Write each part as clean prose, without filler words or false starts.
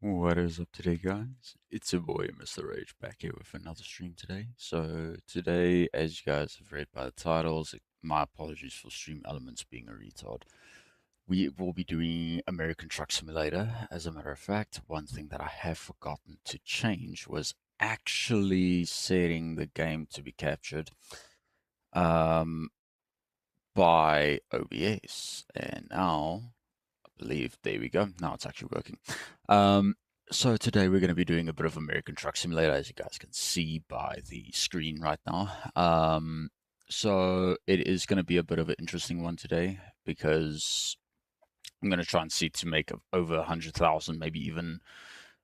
What is up today, guys? It's your boy, Mr. Rage, back here with another stream today. So today, as you guys have read by the titles, my apologies for stream elements being a retard. We will be doing American Truck Simulator. As a matter of fact, one thing that I have forgotten to change was actually setting the game to be captured um, by OBS. And now believe. There we go. Now it's actually working. So today we're going to be doing a bit of American Truck Simulator, as you guys can see by the screen right now. So it is going to be a bit of an interesting one today because I'm going to try and see to make over 100,000, maybe even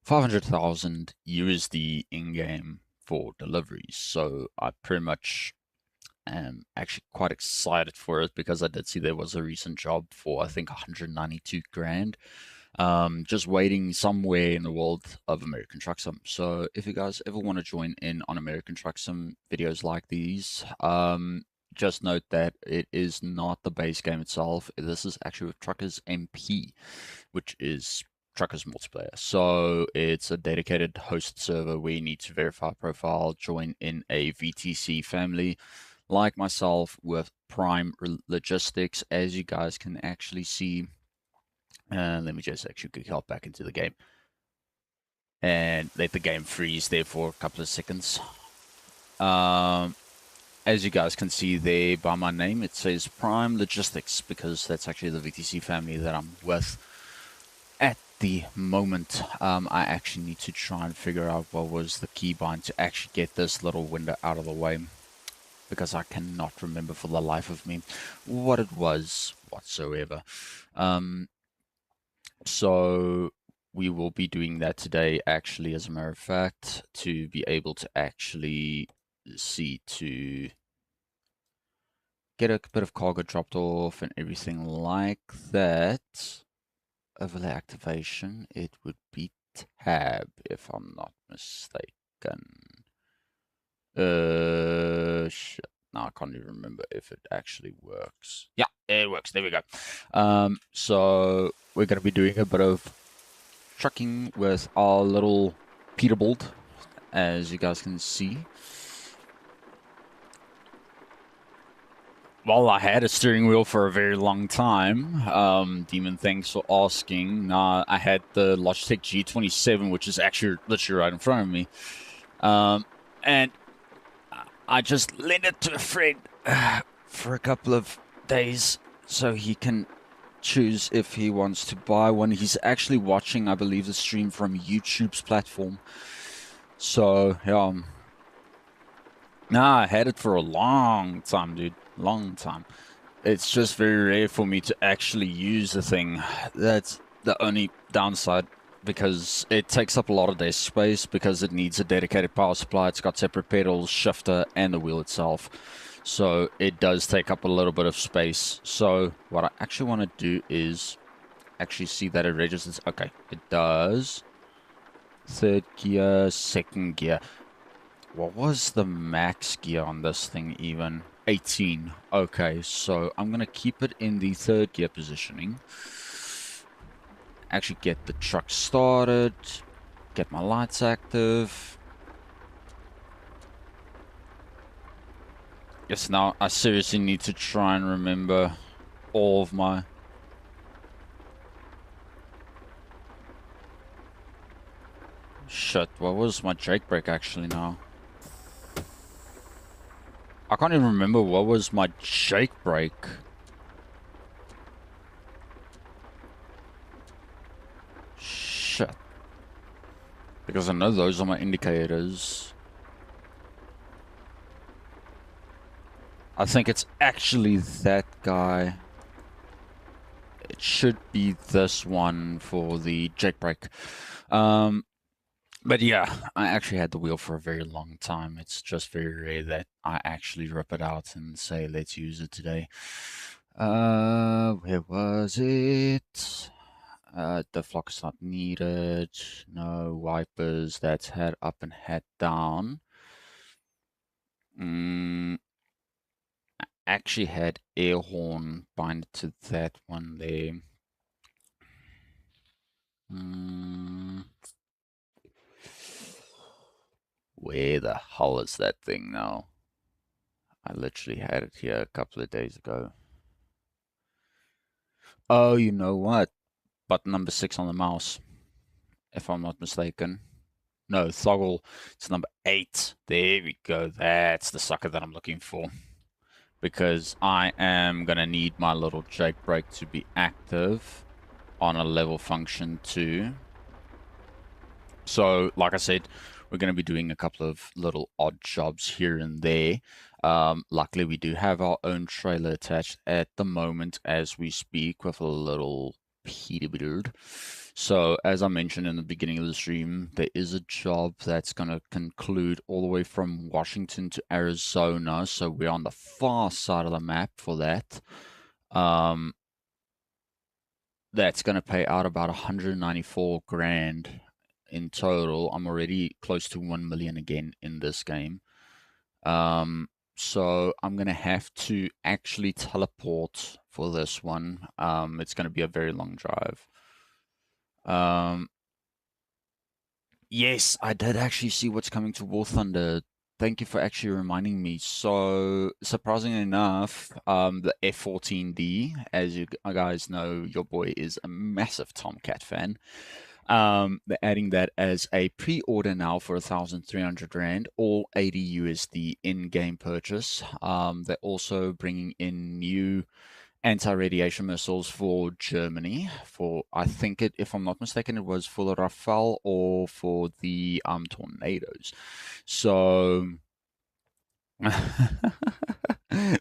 500,000 USD in-game for deliveries. So I pretty much am actually quite excited for it because I did see there was a recent job for I think 192 grand. Just waiting somewhere in the world of American Truck Sim. So if you guys ever want to join in on American Truck Sim videos like these, just note that it is not the base game itself. This is actually with Truckers MP, which is Truckers multiplayer. So it's a dedicated host server where you need to verify profile, join in a VTC family, like myself with Prime Logistics, as you guys can actually see. Let me just actually hop back into the game and let the game freeze there for a couple of seconds. As you guys can see there by my name, it says Prime Logistics because that's actually the VTC family that I'm with at the moment. I actually need to try and figure out what was the keybind to actually get this little window out of the way because I cannot remember for the life of me what it was whatsoever. So we will be doing that today, actually, as a matter of fact, to be able to actually see to get a bit of cargo dropped off and everything like that. Overlay activation, it would be tab, if I'm not mistaken. Shit. No, I can't even remember if it actually works. Yeah, it works. There we go. So we're going to be doing a bit of trucking with our little Peterbilt, as you guys can see. Well, I had a steering wheel for a very long time. Demon, thanks for asking. I had the Logitech G27, which is actually literally right in front of me. And I just lent it to a friend for a couple of days so he can choose if he wants to buy one. He's actually watching, I believe, the stream from YouTube's platform. So, yeah. Nah, I had it for a long time, dude. Long time. It's just very rare for me to actually use the thing. That's the only downside because it takes up a lot of desk space because it needs a dedicated power supply. It's got separate pedals, shifter, and the wheel itself. So it does take up a little bit of space. So what I actually want to do is actually see that it registers. Okay, it does. Third gear, second gear. What was the max gear on this thing even? 18. Okay, so I'm going to keep it in the third gear positioning. Actually get the truck started. Get my lights active. Yes, now I seriously need to try and remember all of my... Shit, what was my Jake brake actually now? I can't even remember what was my Jake brake. Shit. Because I know those are my indicators. I think it's actually that guy. It should be this one for the Jake brake. But yeah, I actually had the wheel for a very long time. It's just very rare that I actually rip it out and say, let's use it today. Where was it? The flock's not needed. No wipers. That's head up and head down. Actually had air horn bind to that one there. Where the hell is that thing now? I literally had it here a couple of days ago. Oh, you know what? Button number 6 on the mouse, if I'm not mistaken. No, toggle. It's number 8. There we go. That's the sucker that I'm looking for. Because I am going to need my little Jake brake to be active on a level function 2. So, like I said, we're going to be doing a couple of little odd jobs here and there. Luckily, we do have our own trailer attached at the moment as we speak with a little Peterbilt. So, as I mentioned in the beginning of the stream, there is a job that's going to conclude all the way from Washington to Arizona. So, we're on the far side of the map for that. That's going to pay out about 194 grand in total. I'm already close to 1 million again in this game. So I'm going to have to actually teleport for this one. It's going to be a very long drive. Yes, I did actually see what's coming to War Thunder. Thank you for actually reminding me. So, surprisingly enough, the F-14D, as you guys know, your boy is a massive Tomcat fan. They're adding that as a pre-order now for 1,300 Rand, all 80 USD in-game purchase. They're also bringing in new anti-radiation missiles for Germany. For I think it, if I'm not mistaken, it was for the Rafale or for the Tornadoes. So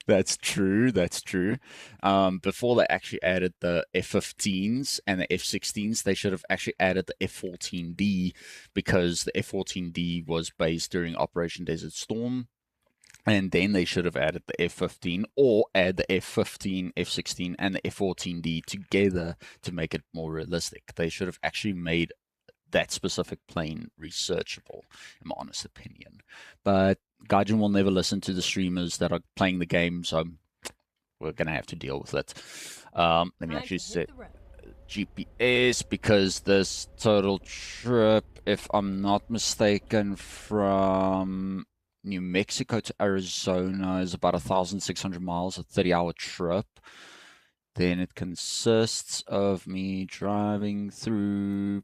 that's true. That's true. Before they actually added the F-15s and the F-16s, they should have actually added the F-14D because the F-14D was based during Operation Desert Storm. And then they should have added the F-15 or add the F-15, F-16, and the F-14D together to make it more realistic. They should have actually made that specific plane researchable, in my honest opinion. But Gaijin will never listen to the streamers that are playing the game, so we're going to have to deal with it. Let me actually set GPS because this total trip, if I'm not mistaken, from New Mexico to Arizona is about 1,600 miles, a 30-hour trip. Then it consists of me driving through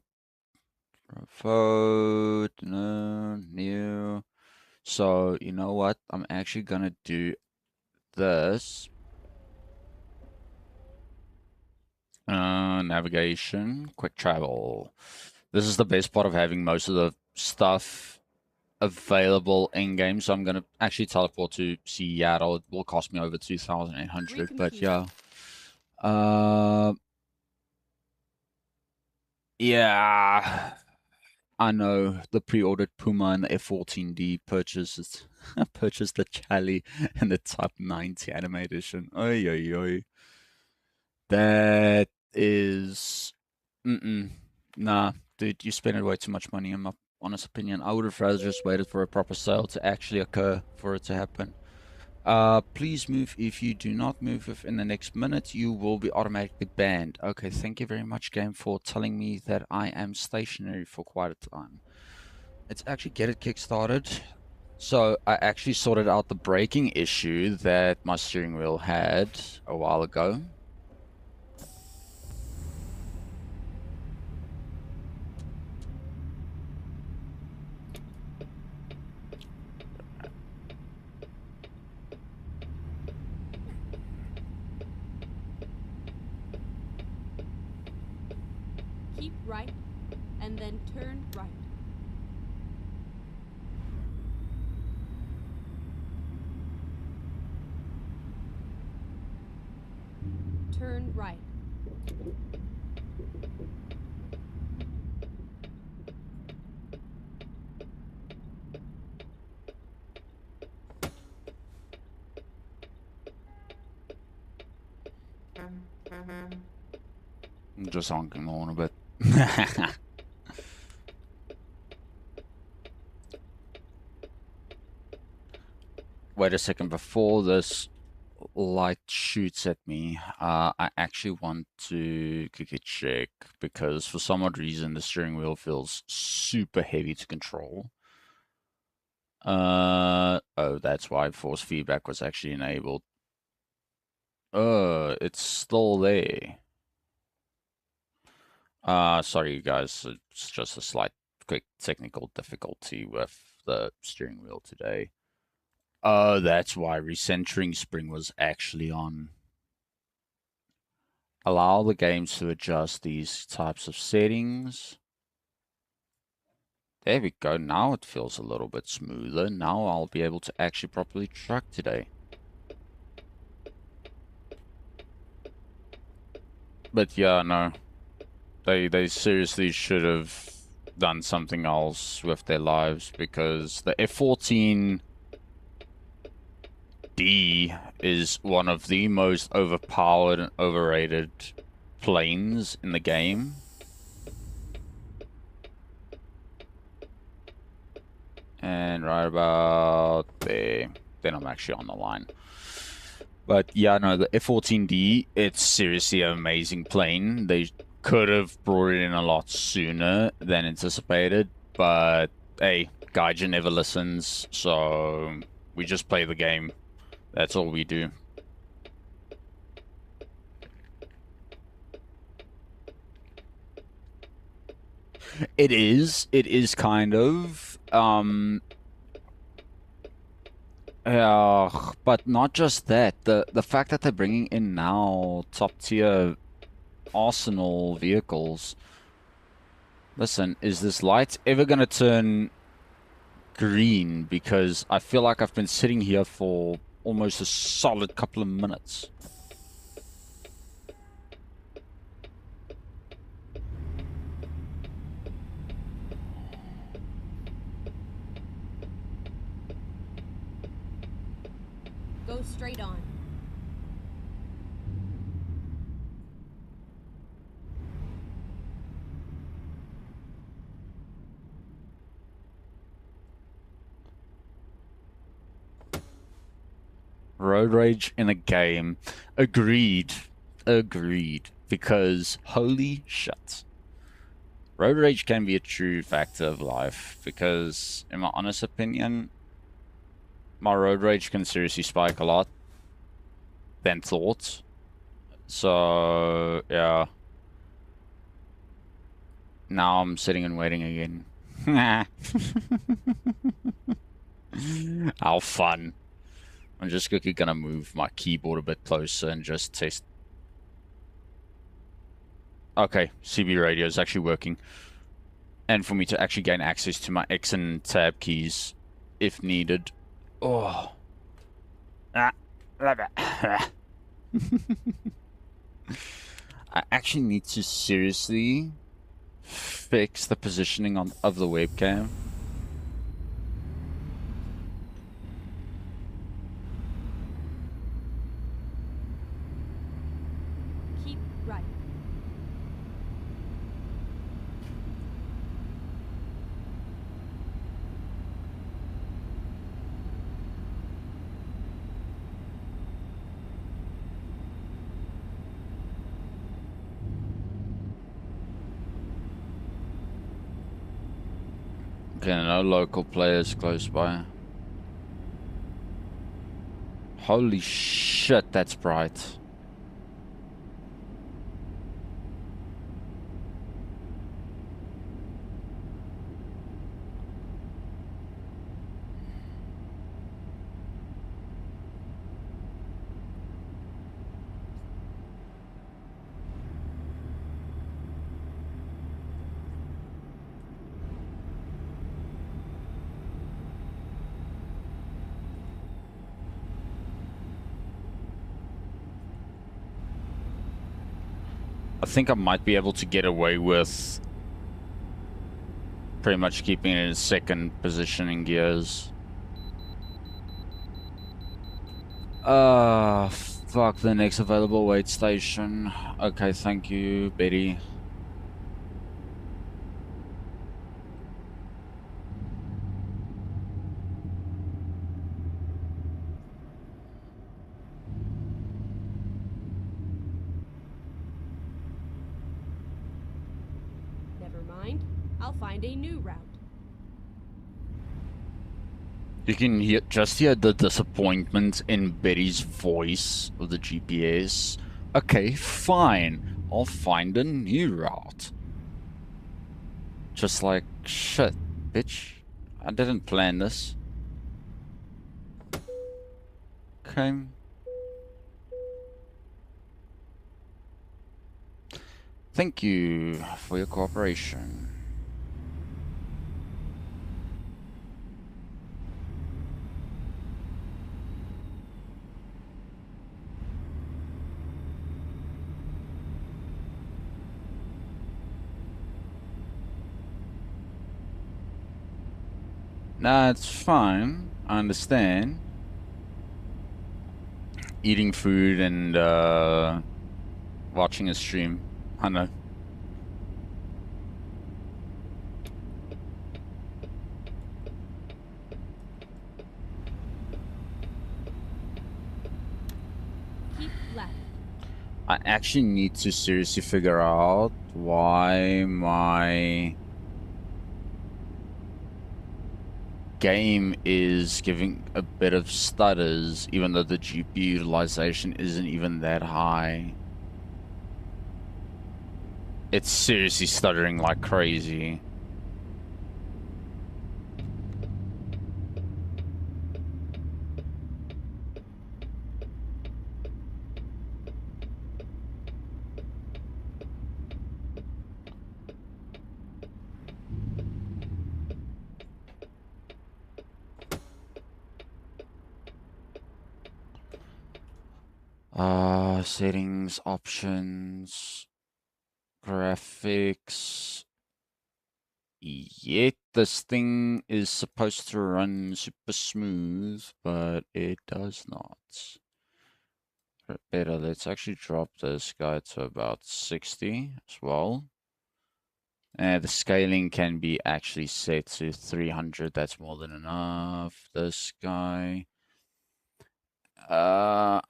Bravo, new. So, you know what? I'm actually gonna do this. Navigation, quick travel. This is the best part of having most of the stuff available in game. So I'm gonna actually teleport to Seattle. It will cost me over 2,800, but yeah. Yeah. I know the pre-ordered Puma and the F-14D purchased the Charlie and the Type 90 Anime Edition. Oy, oy, oy. That is... Nah, dude, you spent way too much money in my honest opinion. I would have rather just waited for a proper sale to actually occur for it to happen. Please move. If you do not move within the next minute, you will be automatically banned. Okay, thank you very much, game, for telling me that I am stationary for quite a time. Let's actually get it kick-started. So I actually sorted out the braking issue that my steering wheel had a while ago. Keep right, and then turn right. Turn right. I'm just honking the horn a bit. Wait a second, before this light shoots at me, I actually want to quickly check because for some odd reason the steering wheel feels super heavy to control. Oh, that's why force feedback was actually enabled. It's still there. Sorry, you guys. It's just a slight, quick technical difficulty with the steering wheel today. Oh, that's why recentering spring was actually on. Allow the games to adjust these types of settings. There we go. Now it feels a little bit smoother. Now I'll be able to actually properly truck today. But yeah, no. They seriously should have done something else with their lives, because the F-14D is one of the most overpowered and overrated planes in the game. And right about there, then I'm actually on the line. But yeah, no, the F-14D, it's seriously an amazing plane. They could have brought it in a lot sooner than anticipated, but hey, Gaijin never listens, so we just play the game. That's all we do. It is kind of, but not just that. The fact that they're bringing in now top tier Arsenal vehicles. Listen, is this light ever gonna turn green? Because I feel like I've been sitting here for almost a solid couple of minutes. Go straight on. Road rage in a game. Agreed. Agreed. Because holy shit. Road rage can be a true factor of life, because in my honest opinion, my road rage can seriously spike a lot than thought. So, yeah. Now I'm sitting and waiting again. How fun. I'm just quickly gonna move my keyboard a bit closer and just test. Okay, CB radio is actually working. And for me to actually gain access to my X and tab keys if needed. Oh. Ah, love it. I actually need to seriously fix the positioning of the webcam. Keep right. Okay, no local players close by. Holy shit, that's bright. I think I might be able to get away with pretty much keeping it in second position in gears. Fuck the next available wait station. Okay, thank you, Betty. Never mind. I'll find a new route. You can just hear the disappointment in Betty's voice of the GPS. Okay, fine. I'll find a new route. Just like, shit, bitch. I didn't plan this. Okay. Thank you for your cooperation. Nah, it's fine. I understand. Eating food and watching a stream. I know. Keep left. I actually need to seriously figure out why my game is giving a bit of stutters, even though the GPU utilization isn't even that high. It's seriously stuttering like crazy. Settings, options, graphics. Yet this thing is supposed to run super smooth, but it does not. Better, let's actually drop this guy to about 60 as well. The scaling can be actually set to 300. That's more than enough. This guy. Uh,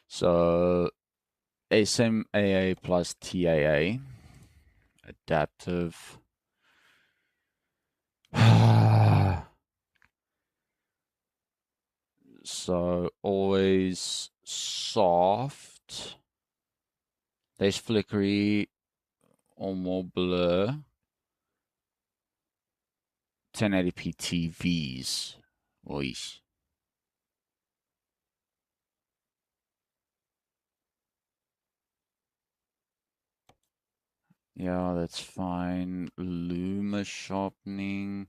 so SMAA plus TAA. Adaptive. So always soft. Less flickery or more blur. 1080p TVs. Oish. Yeah, that's fine. Luma sharpening.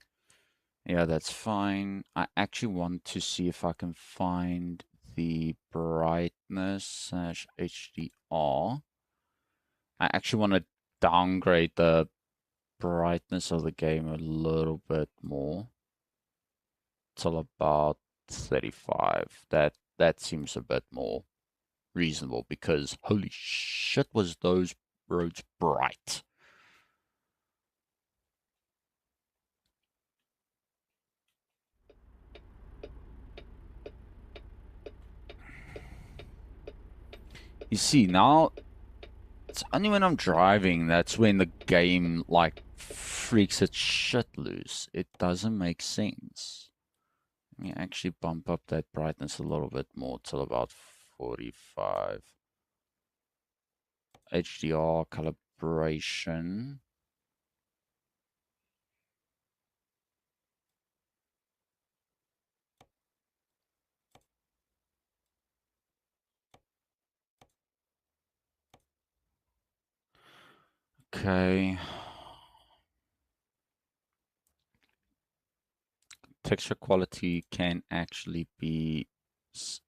Yeah, that's fine. I actually want to see if I can find the brightness slash HDR. I actually want to downgrade the brightness of the game a little bit more till about 35. That seems a bit more reasonable because holy shit was those roads bright. You see, now it's only when I'm driving that's when the game like freaks its shit loose. It doesn't make sense. Let me actually bump up that brightness a little bit more till about 45. HDR calibration. Okay. Texture quality can actually be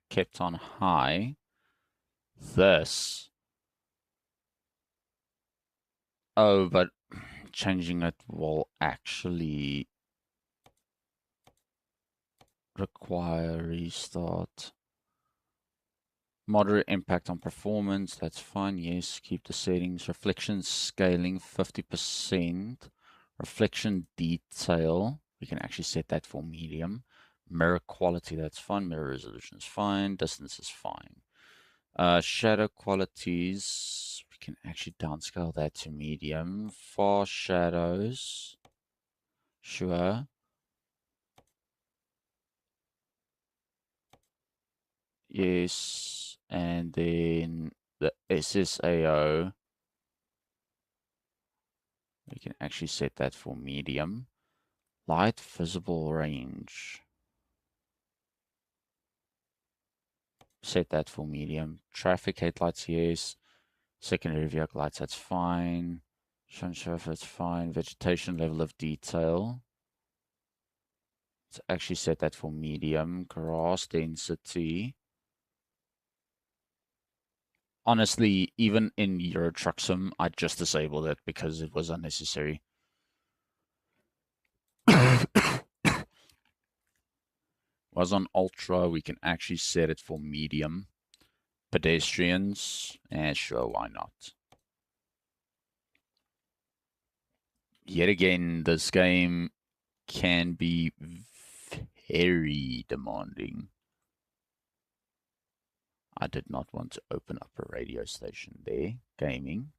kept on high. This. Oh, but changing it will actually require restart. Moderate impact on performance, that's fine. Yes, keep the settings. Reflection scaling 50%. Reflection detail, we can actually set that for medium. Mirror quality, that's fine. Mirror resolution is fine. Distance is fine. Shadow qualities, we can actually downscale that to medium. Fast shadows. Sure. Yes. And then the SSAO. We can actually set that for medium. Light visible range. Set that for medium. Traffic headlights, yes. Secondary vehicle lights, that's fine. Sunshine, that's fine. Vegetation level of detail. Let's actually set that for medium. Grass density. Honestly, even in Euro Truck Sim, I just disabled it because it was unnecessary. Was on Ultra, we can actually set it for medium. Pedestrians, and sure, why not? Yet again, this game can be very demanding. I did not want to open up a radio station there. Gaming.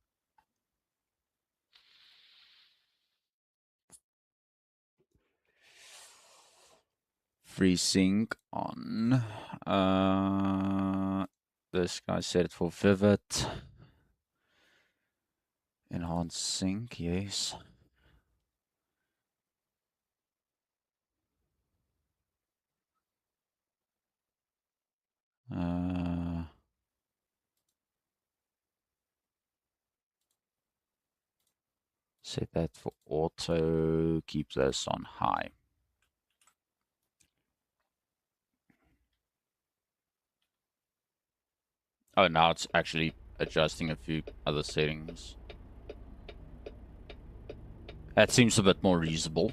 FreeSync on. This guy set it for Vivid. Enhanced sync, yes. Set that for auto. Keep this on high. Oh, now it's actually adjusting a few other settings. That seems a bit more reasonable.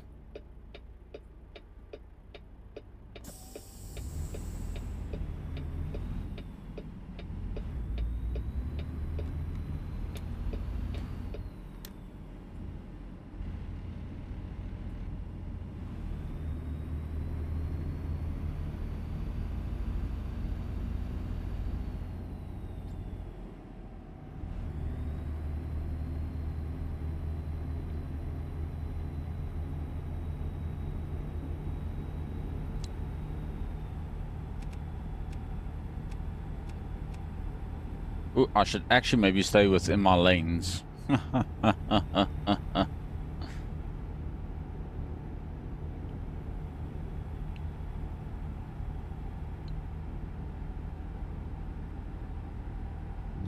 Ooh, I should actually maybe stay within my lanes.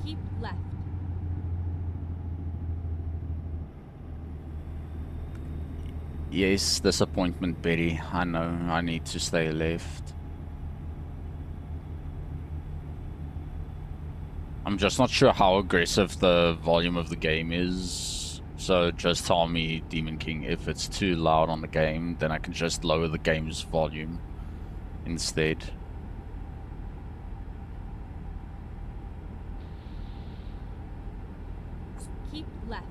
Keep left. Yes, disappointment, Betty. I know, I need to stay left. I'm just not sure how aggressive the volume of the game is. So just tell me, Demon King, if it's too loud on the game, then I can just lower the game's volume instead. Keep left.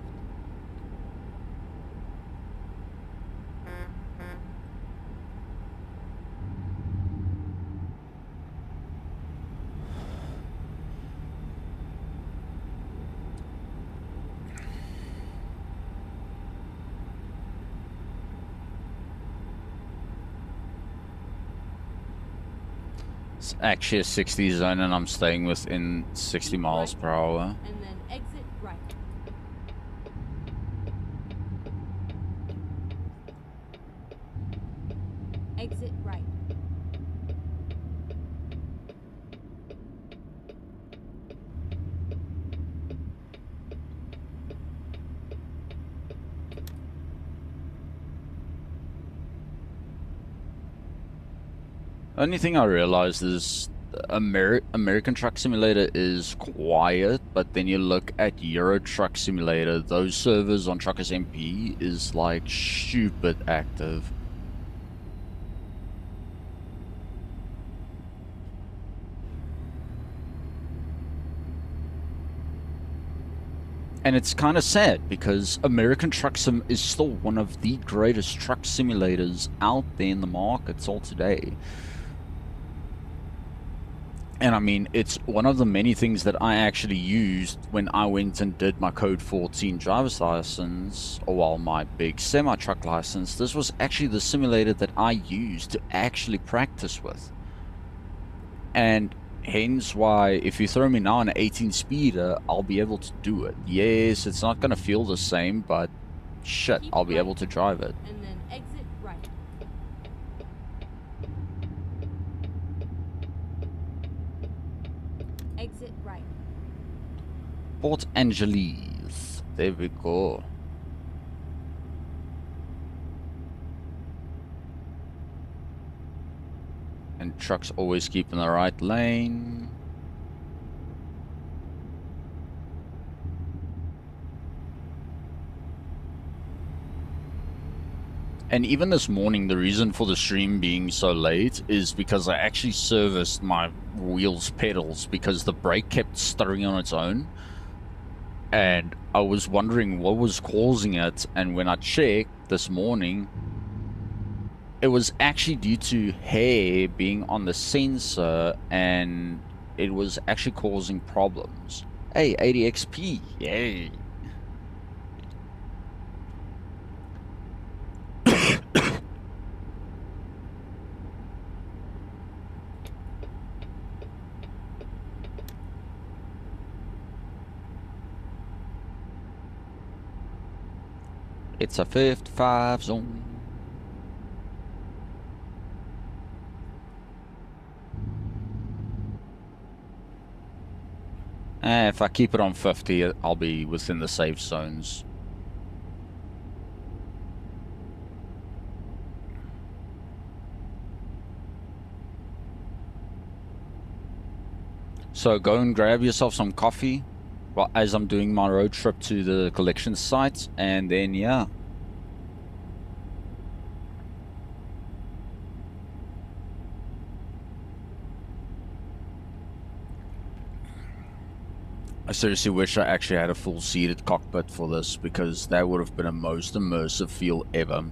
It's actually a 60 zone and I'm staying within 60 Keep miles right, per hour. And then exit right. Exit right. Only thing I realized is American Truck Simulator is quiet, but then you look at Euro Truck Simulator, those servers on Truckers MP is like stupid active. And it's kind of sad because American Truck Sim is still one of the greatest truck simulators out there in the market all today. And I mean, it's one of the many things that I actually used when I went and did my Code 14 driver's license, or well, my big semi-truck license. This was actually the simulator that I used to actually practice with. And hence why, if you throw me now an 18 speeder, I'll be able to do it. Yes, it's not going to feel the same, but shit, Keep I'll be right, able to drive it. and then exit right. Exit right. Port Angeles. There we go. And trucks always keep in the right lane. And even this morning, the reason for the stream being so late is because I actually serviced my wheels pedals because the brake kept stuttering on its own. And I was wondering what was causing it. And when I checked this morning, it was actually due to hair being on the sensor, and it was actually causing problems. Hey, 80 XP, yay. It's a 55 zone. If I keep it on 50, I'll be within the safe zones. So go and grab yourself some coffee while as I'm doing my road trip to the collection site, and then yeah. I seriously wish I actually had a full seated cockpit for this, because that would have been a most immersive feel ever.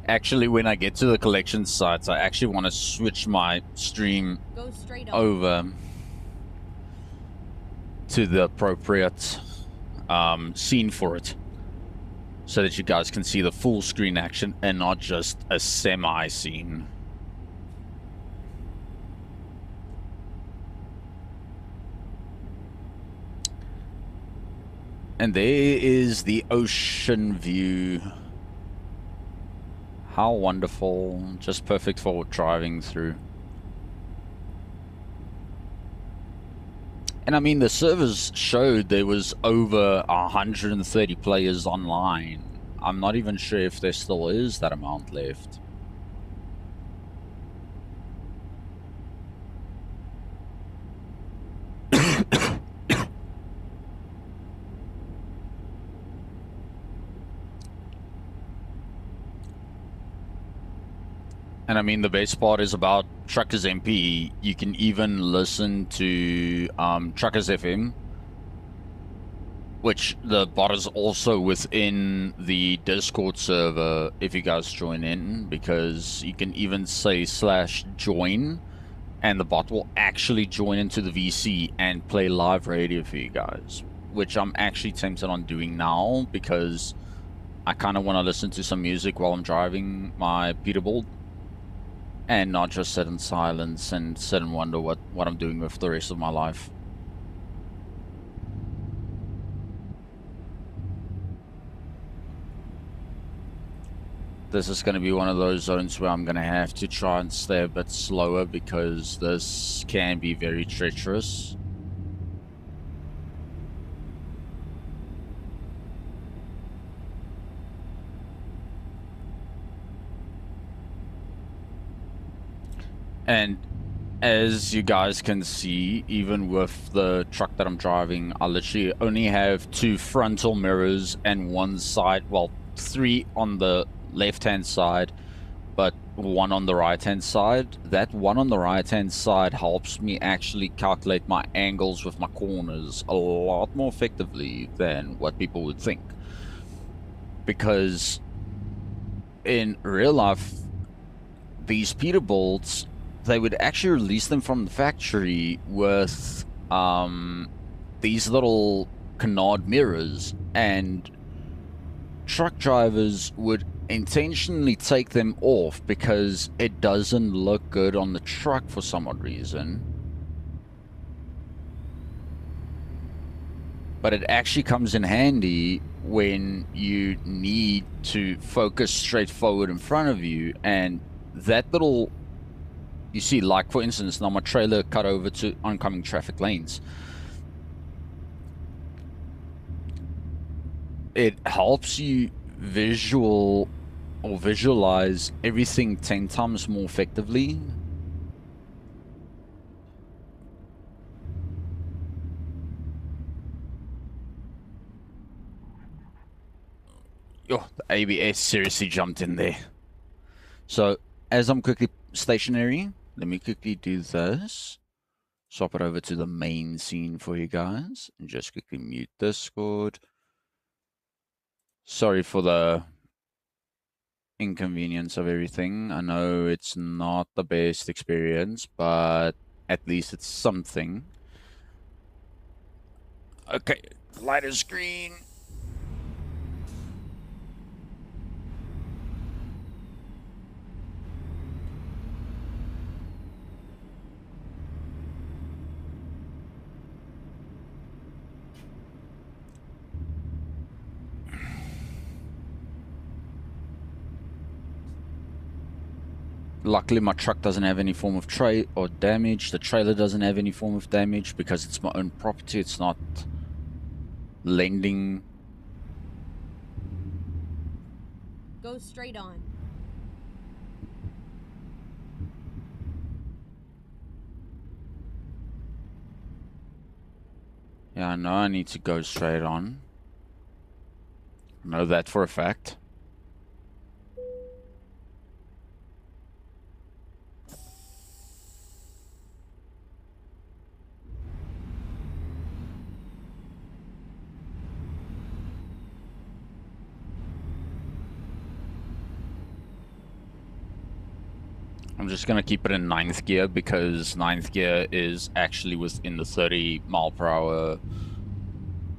Actually, when I get to the collection sites, I actually want to switch my stream Go straight on. over to the appropriate scene for it, so that you guys can see the full screen action and not just a semi scene. And there is the ocean view. How wonderful. Just perfect for driving through. And I mean, the servers showed there was over 130 players online. I'm not even sure if there still is that amount left. And I mean, the best part is about Truckers MP, you can even listen to Truckers FM, which the bot is also within the Discord server if you guys join in, because you can even say /join and the bot will actually join into the VC and play live radio for you guys, which I'm actually tempted on doing now, because I kind of want to listen to some music while I'm driving my Peterbilt and not just sit in silence and sit and wonder what I'm doing with the rest of my life. This is going to be one of those zones where I'm going to have to try and stay a bit slower, because this can be very treacherous. And as you guys can see, even with the truck that I'm driving, I literally only have two frontal mirrors and one side, well, three on the left-hand side, but one on the right-hand side. That one on the right-hand side helps me actually calculate my angles with my corners a lot more effectively than what people would think. Because in real life, these Peterbolts, they would actually release them from the factory with these little canard mirrors, and truck drivers would intentionally take them off because it doesn't look good on the truck for some odd reason. But it actually comes in handy when you need to focus straight forward in front of you, and that little, you see, like for instance, now my trailer cut over to oncoming traffic lanes. It helps you visualize everything 10 times more effectively. Oh, the ABS seriously jumped in there. So as I'm quickly stationary, let me quickly do this. Swap it over to the main scene for you guys and just quickly mute Discord. Sorry for the inconvenience of everything. I know it's not the best experience, but at least it's something. Okay, lighter screen. Luckily, my truck doesn't have any form of tray or damage. The trailer doesn't have any form of damage because it's my own property. It's not lending. Go straight on. Yeah, I know I need to go straight on. I know that for a fact. I'm just gonna keep it in ninth gear because ninth gear is actually within the 30 mile per hour.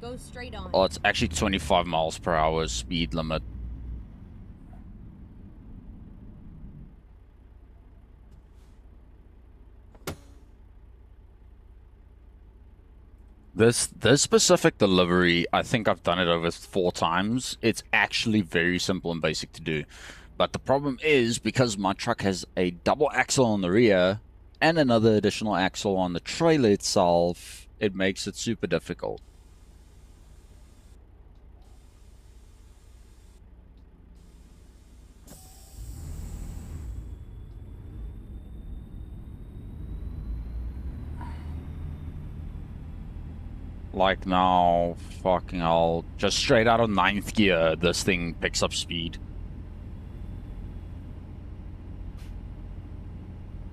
Go straight on. Well, it's actually 25 miles per hour speed limit. This specific delivery, I think I've done it over 4 times. It's actually very simple and basic to do. But the problem is, because my truck has a double axle on the rear and another additional axle on the trailer itself, it makes it super difficult. Like now, fucking hell, just straight out of ninth gear, this thing picks up speed.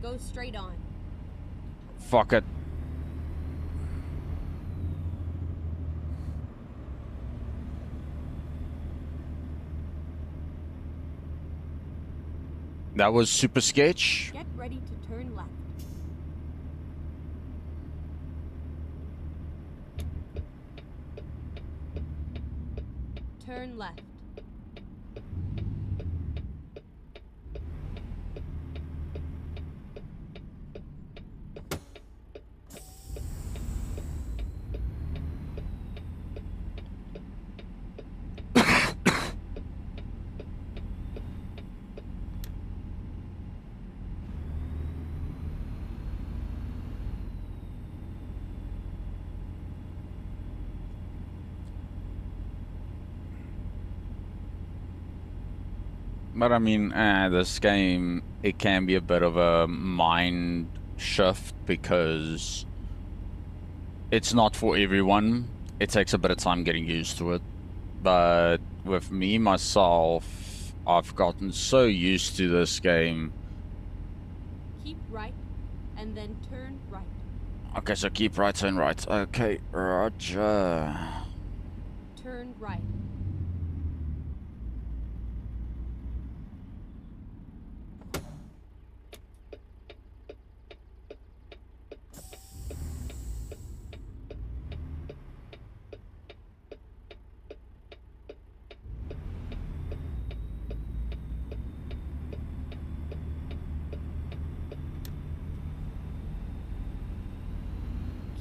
Go straight on. Fuck it. That was super sketch. Get ready to turn left. Turn left. But I mean, this game, it can be a bit of a mind shift because it's not for everyone. It takes a bit of time getting used to it. But with me, myself, I've gotten so used to this game. Keep right, and then turn right. Okay, so keep right, turn right. Okay, roger. Turn right.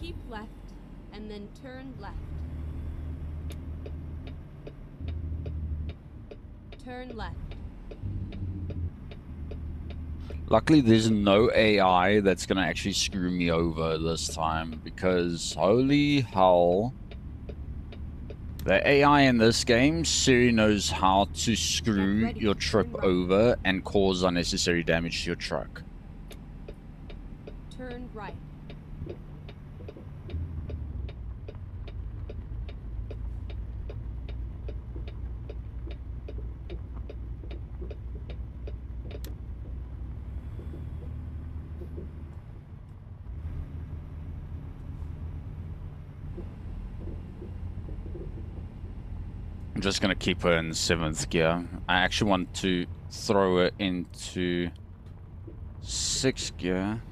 Keep left, and then turn left. Turn left. Luckily, there's no AI that's gonna actually screw me over this time because holy hell. The AI in this game, Siri knows how to screw ready your to trip turn right. over and cause unnecessary damage to your truck. Turn right. I'm just gonna keep her in 7th gear. I actually want to throw it into 6th gear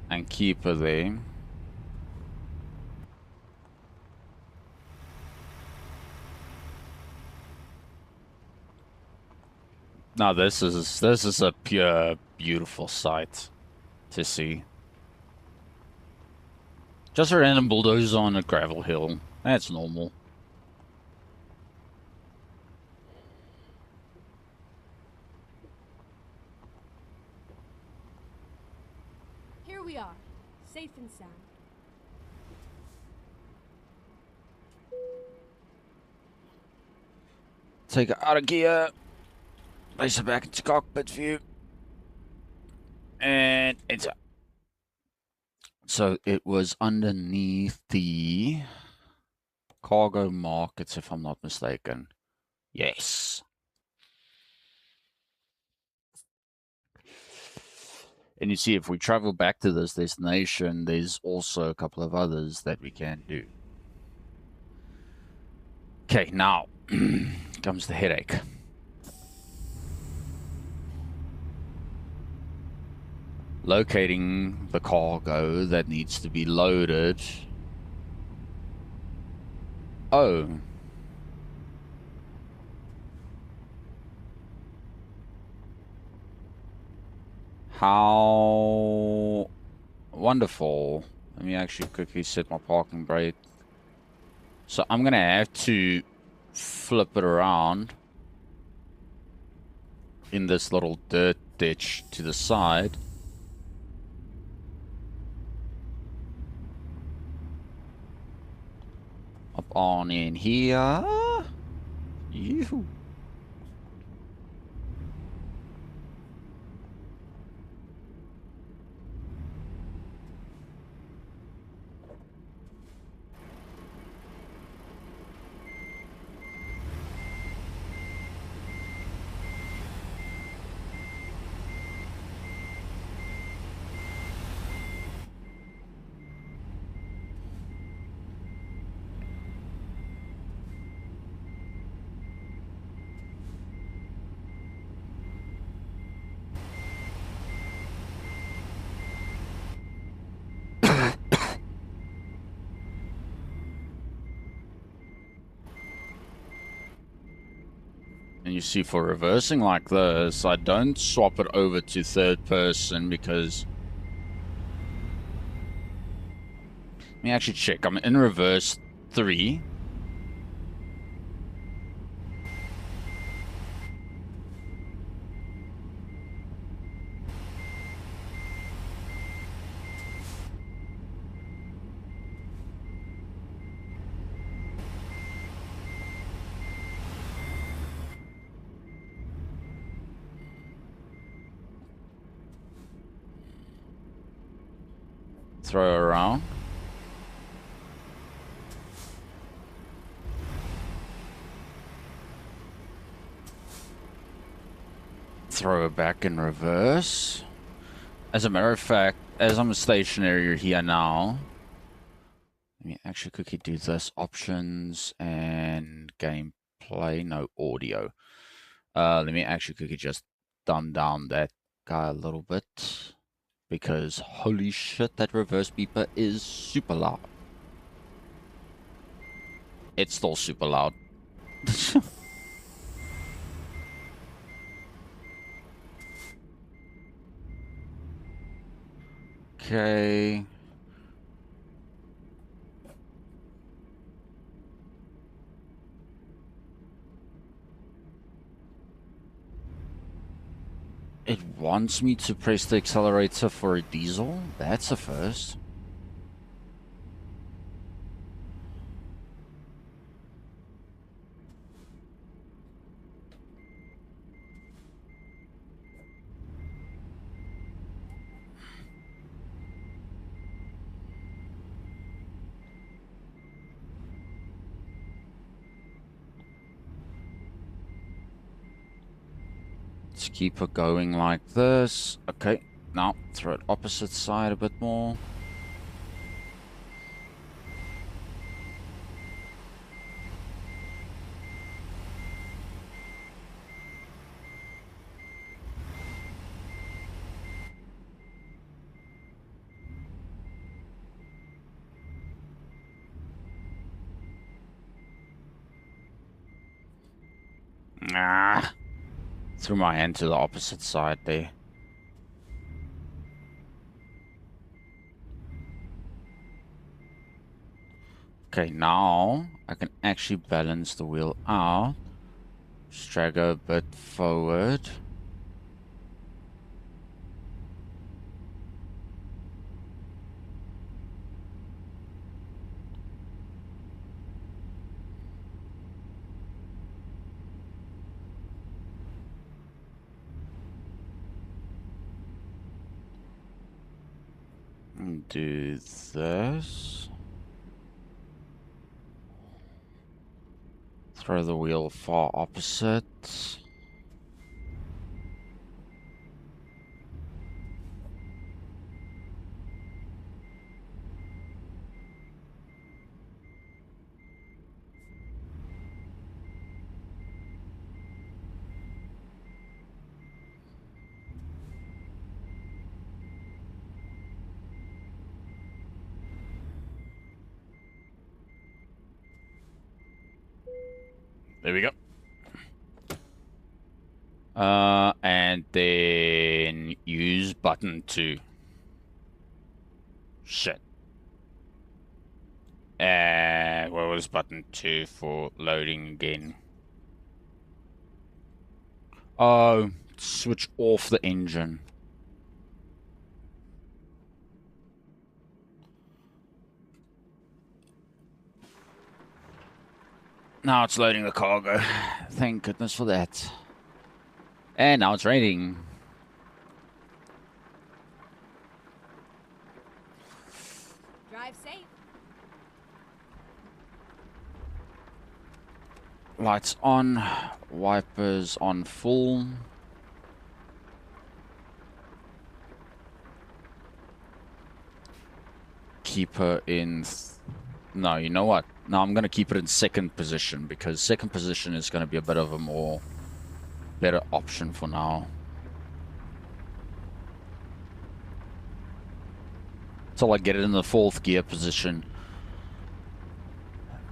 and keep her there. Now this is a pure beautiful sight to see. Just a random bulldozer on a gravel hill. That's normal. Here we are, safe and sound. Take her out of gear. Place her back into cockpit view. And enter. So it was underneath the cargo markets, if I'm not mistaken. Yes. And you see, if we travel back to this destination, there's also a couple of others that we can do. Okay, now comes the headache. Locating the cargo that needs to be loaded. Oh. How wonderful. Let me actually quickly set my parking brake. So I'm going to have to flip it around in this little dirt ditch to the side. Up on in here. Yoo-hoo. And you see, for reversing like this, I don't swap it over to third person because... Let me actually check. I'm in reverse 3. throw around. Throw it back in reverse. As a matter of fact, as I'm stationary here now, let me actually quickly do this. Options and gameplay, no audio. Let me actually quickly just dumb down that guy a little bit. Because holy shit, that reverse beeper is super loud. It's still super loud. Okay. It wants me to press the accelerator for a diesel? That's a first. Let's keep it going like this. Okay, now throw it opposite side a bit more. Ah, threw my hand to the opposite side there. Okay, now I can actually balance the wheel out. Just drag a bit forward. And do this. Throw the wheel far opposite. There we go. And then use button 2. Shit. What was button 2 for loading again? Oh, switch off the engine. Now it's loading the cargo. Thank goodness for that. And now it's raining. Drive safe. Lights on, wipers on full. Keep her in... No, you know what? No, I'm going to keep it in second position because second position is going to be a bit of a more better option for now. Till I get it in the fourth gear position,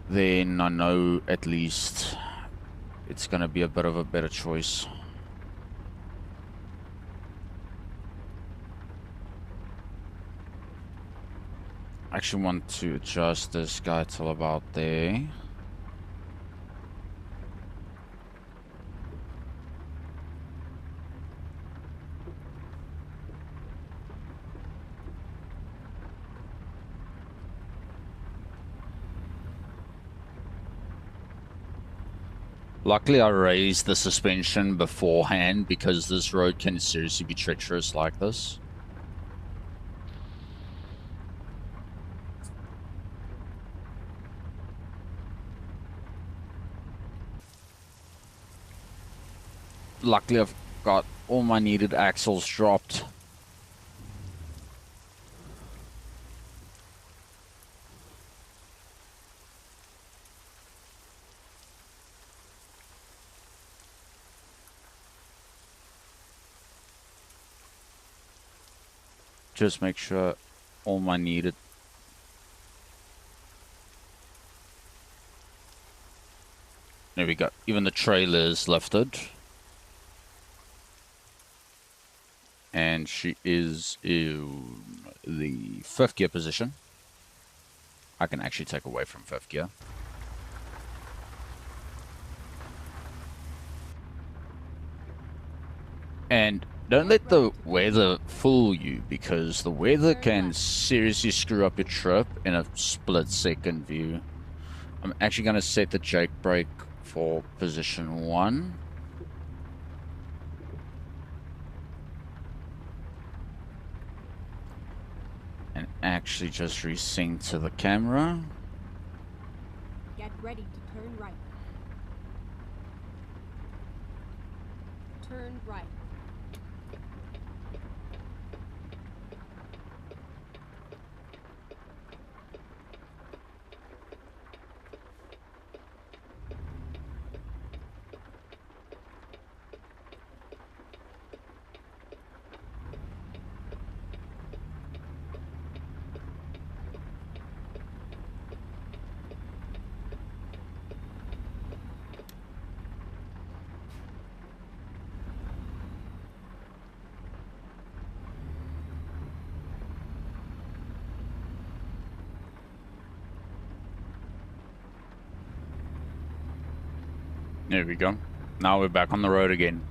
then I know at least it's going to be a bit of a better choice. I actually want to adjust this guy till about there. Luckily, I raised the suspension beforehand because this road can seriously be treacherous like this. luckily I've got all my needed axles dropped. Just make sure all my needed. There we go. Even the trailer is lifted. And she is in the 5th gear position. I can actually take away from 5th gear. And don't let the weather fool you, because the weather can seriously screw up your trip in a split-second view. I'm actually going to set the Jake brake for position 1. And actually just resync to the camera. Get ready to turn right. Turn right. There we go. Now we're back on the road again.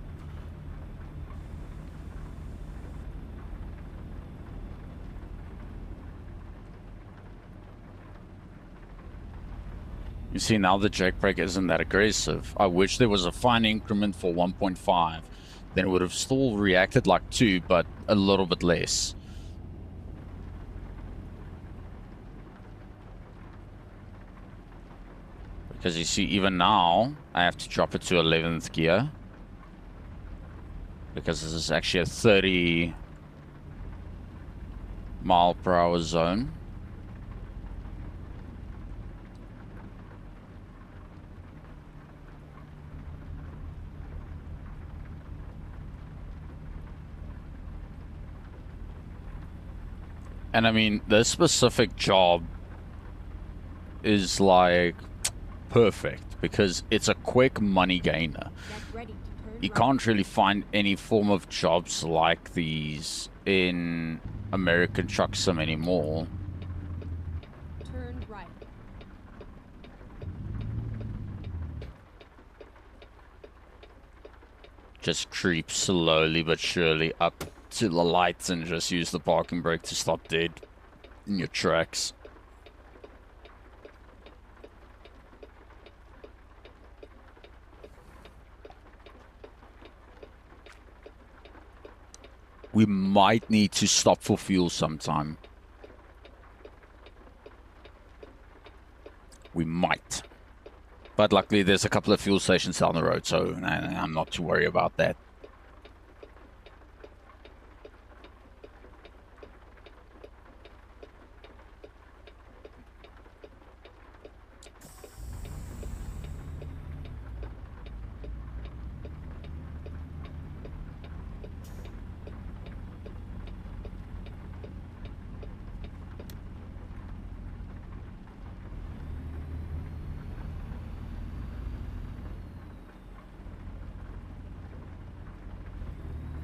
You see, now the Jake brake isn't that aggressive. I wish there was a fine increment for 1.5. Then it would have still reacted like 2, but a little bit less. Because you see, even now, I have to drop it to 11th gear. Because this is actually a 30 mile per hour zone. And I mean, this specific job is like perfect because it's a quick money gainer. You can't really find any form of jobs like these in American Truck Sim anymore. Turn right. Just creep slowly but surely up to the lights and just use the parking brake to stop dead in your tracks. We might need to stop for fuel sometime. We might. But luckily there's a couple of fuel stations down the road, so I'm not too worried about that.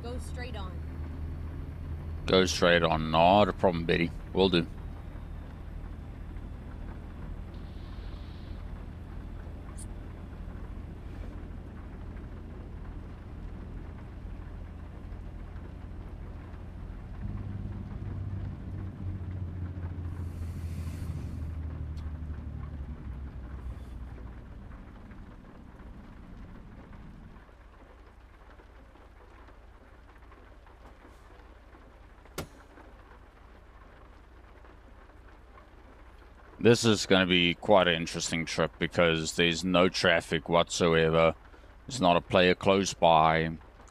Go straight on. Go straight on. Not a problem, Betty. Will do. This is going to be quite an interesting trip because there's no traffic whatsoever. There's not a player close by.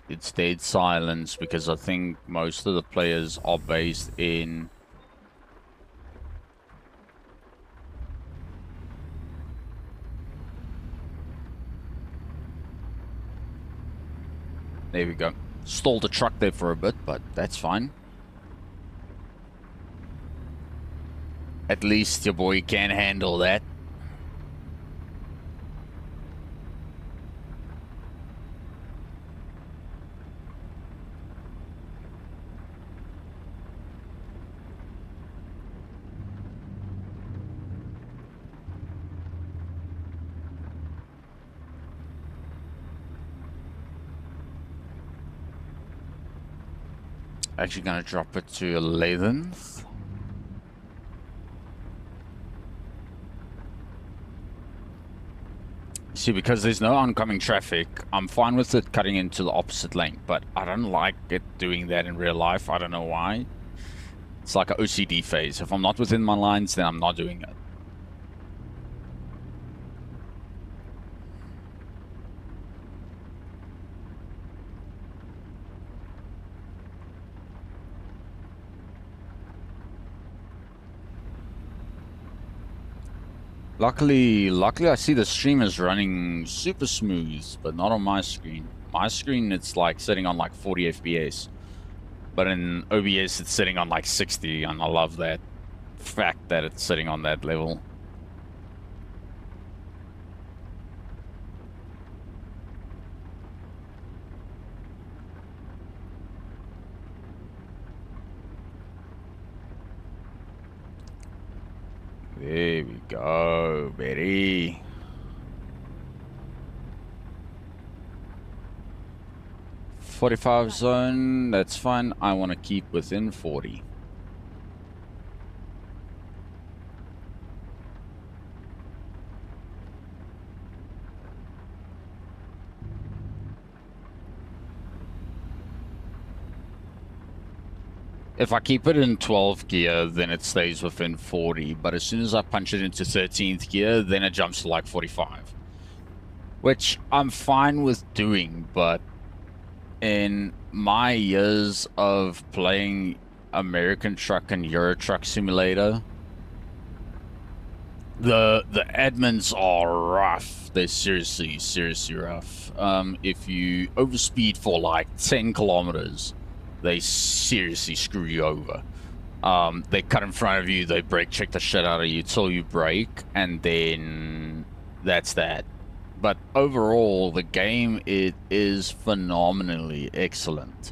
It's dead silence because I think most of the players are based in... There we go. Stalled the truck there for a bit, but that's fine. At least your boy can handle that. Actually gonna drop it to 11th. See, because there's no oncoming traffic, I'm fine with it cutting into the opposite lane, but I don't like it doing that in real life. I don't know why. It's like an OCD phase. If I'm not within my lines, then I'm not doing it. Luckily, I see the stream is running super smooth, but not on my screen. My screen, it's like sitting on like 40 FPS. But in OBS, it's sitting on like 60, and I love that fact that it's sitting on that level. There we go, baby. 45 zone, that's fine. I want to keep within 40. If I keep it in 12th gear, then it stays within 40. But as soon as I punch it into 13th gear, then it jumps to like 45. Which I'm fine with doing, but in my years of playing American Truck and Euro Truck Simulator, the admins are rough. They're seriously rough. If you overspeed for like 10 kilometers, they seriously screw you over. They cut in front of you, they brake check the shit out of you till you brake, and then that's that. But overall, the game, it is phenomenally excellent.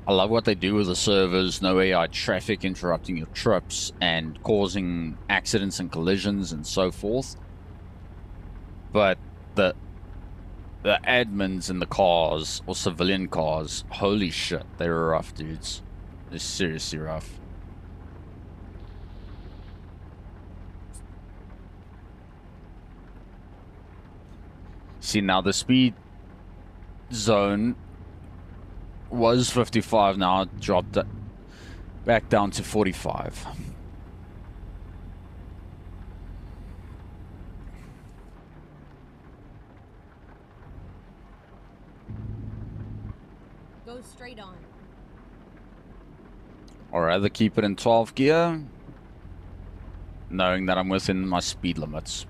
I love what they do with the servers, no AI traffic interrupting your trips and causing accidents and collisions and so forth. But the admins in the cars, or civilian cars, holy shit, they're rough, dudes. They're seriously rough. See, now the speed zone was 55, now it dropped back down to 45. Go straight on. Or rather keep it in 12 gear, knowing that I'm within my speed limits.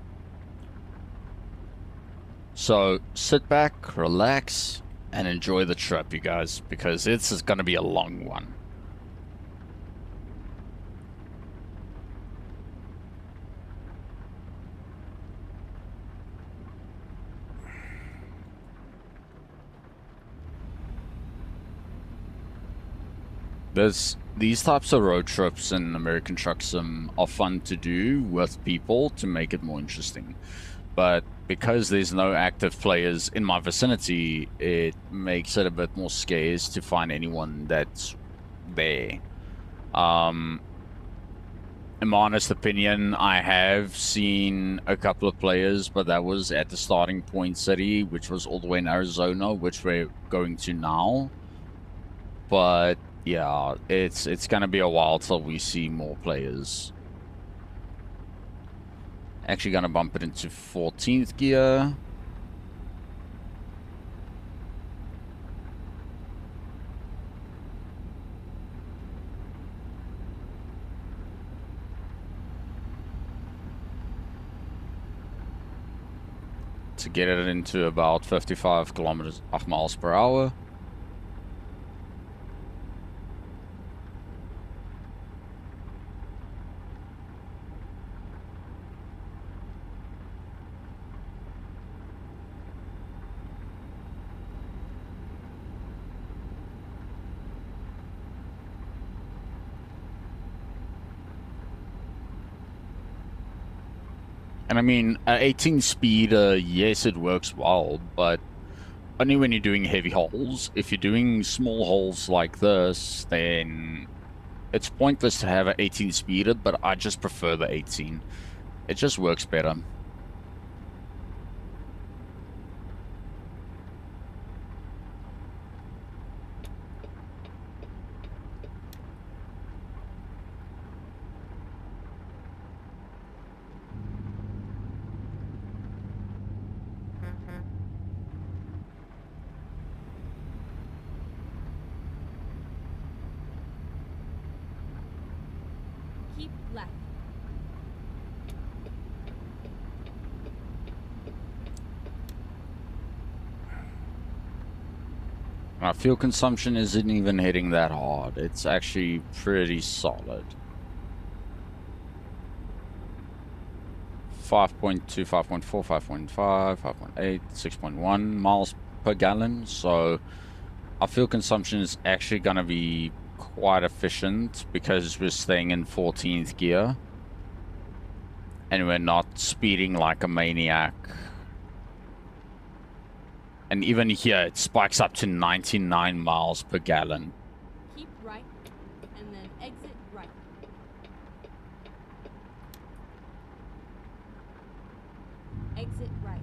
So sit back, relax, and enjoy the trip, you guys, because it's going to be a long one. These types of road trips in American Truck Sim are fun to do with people to make it more interesting. But because there's no active players in my vicinity, it makes it a bit more scarce to find anyone that's there. In my honest opinion, I have seen a couple of players, but that was at the starting point city, which was all the way in Arizona, which we're going to now. But yeah, it's gonna be a while till we see more players. Actually gonna bump it into 14th gear. to get it into about 55 miles per hour. And I mean, at 18 speed, yes, it works well, but only when you're doing heavy holes. If you're doing small holes like this, then it's pointless to have an 18 speeder, but I just prefer the 18. It just works better. Keep left. My fuel consumption isn't even hitting that hard. It's actually pretty solid. 5.2, 5.4, 5.5, 5.8, 6.1 miles per gallon. So our fuel consumption is actually going to be quite efficient because we're staying in 14th gear and we're not speeding like a maniac. And even here, it spikes up to 99 miles per gallon. Keep right, and then exit right. Exit right.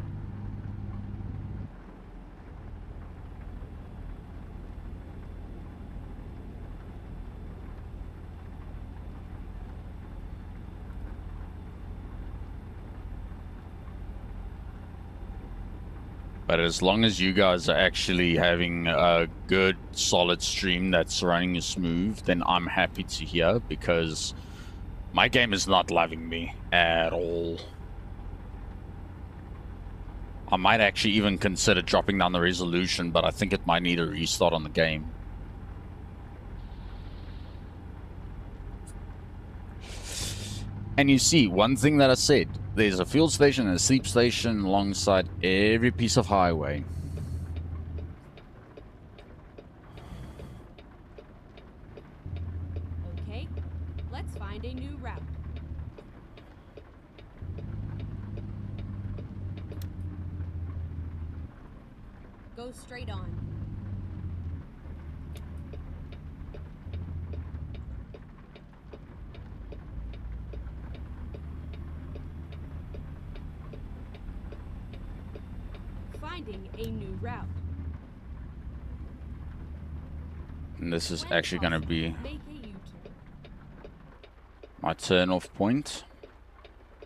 But as long as you guys are actually having a good, solid stream that's running smooth, then I'm happy to hear, because my game is not loving me at all. I might actually even consider dropping down the resolution, but I think it might need a restart on the game. And you see, one thing that I said, there's a fuel station and a sleep station alongside every piece of highway. Okay, let's find a new route. Go straight on. Finding a new route. And this is When actually going to possible, be make a U-turn. my turn-off point.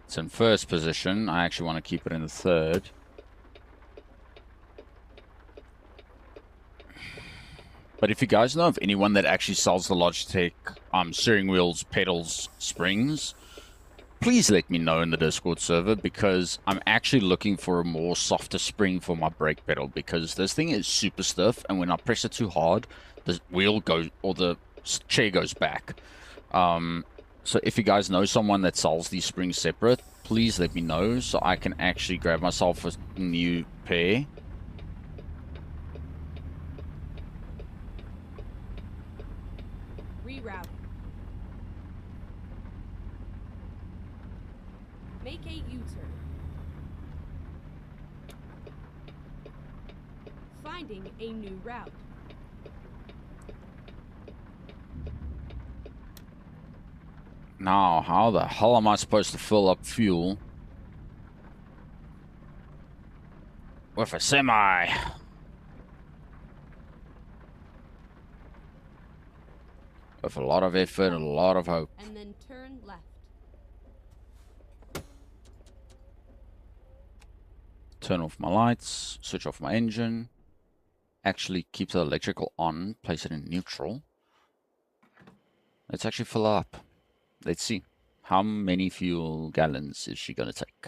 It's in first position. I actually want to keep it in the third. But if you guys know of anyone that actually sells the Logitech steering wheels, pedals, springs, please let me know in the Discord server, because I'm actually looking for a more softer spring for my brake pedal, because this thing is super stiff, and when I press it too hard, the wheel goes, or the chair goes back. So if you guys know someone that sells these springs separate, please let me know so I can actually grab myself a new pair. Reroute. Make a U-turn. Finding a new route. Now, how the hell am I supposed to fill up fuel with a semi? With a lot of effort and a lot of hope. And then turn left. Turn off my lights, switch off my engine, actually keep the electrical on, place it in neutral. Let's actually fill up. Let's see. How many fuel gallons is she gonna take?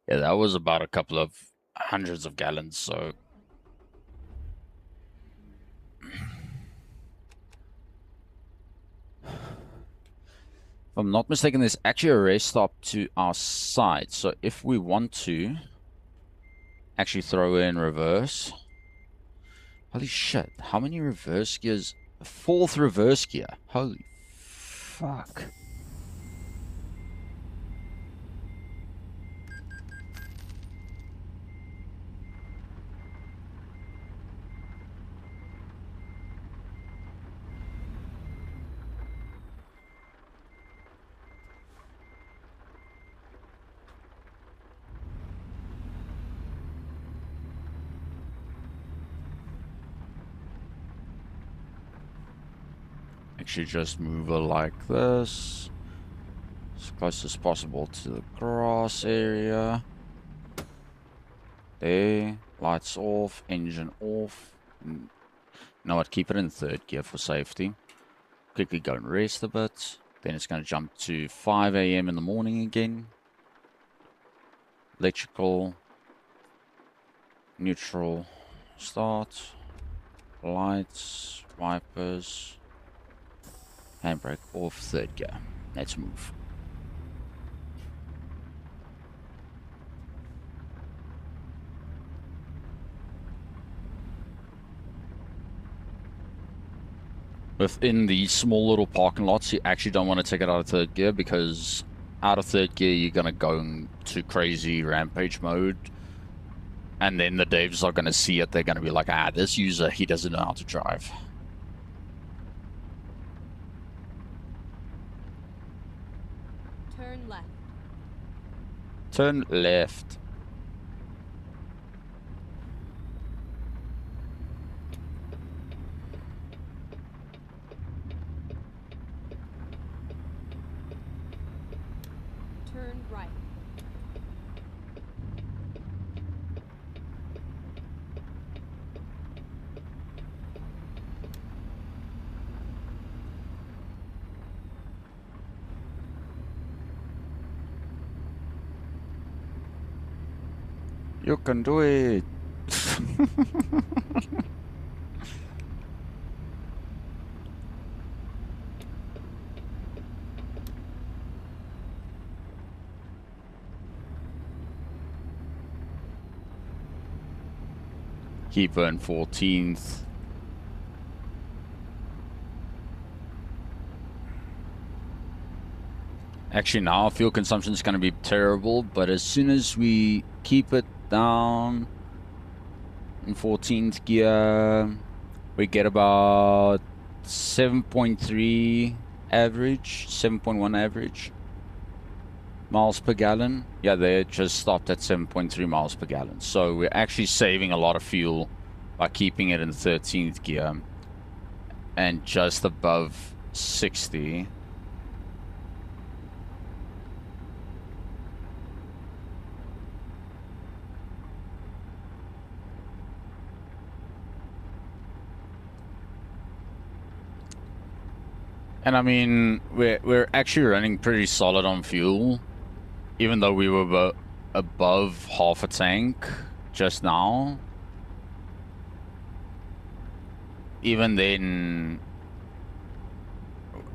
Yeah, that was about a couple of hundreds of gallons, so... If I'm not mistaken, there's actually a rest stop to our side. So if we want to actually throw in reverse... Holy shit, how many reverse gears? A fourth reverse gear. Holy fuck. Actually just move her like this. As close as possible to the grass area. There. Lights off. Engine off. Now what? Keep it in third gear for safety. Quickly go and rest a bit. Then it's going to jump to 5 a.m. in the morning again. Electrical. Neutral. Start. Lights. Wipers. Handbrake off, third gear. Let's move. Within the small little parking lots, you actually don't want to take it out of third gear, because out of third gear, you're going to go into crazy rampage mode. And then the devs are going to see it. They're going to be like, ah, this user, he doesn't know how to drive. Turn left. Turn left. Turn right. You can do it. Keep her in 14th. Actually, now fuel consumption is going to be terrible, but as soon as we keep it down in 14th gear, we get about 7.3 average, 7.1 average miles per gallon. Yeah, they just stopped at 7.3 miles per gallon. So we're actually saving a lot of fuel by keeping it in 13th gear and just above 60. And I mean, we're actually running pretty solid on fuel, even though we were above half a tank just now. Even then,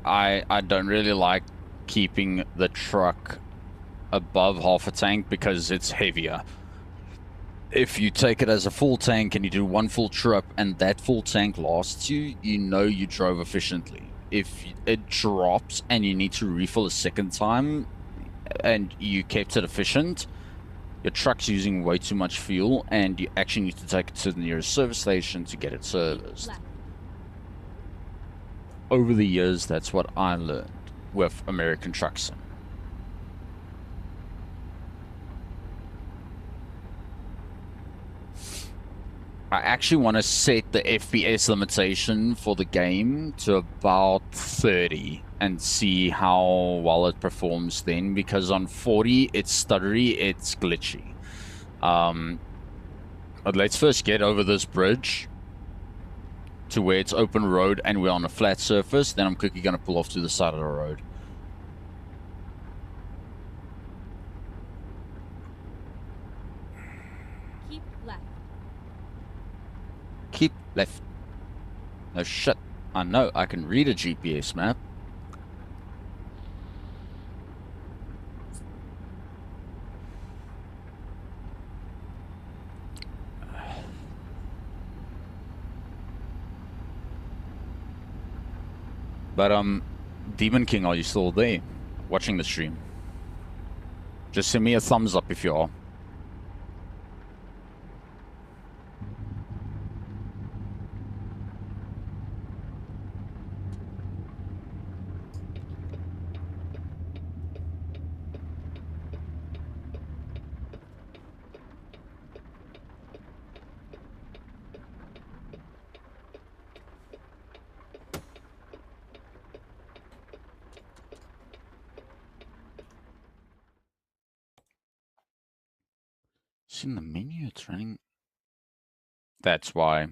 I don't really like keeping the truck above half a tank because it's heavier. If you take it as a full tank and you do one full trip and that full tank lasts you, you know you drove efficiently. If it drops and you need to refill a second time and you kept it efficient, your truck's using way too much fuel and you actually need to take it to the nearest service station to get it serviced. Over the years, that's what I learned with American Truck Sim. I actually want to set the FPS limitation for the game to about 30 and see how well it performs then, because on 40 it's stuttery, it's glitchy. But let's first get over this bridge to where it's open road and we're on a flat surface, then I'm quickly going to pull off to the side of the road. keep left. No shit. I know I can read a GPS map. But Demon King, are you still there? Watching the stream? Just send me a thumbs up if you are. See in the menu, it's running. That's why.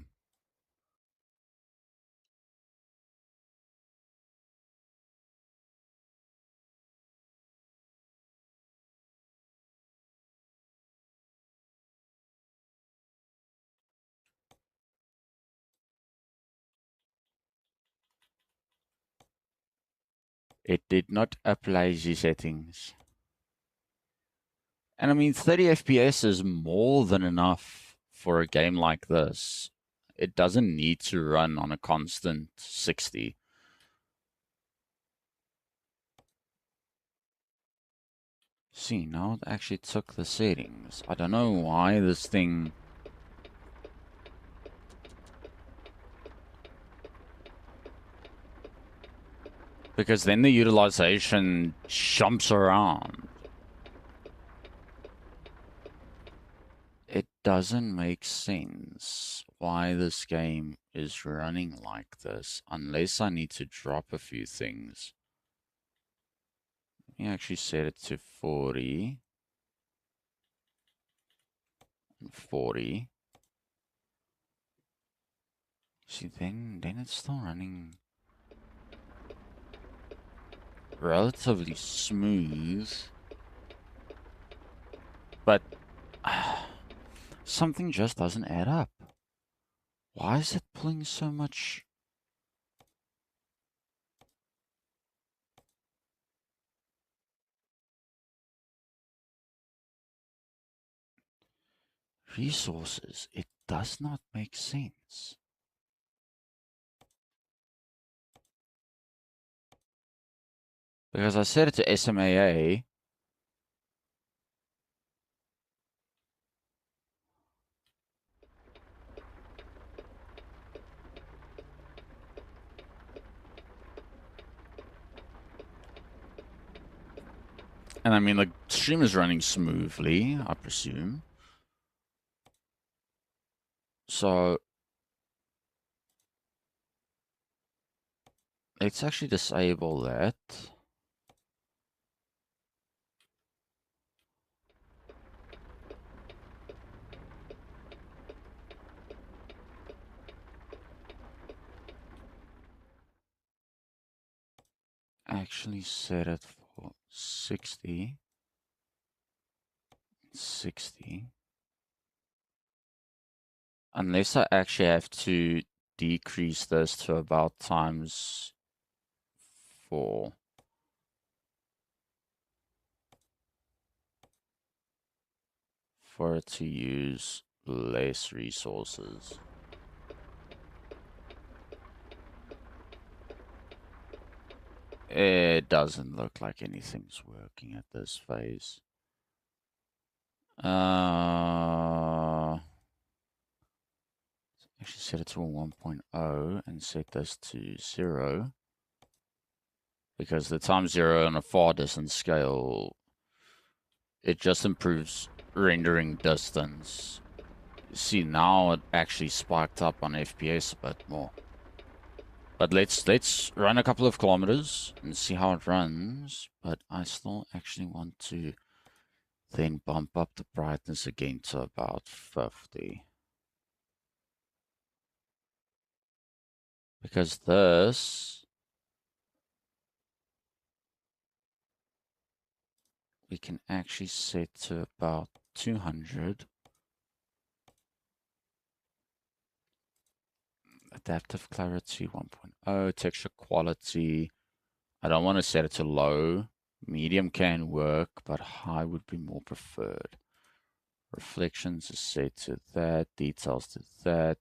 It did not apply the settings. And I mean, 30 FPS is more than enough for a game like this. It doesn't need to run on a constant 60. See, now it actually took the settings. I don't know why this thing... Because then the utilization jumps around. It doesn't make sense why this game is running like this, unless I need to drop a few things. Let me actually set it to 40. 40. See, then it's still running relatively smooth. But something just doesn't add up. Why is it pulling so much? Resources? It does not make sense. Because I set it to SMAA. And I mean, the stream is running smoothly, I presume. So let's actually disable that. Actually set it for 60. 60. Unless I actually have to decrease this to about times 4. For it to use less resources. It doesn't look like anything's working at this phase. Actually set it to a 1.0 and set this to 0. Because the times 0 on a far distance scale, it just improves rendering distance. See, now it actually spiked up on FPS a bit more. But let's run a couple of kilometers and see how it runs. But I still actually want to then bump up the brightness again to about 50. Because this, we can actually set to about 200. Adaptive clarity 1.0, texture quality. I don't want to set it to low. Medium can work, but high would be more preferred. Reflections is set to that, details to that.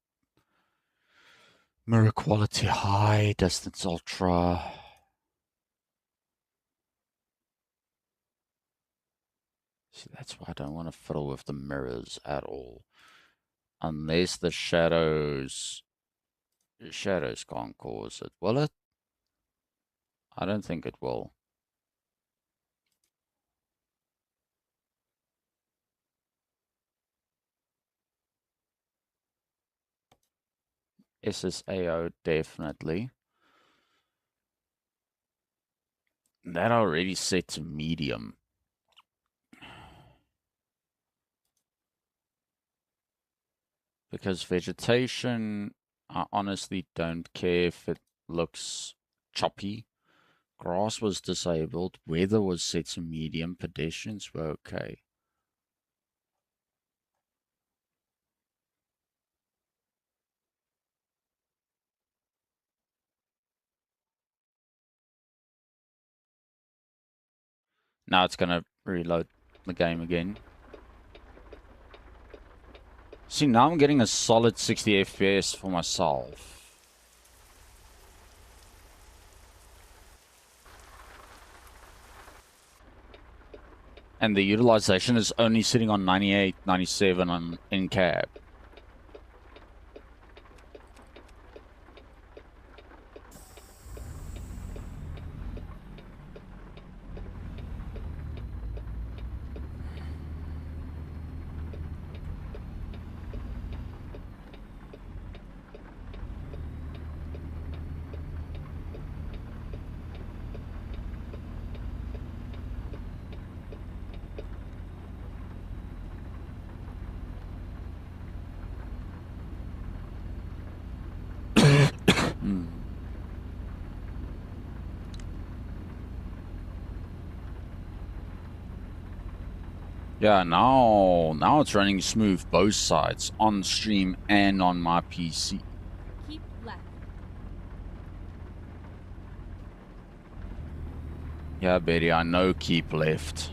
Mirror quality high, distance ultra. See, that's why I don't want to fiddle with the mirrors at all. Unless the shadows can't cause it. Will it? I don't think it will. SSAO definitely. That already set to medium. Because vegetation, I honestly don't care if it looks choppy. Grass was disabled, weather was set to medium, pedestrians were okay. Now it's gonna reload the game again. See, now I'm getting a solid 60 FPS for myself. And the utilization is only sitting on 98, 97 on in cab. Hmm. Yeah, now it's running smooth both sides, on stream and on my PC. Keep left. Yeah, Betty, I know keep left.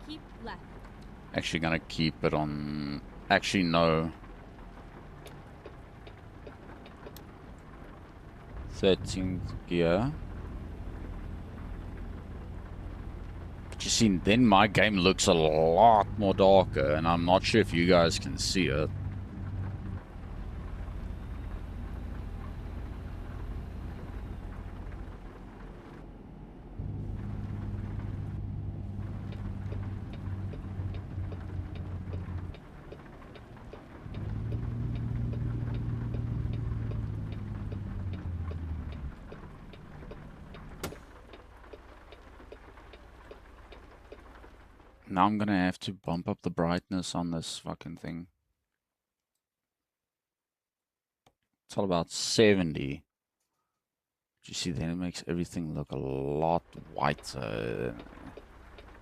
Keep left. Actually gonna keep it on... Actually, no. 13th gear. But you see, then my game looks a lot more darker, and I'm not sure if you guys can see it. Now I'm gonna have to bump up the brightness on this fucking thing. It's all about 70. You see, then it makes everything look a lot whiter.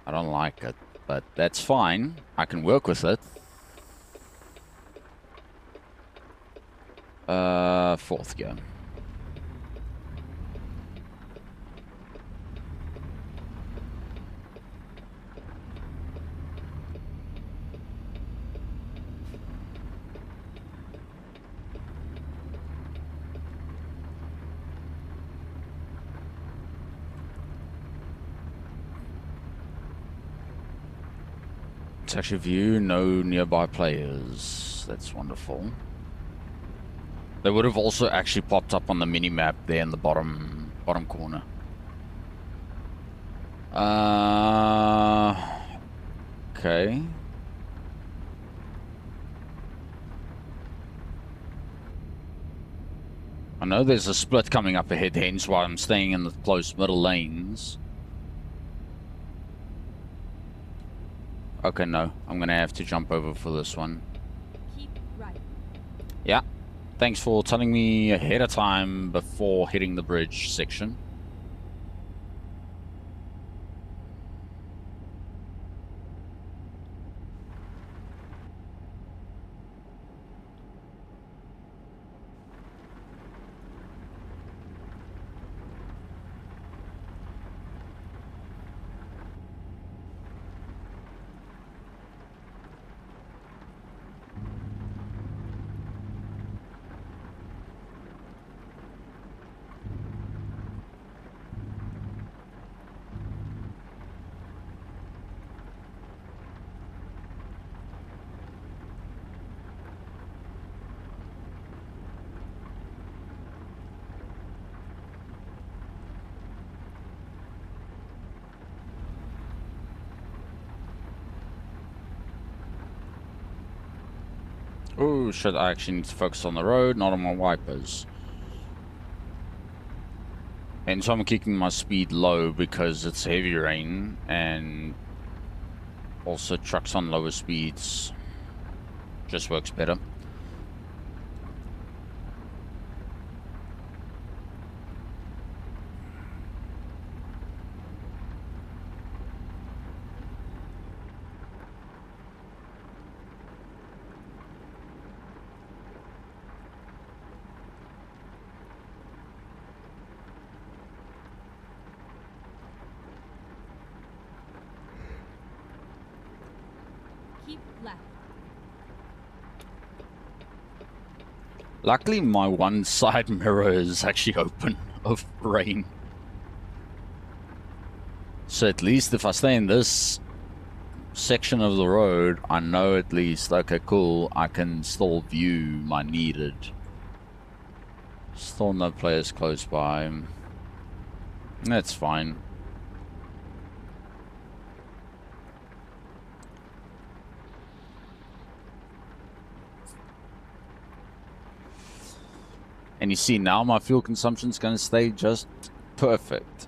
I don't like it, but that's fine. I can work with it. Fourth gear. It's actually view, no nearby players. That's wonderful. They would have also actually popped up on the mini-map there in the bottom Bottom corner. Okay. I know there's a split coming up ahead, hence why I'm staying in the close middle lanes. Okay, no. I'm gonna have to jump over for this one. Keep right. Yeah. Thanks for telling me ahead of time before hitting the bridge section. Oh, shit, I actually need to focus on the road, not on my wipers. And so I'm keeping my speed low because it's heavy rain, and also trucks on lower speeds just works better. Keep left. Luckily, my one side mirror is actually open of rain. So at least if I stay in this section of the road, I know at least, okay, cool, I can still view my needed. Still no players close by. That's fine. And you see now my fuel consumption is going to stay just perfect.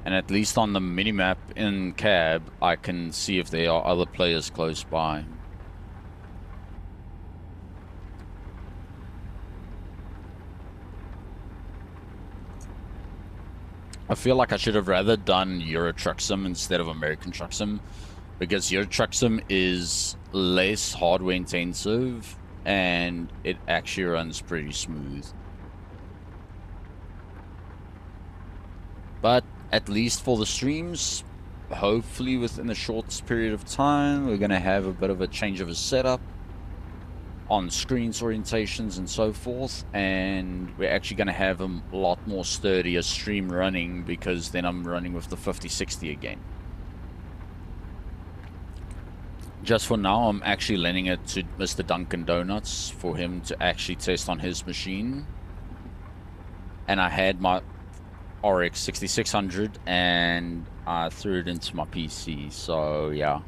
And at least on the minimap in cab, I can see if there are other players close by. I feel like I should have rather done Euro Truck Sim instead of American Truck Sim, because Euro Truck Sim is less hardware intensive and it actually runs pretty smooth. But at least for the streams, hopefully within the shortest period of time, we're going to have a bit of a change of a setup on screens orientations and so forth, and we're actually going to have a lot more sturdier stream running, because then I'm running with the 5060 again. Just for now, I'm actually lending it to Mr. Dunkin' Donuts for him to actually test on his machine. And I had my RX 6600 and I threw it into my PC, so yeah.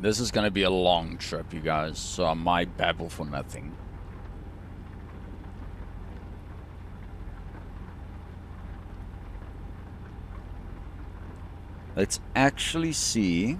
This is going to be a long trip, you guys, so I might babble for nothing. Let's actually see.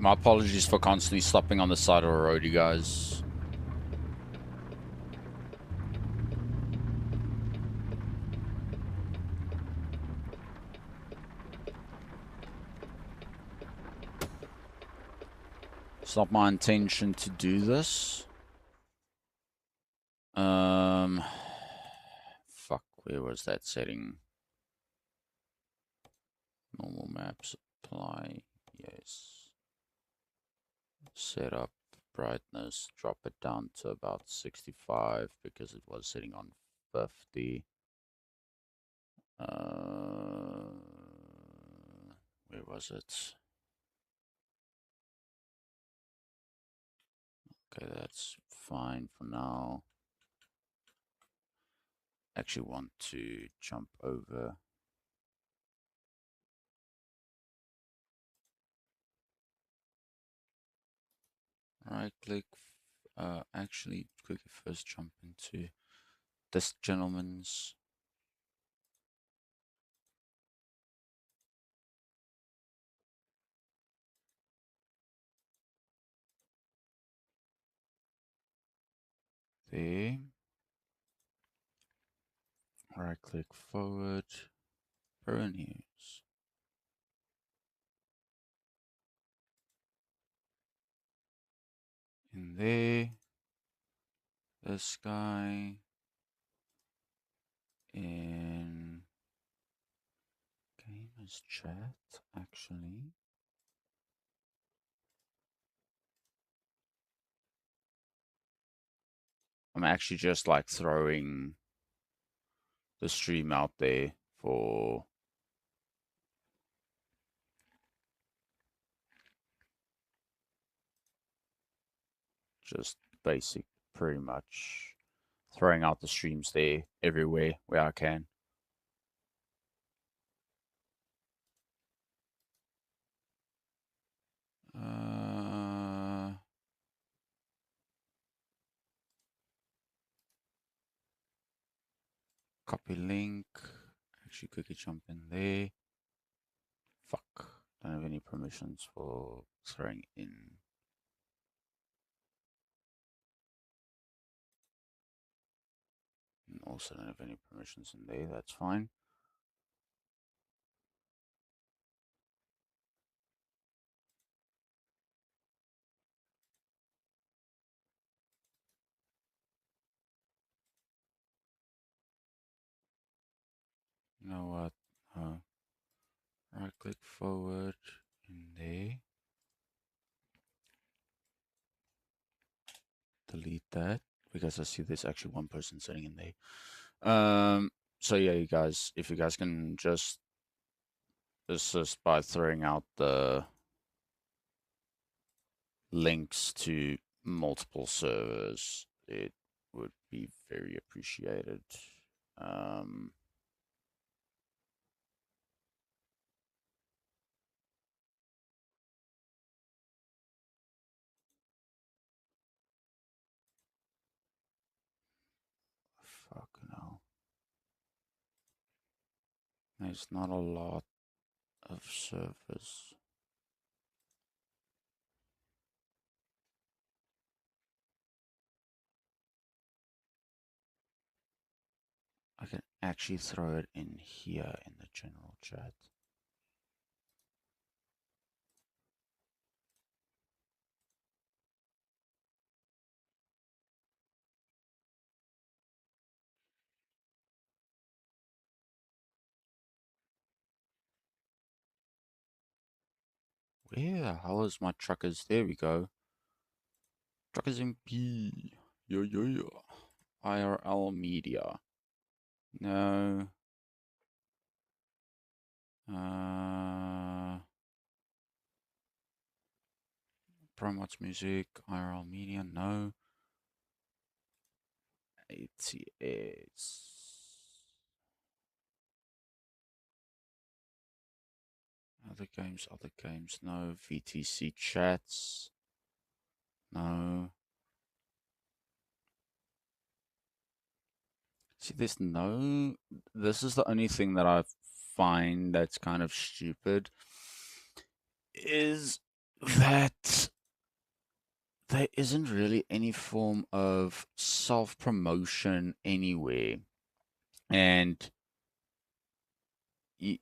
My apologies for constantly stopping on the side of the road, you guys. It's not my intention to do this. Fuck, where was that setting? Normal maps, apply, yes. Set up brightness, drop it down to about 65 because it was sitting on 50. Where was it? Okay, that's fine for now. Actually want to jump over. Right click. Actually, quickly first jump into this gentleman's. There. Right click forward. Pro news. In there. This guy. In gamers chat, actually. I'm actually just like throwing the stream out there for just basic, pretty much throwing out the streams there everywhere where I can. Copy link. Actually, quickly jump in there. Fuck. Don't have any permissions for throwing in. And also don't have any permissions in there. That's fine. You know what? Right click forward in there. Delete that because I see there's actually one person sitting in there. So yeah, you guys, if you guys can just assist by throwing out the links to multiple servers, it would be very appreciated. Um, Fuck no. There's not a lot of servers. I can actually throw it in here in the general chat. Where the hell is my truckers? There we go. Truckers MP. Yo, yo, yo. IRL Media. No. Promotes Music. IRL Media. No. ATS. Other games, other games. No. VTC Chats. No. See, there's no. This is the only thing that I find that's kind of stupid. Is that there isn't really any form of self-promotion anywhere. And you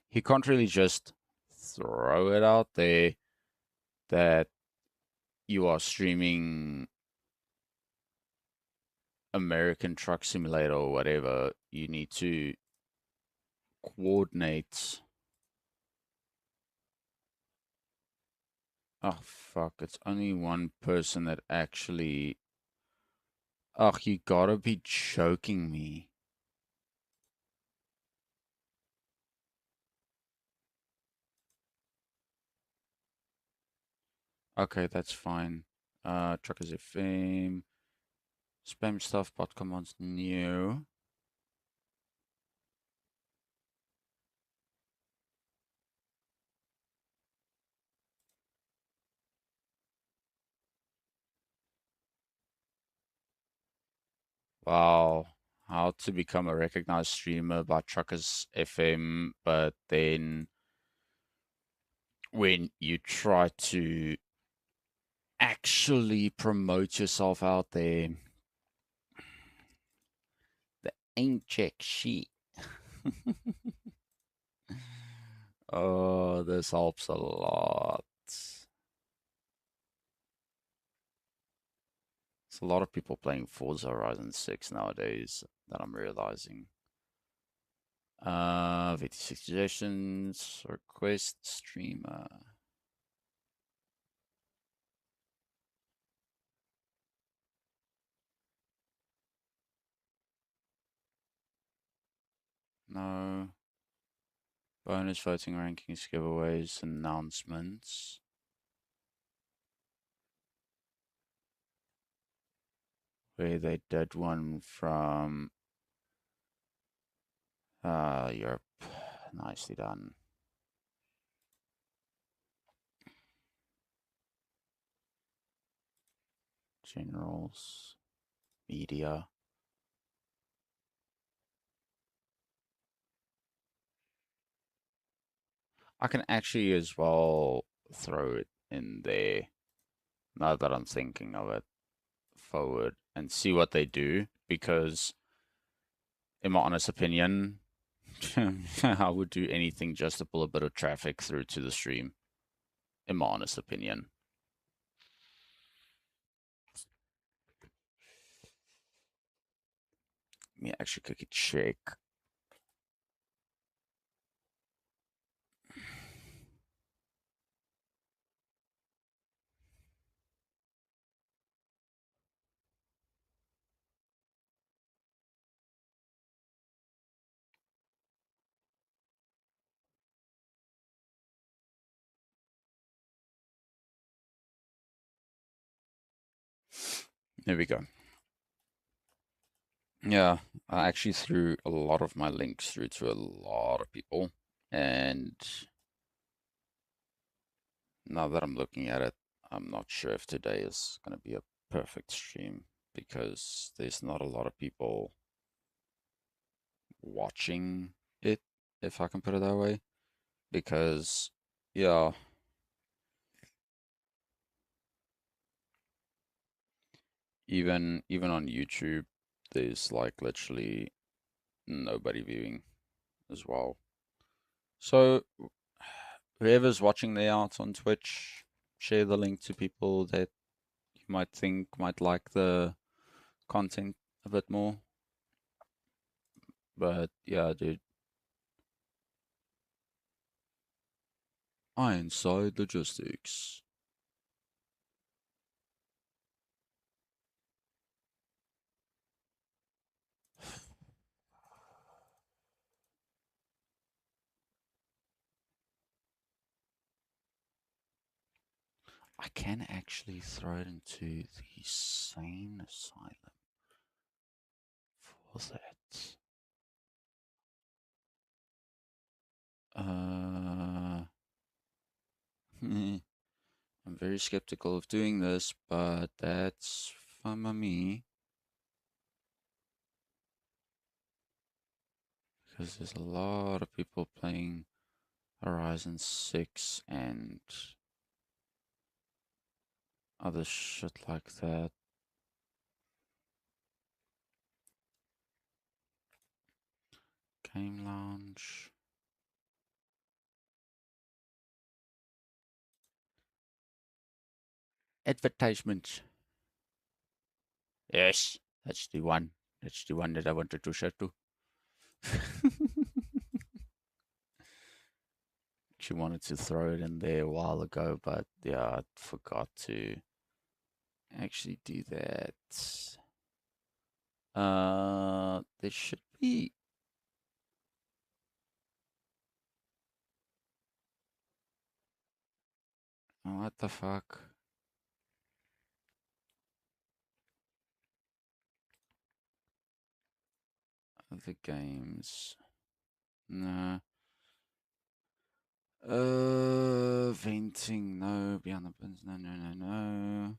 he can't really just throw it out there that you are streaming American Truck Simulator or whatever. You need to coordinate. Oh, fuck. It's only one person that actually. Oh, you gotta be joking me. Okay, that's fine. Truckers FM. Spam stuff, bot commands new. Wow. How to become a recognized streamer by Truckers FM, but then when you try to actually promote yourself out there, the ain't check sheet. Oh, this helps a lot. There's a lot of people playing Forza Horizon 6 nowadays that I'm realizing. VT6 suggestions, request streamer. No. Bonus voting rankings, giveaways, announcements. Where they did one from Europe. Nicely done. Generals, media. I can actually as well throw it in there now that I'm thinking of it forward and see what they do because in my honest opinion I would do anything just to pull a bit of traffic through to the stream in my honest opinion. Let me actually quickly check. There we go. Yeah, I actually threw a lot of my links through to a lot of people. And now that I'm looking at it, I'm not sure if today is going to be a perfect stream because there's not a lot of people watching it, if I can put it that way. Because, yeah, even on YouTube, there's like literally nobody viewing as well. So whoever's watching there out on Twitch, share the link to people that you might think might like the content a bit more. But yeah, dude, Ironside Logistics. I can actually throw it into the sane asylum for that. I'm very skeptical of doing this, but that's fine by me because there's a lot of people playing Horizon 6 and other shit like that. Game Lounge. Advertisement. Yes, that's the one. That's the one that I wanted to show to. She wanted to throw it in there a while ago, but yeah, I forgot to actually do that. There should be. What the fuck? Other games. No. Venting. No. Beyond the Bins. No, no, no, no.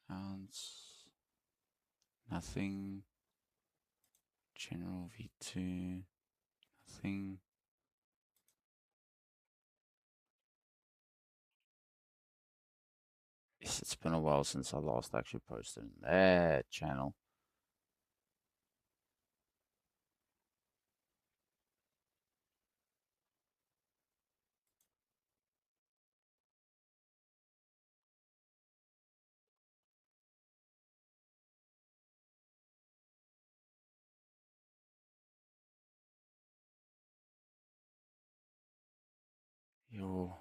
Sounds. Nothing. General V2. Nothing. Yes, it's been a while since I last actually posted in that channel. Yo.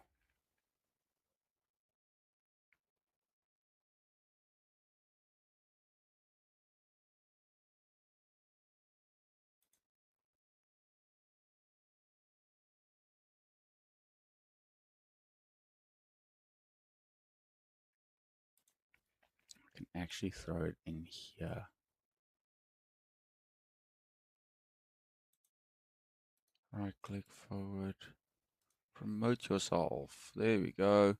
I can actually throw it in here. Right click forward. Promote yourself. There we go.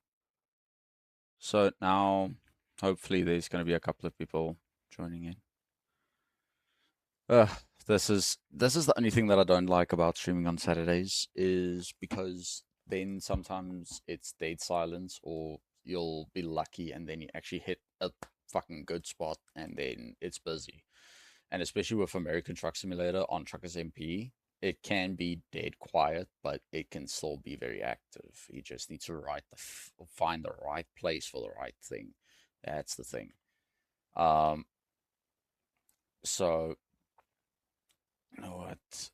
So now, hopefully, there's going to be a couple of people joining in. This is the only thing that I don't like about streaming on Saturdays is because then sometimes it's dead silence, or you'll be lucky and then you actually hit a fucking good spot and then it's busy. And especially with American Truck Simulator on Truckers MP, it can be dead quiet, but it can still be very active. You just need to find the right place for the right thing. That's the thing. Um, so you know what?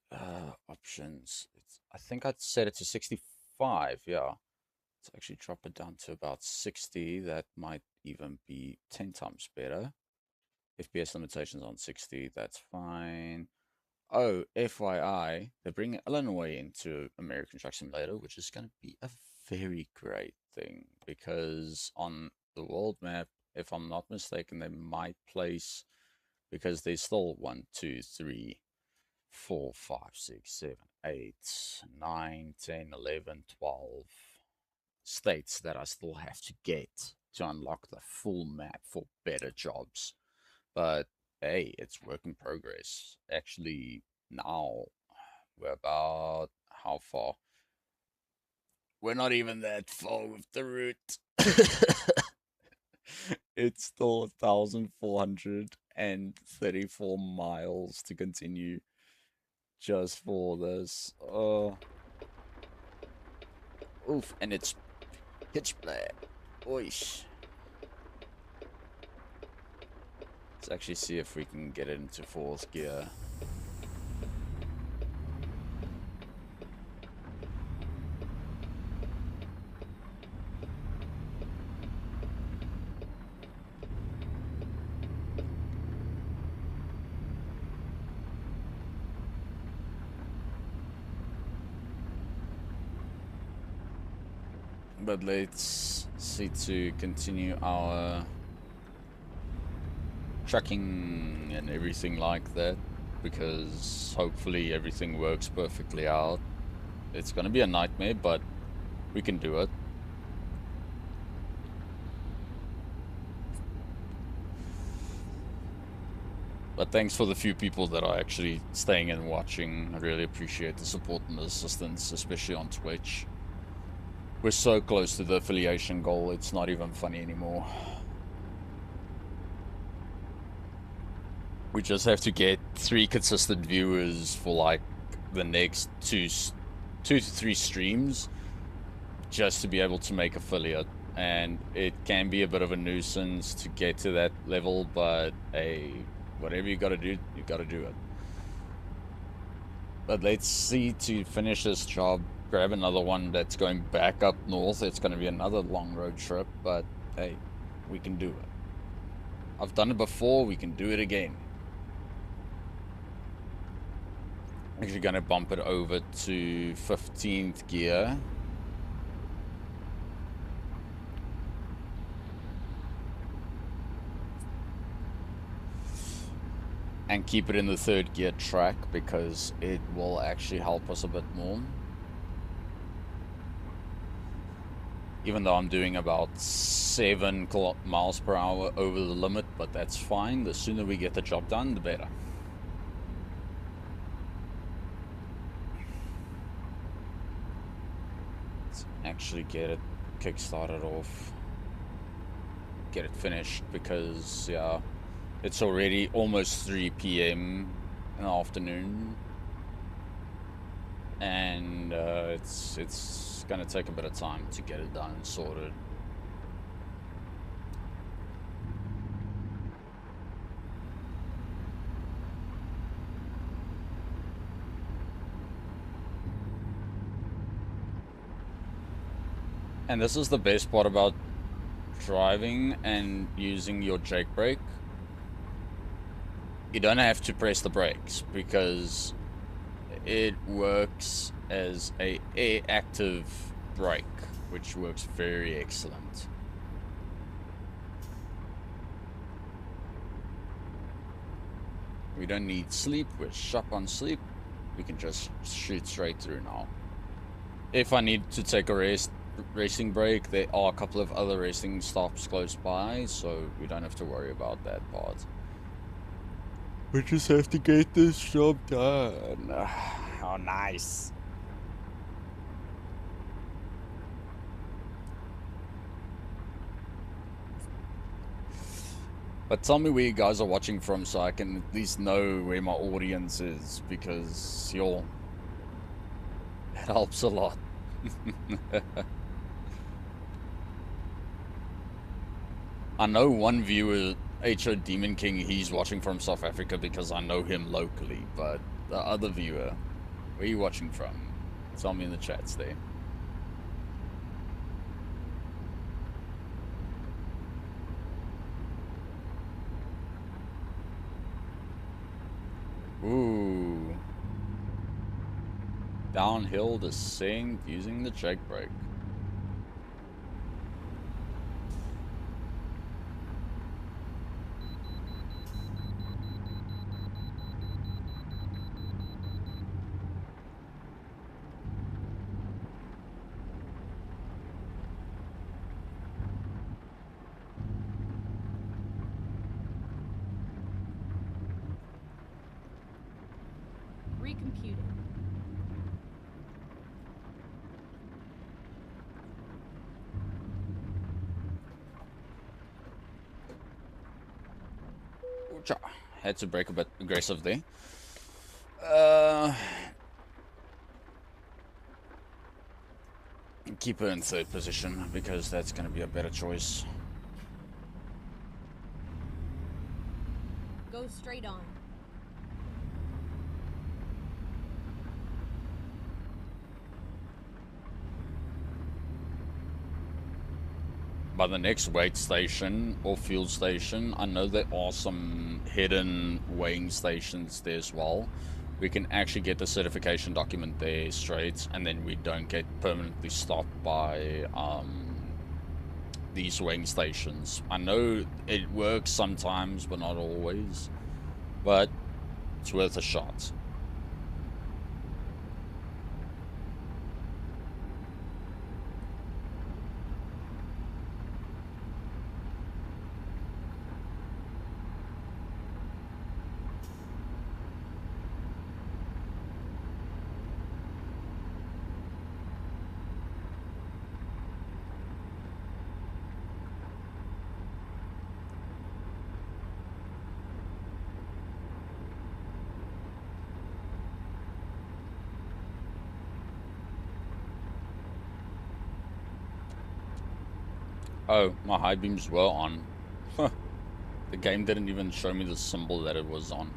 Options. I think I'd set it to 65. Yeah. Let's actually drop it down to about 60. That might even be 10 times better. FPS limitations on 60. That's fine. Oh, FYI, they're bringing Illinois into American Truck Simulator, which is going to be a very great thing because on the world map, if I'm not mistaken, they might place because there's still 1, 2, 3, 4, 5, 6, 7, 8, 9, 10, 11, 12 states that I still have to get to unlock the full map for better jobs. But hey, it's work in progress. Actually, now we're about how far? We're not even that far with the route. It's still 1,434 miles to continue just for this. Oof, and it's pitch black. Oish. Let's actually see if we can get it into fourth gear. But let's see to continue our tracking and everything like that, because hopefully everything works perfectly out. It's gonna be a nightmare, but we can do it. But thanks for the few people that are actually staying and watching. I really appreciate the support and the assistance, especially on Twitch. We're so close to the affiliation goal, it's not even funny anymore. We just have to get 3 consistent viewers for like the next 2 to 3 streams just to be able to make affiliate. And it can be a bit of a nuisance to get to that level, but hey, whatever you gotta do, you gotta do it. But let's see to finish this job, grab another one that's going back up north. It's going to be another long road trip, but hey, we can do it. I've done it before, we can do it again. Actually going to bump it over to 15th gear. And keep it in the 3rd gear track because it will actually help us a bit more. Even though I'm doing about 7 miles per hour over the limit, but that's fine. The sooner we get the job done, the better. Let's actually get it kick-started off. Get it finished because, yeah, it's already almost 3 p.m. in the afternoon. And it's gonna take a bit of time to get it done and sorted. And this is the best part about driving and using your Jake brake. You don't have to press the brakes because it works as a air active brake, which works very excellent. We don't need sleep, we're shut on sleep. We can just shoot straight through now. If I need to take a racing break, there are a couple of other racing stops close by, so we don't have to worry about that part. We just have to get this job done. Oh, nice. But tell me where you guys are watching from so I can at least know where my audience is, because it helps a lot. I know one viewer, HO Demon King, he's watching from South Africa because I know him locally, but the other viewer, where are you watching from? Tell me in the chats there. Ooh. Downhill descent using the Jake brake. Recomputing. Had to break a bit aggressive there. Keep her in 3rd position because that's going to be a better choice. Go straight on. By the next weight station or fuel station, I know there are some hidden weighing stations there as well. We can actually get the certification document there straight, and then we don't get permanently stopped by these weighing stations. I know it works sometimes, but not always. But it's worth a shot. Oh, my high beams were on. The game didn't even show me the symbol that it was on.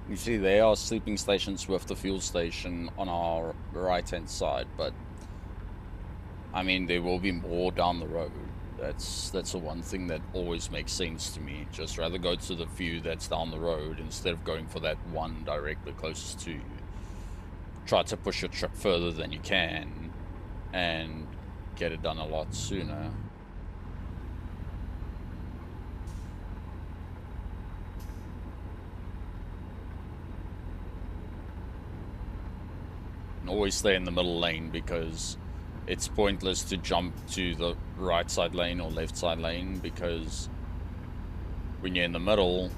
You see, there are sleeping stations with the fuel station on our right-hand side, but I mean, there will be more down the road. That's the one thing that always makes sense to me. Just rather go to the few that's down the road instead of going for that one directly closest to you. Try to push your trip further than you can and get it done a lot sooner. And always stay in the middle lane, because it's pointless to jump to the right side lane or left side lane, because when you're in the middle,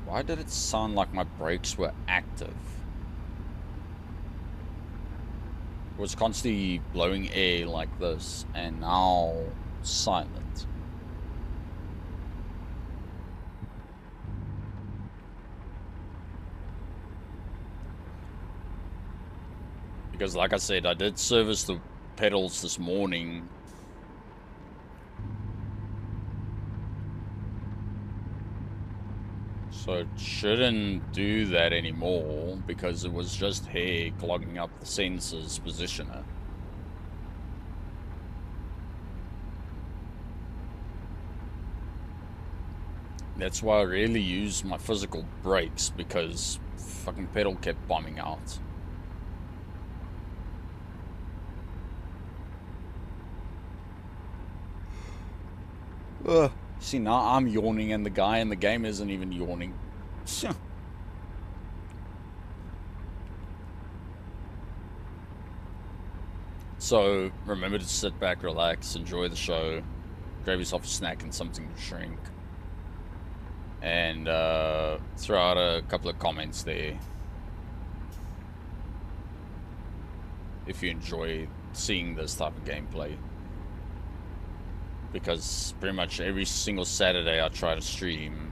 why did it sound like my brakes were active? It was constantly blowing air like this, and now silent. Because like I said, I did service the pedals this morning. So it shouldn't do that anymore, because it was just hair clogging up the sensor's positioner. That's why I rarely use my physical brakes, because fucking pedal kept bombing out. Ugh. See, now I'm yawning and the guy in the game isn't even yawning. So, remember to sit back, relax, enjoy the show, grab yourself a snack and something to drink, and throw out a couple of comments there if you enjoy seeing this type of gameplay. Because pretty much every single Saturday I try to stream.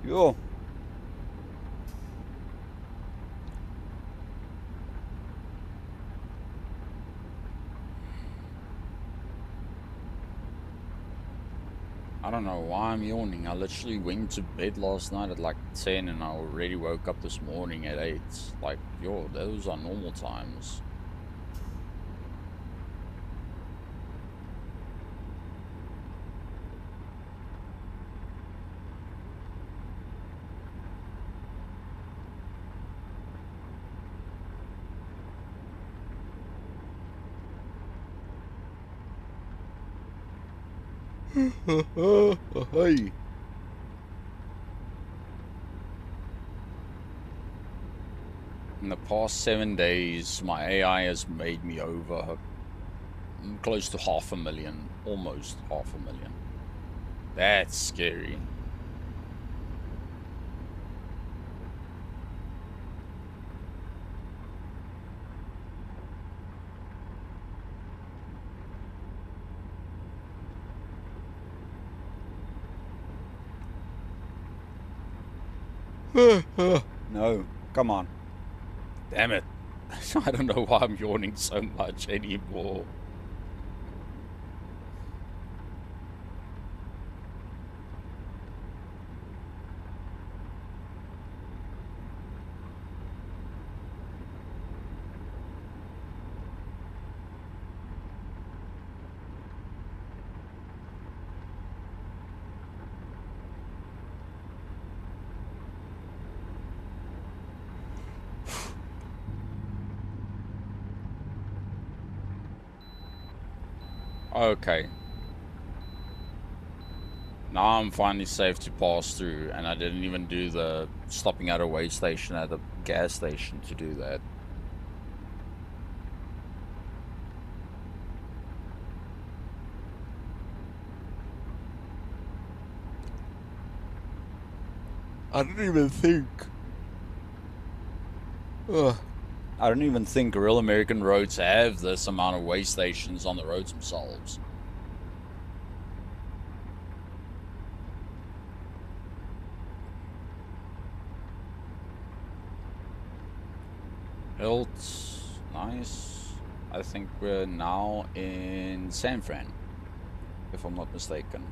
Yo. I don't know why I'm yawning. I literally went to bed last night at like 10 and I already woke up this morning at 8. Like, yo, those are normal times. Hey. In the past 7 days, my AI has made me over close to 500,000, almost 500,000. That's scary. No, come on. Damn it. I don't know why I'm yawning so much anymore. Okay. Now I'm finally safe to pass through, and I didn't even do the stopping at a way station at the gas station to do that. I didn't even think. Ugh. I don't even think real American roads have this amount of way stations on the roads themselves. Hilt, nice. I think we're now in San Fran, if I'm not mistaken.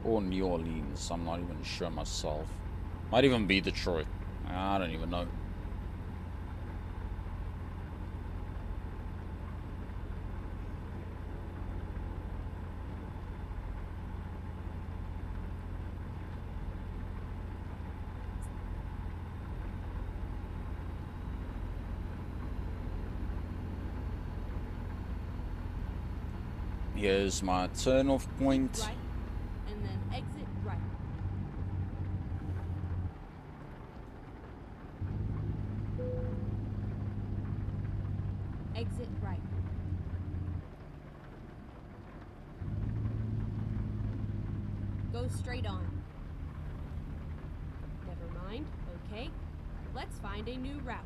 Or New Orleans, I'm not even sure myself. Might even be Detroit. I don't even know. Here's my turn-off point. Right, and then exit right. Exit right. Go straight on. Never mind. Okay. Let's find a new route.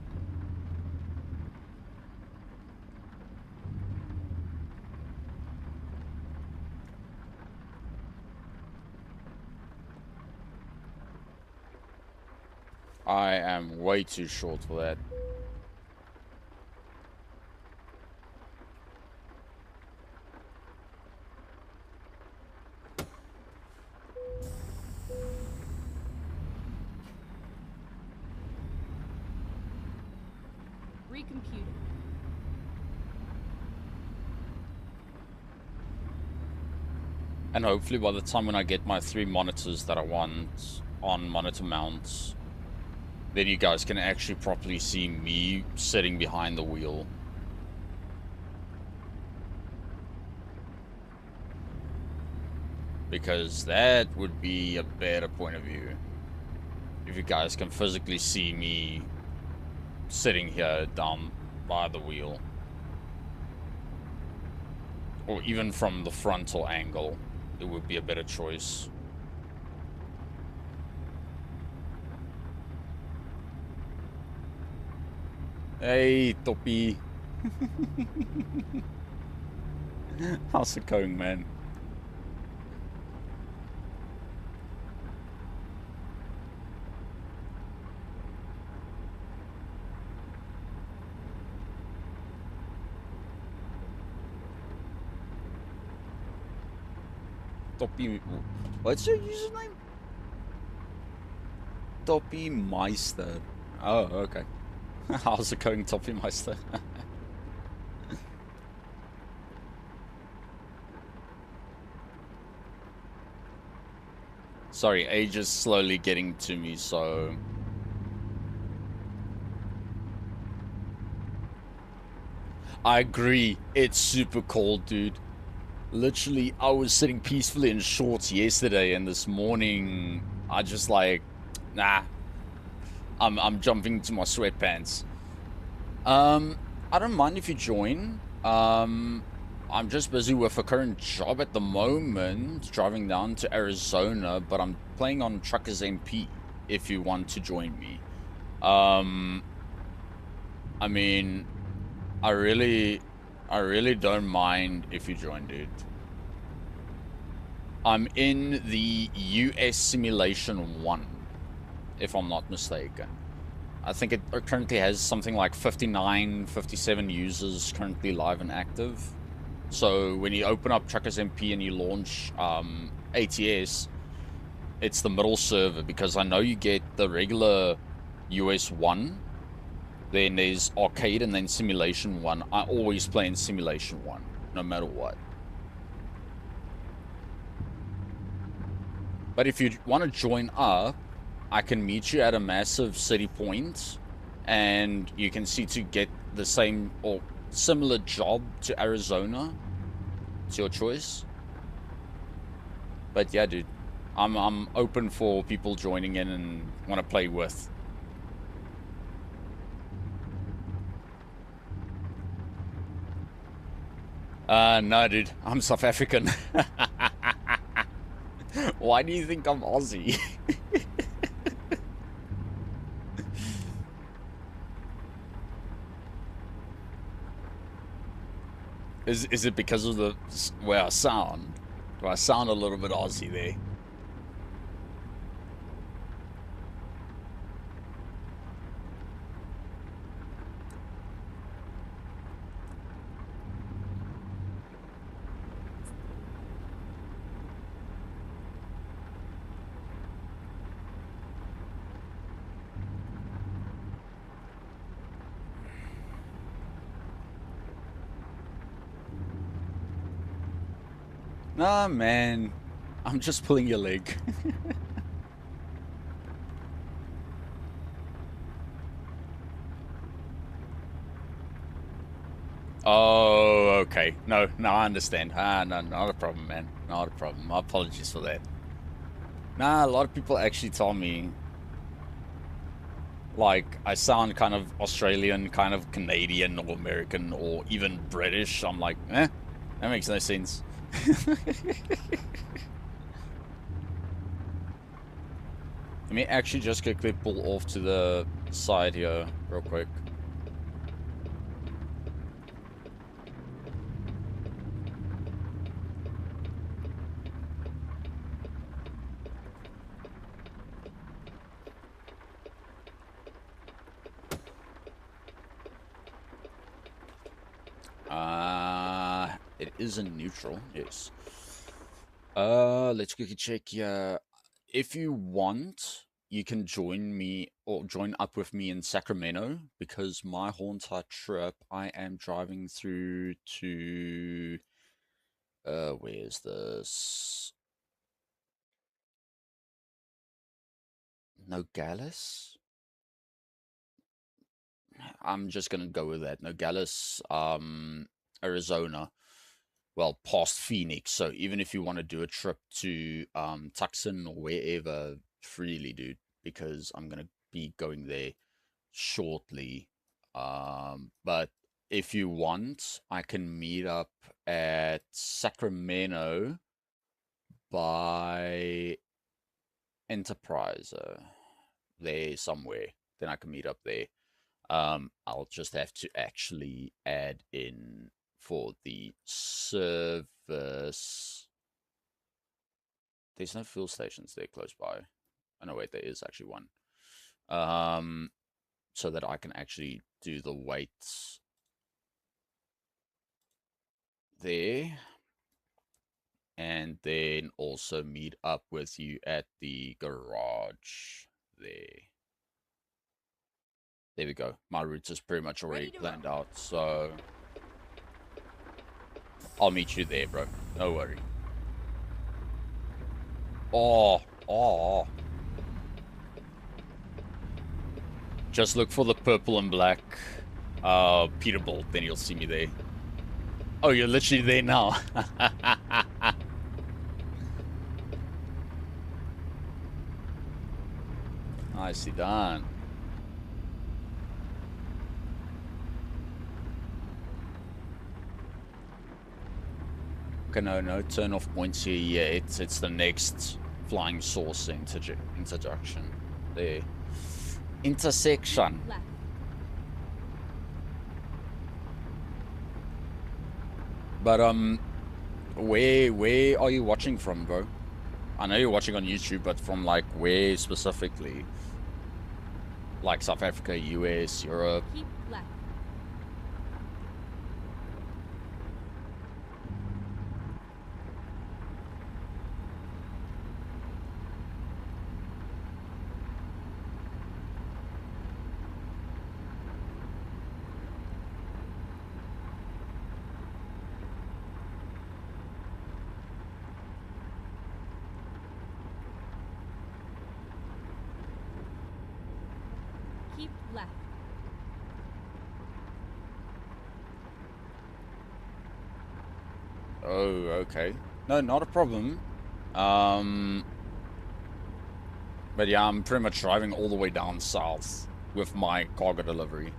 I am way too short for that. Recomputing. And hopefully by the time when I get my 3 monitors that I want on monitor mounts, then you guys can actually properly see me sitting behind the wheel. Because that would be a better point of view. If you guys can physically see me sitting here down by the wheel. Or even from the frontal angle, it would be a better choice. Hey, Toppy. How's it going, man? Toppy, what's your username? Toppy Meister. Oh, okay. How's it going, Toppy Meister? Sorry, age is slowly getting to me, so... I agree, it's super cold, dude. Literally, I was sitting peacefully in shorts yesterday, and this morning, I just like, nah, I'm jumping to my sweatpants. I don't mind if you join. I'm just busy with a current job at the moment, driving down to Arizona, but I'm playing on Truckers MP if you want to join me. I mean, I really don't mind if you join, dude. I'm in the US Simulation 1, if I'm not mistaken. I think it currently has something like 59, 57 users currently live and active. So when you open up Truckers MP and you launch ATS, it's the middle server, because I know you get the regular US 1, then there's arcade, and then simulation 1. I always play in simulation 1, no matter what. But if you want to join up, I can meet you at a massive city point, and you can see to get the same or similar job to Arizona. It's your choice. But yeah, dude, I'm open for people joining in and want to play with. No, dude, I'm South African. Why do you think I'm Aussie? Is it because of the way I sound? Do I sound a little bit Aussie there? Nah, man. I'm just pulling your leg. Oh, okay. No, I understand. No, not a problem, man. Not a problem. My apologies for that. Nah, a lot of people actually tell me, like, I sound kind of Australian, kind of Canadian or American or even British. I'm like, that makes no sense. Let me actually just quickly pull off to the side here real quick. It is in neutral, yes. Let's quickly check here. If you want, you can join me or join up with me in Sacramento because my Haunted trip, I am driving through to where is this? Nogales? I'm just gonna go with that. Nogales, Arizona. Well, past Phoenix. So even if you want to do a trip to Tucson or wherever, freely, dude, because I'm gonna be going there shortly. But if you want, I can meet up at Sacramento by Enterprise, there somewhere. Then I can meet up there. I'll just have to actually add in for the service. There's no fuel stations there close by. Oh no, wait, there is actually one. So that I can actually do the weights there. And then also meet up with you at the garage there. There we go. My route is pretty much already planned out, so I'll meet you there, bro. No worry. Oh. Just look for the purple and black Peterbilt, then you'll see me there. Oh, you're literally there now. Nicely done. Okay, no turn off points here yet. It's the next flying saucer interjection. There. Intersection. Left. But where are you watching from, bro? I know you're watching on YouTube, but from like where specifically? Like South Africa, US, Europe? Keep left. Keep left. Oh, okay. No, not a problem. Um, but yeah, I'm pretty much driving all the way down south with my cargo delivery.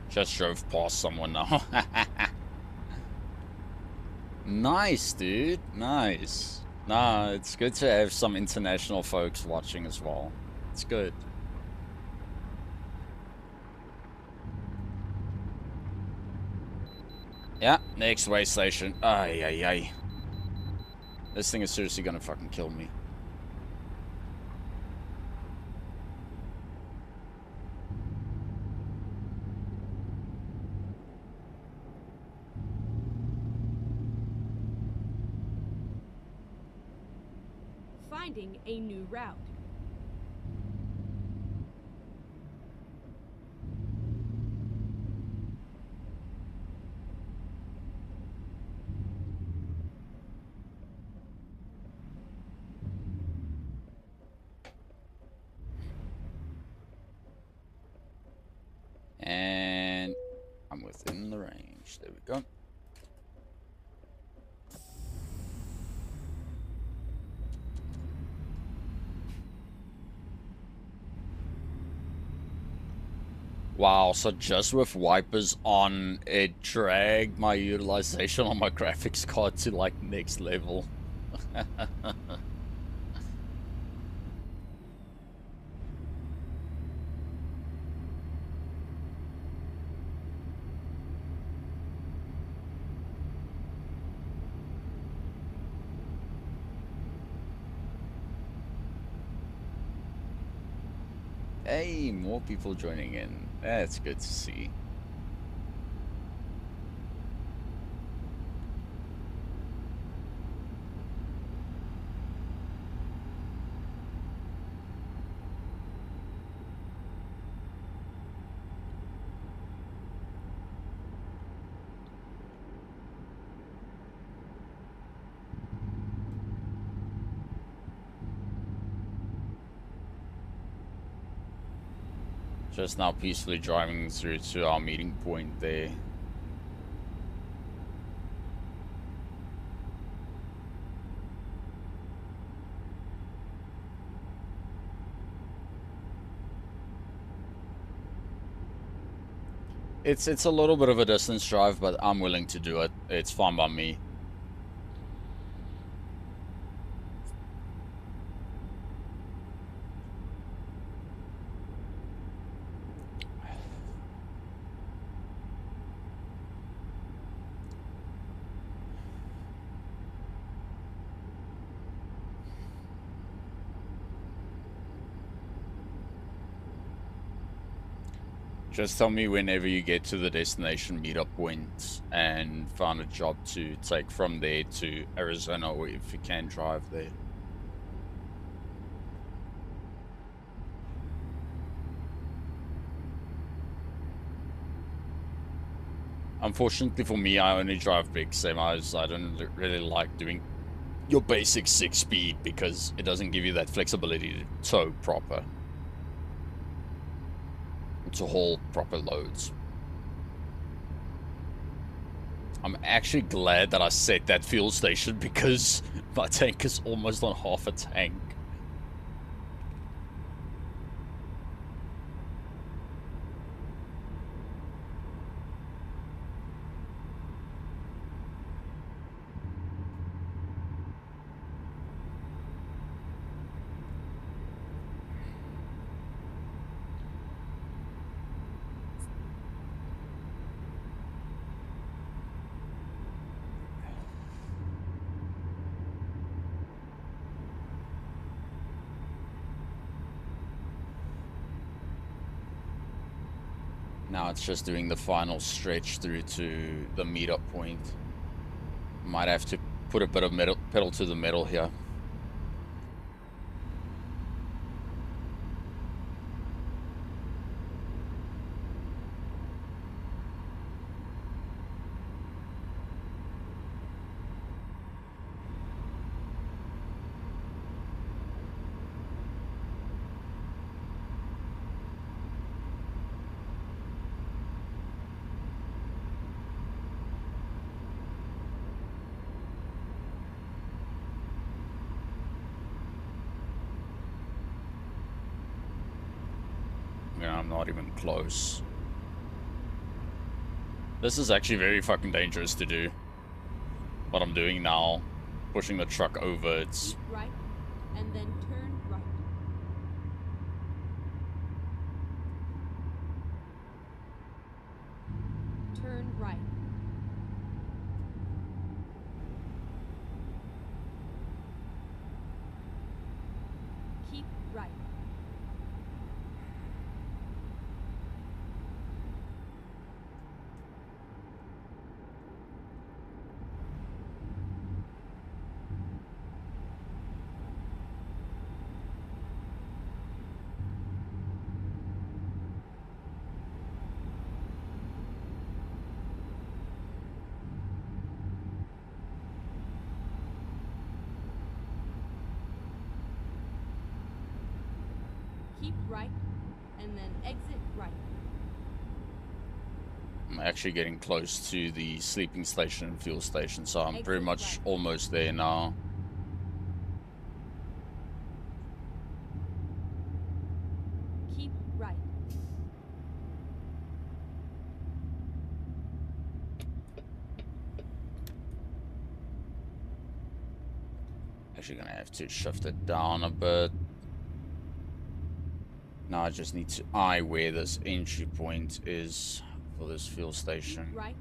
Just drove past someone now. Nice, dude. Nice. Nah, it's good to have some international folks watching as well. It's good. Yeah, next way station. Ay, ay, ay. This thing is seriously gonna fucking kill me. Finding a new route. And I'm within the range. There we go. Wow, so just with wipers on, it dragged my utilization on my graphics card to like next level. Hey, more people joining in. That's good to see. Just now peacefully driving through to our meeting point there. It's a little bit of a distance drive, but I'm willing to do it. It's fine by me. Just tell me whenever you get to the destination meetup point and find a job to take from there to Arizona, or if you can drive there. Unfortunately for me, I only drive big semis. I don't really like doing your basic 6-speed because it doesn't give you that flexibility to tow proper, to haul proper loads. I'm actually glad that I set that fuel station because my tank is almost on half a tank. Now it's just doing the final stretch through to the meetup point. Might have to put a bit of pedal to the metal here. and I'm not even close. This is actually very fucking dangerous to do. What I'm doing now, pushing the truck over, it's... Keep right, and then turn right. Turn right. Keep right. Keep right, and then exit right. I'm actually getting close to the sleeping station and fuel station, so I'm pretty Exit much right. almost there now. Keep right. Actually gonna have to shift it down a bit. Now I just need to eye where this entry point is for this fuel station. Keep right,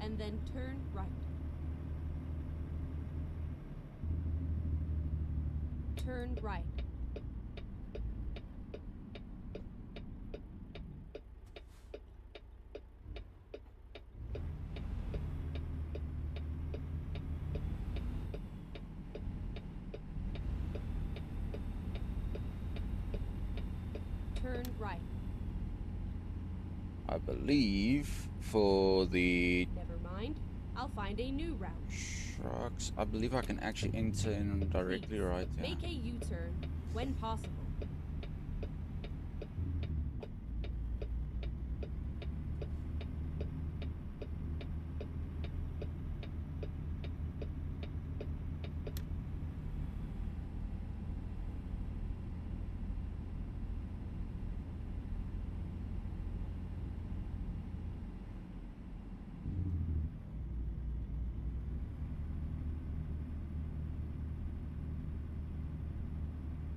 and then turn right. Turn right. Turn right. I believe for the Never mind. I'll find a new route. trucks, I believe I can actually enter in directly Please, right here. make a U-turn when possible.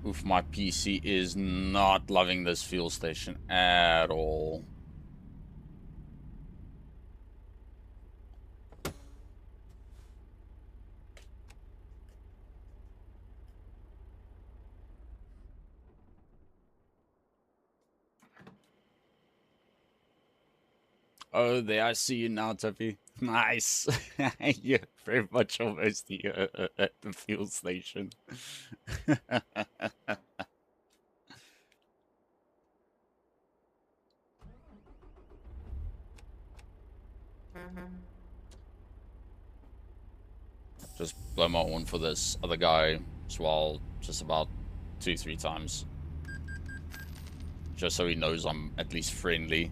Oof, my PC is not loving this fuel station at all. Oh, there, I see you now, Tuppy. Nice. You're very much almost here at the fuel station. Just blow my horn for this other guy as well, just about 2-3 times. Just so he knows I'm at least friendly.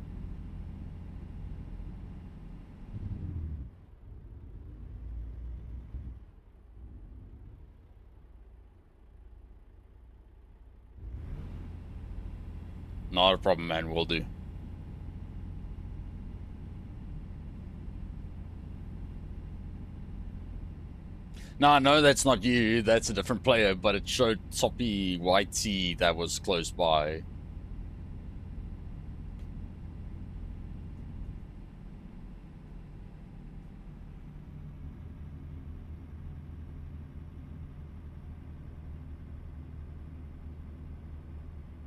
Not a problem, man. Will do. No, no, that's not you. That's a different player, but it showed Toppy YT that was close by.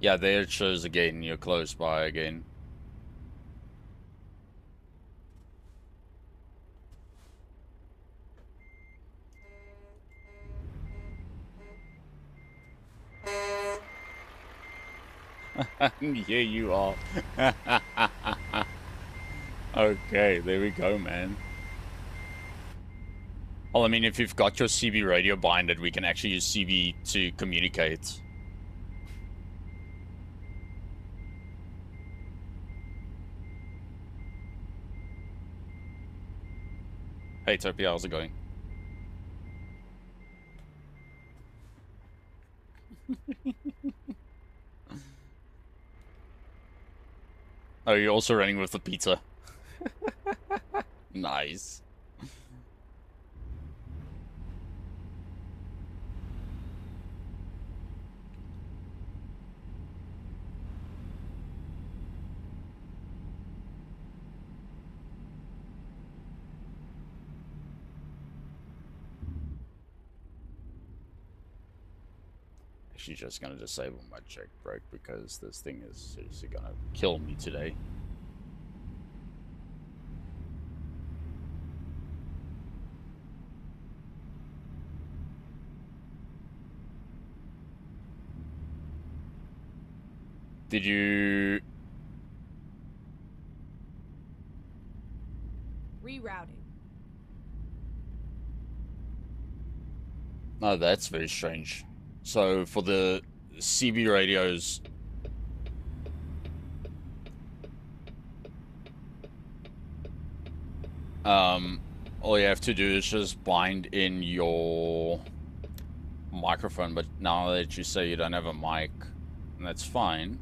Yeah, there it shows again. You're close by again. Here you are. Okay, there we go, man. Well, I mean, if you've got your CB radio binded, we can actually use CB to communicate. Hey, Topi, how's it going? Oh, you're also running with the pizza. Nice. Actually, just gonna disable my jailbreak because this thing is seriously gonna kill me today. Did you... Rerouting. Oh, that's very strange. So for the CB radios, all you have to do is just bind in your microphone. But now that you say you don't have a mic, that's fine.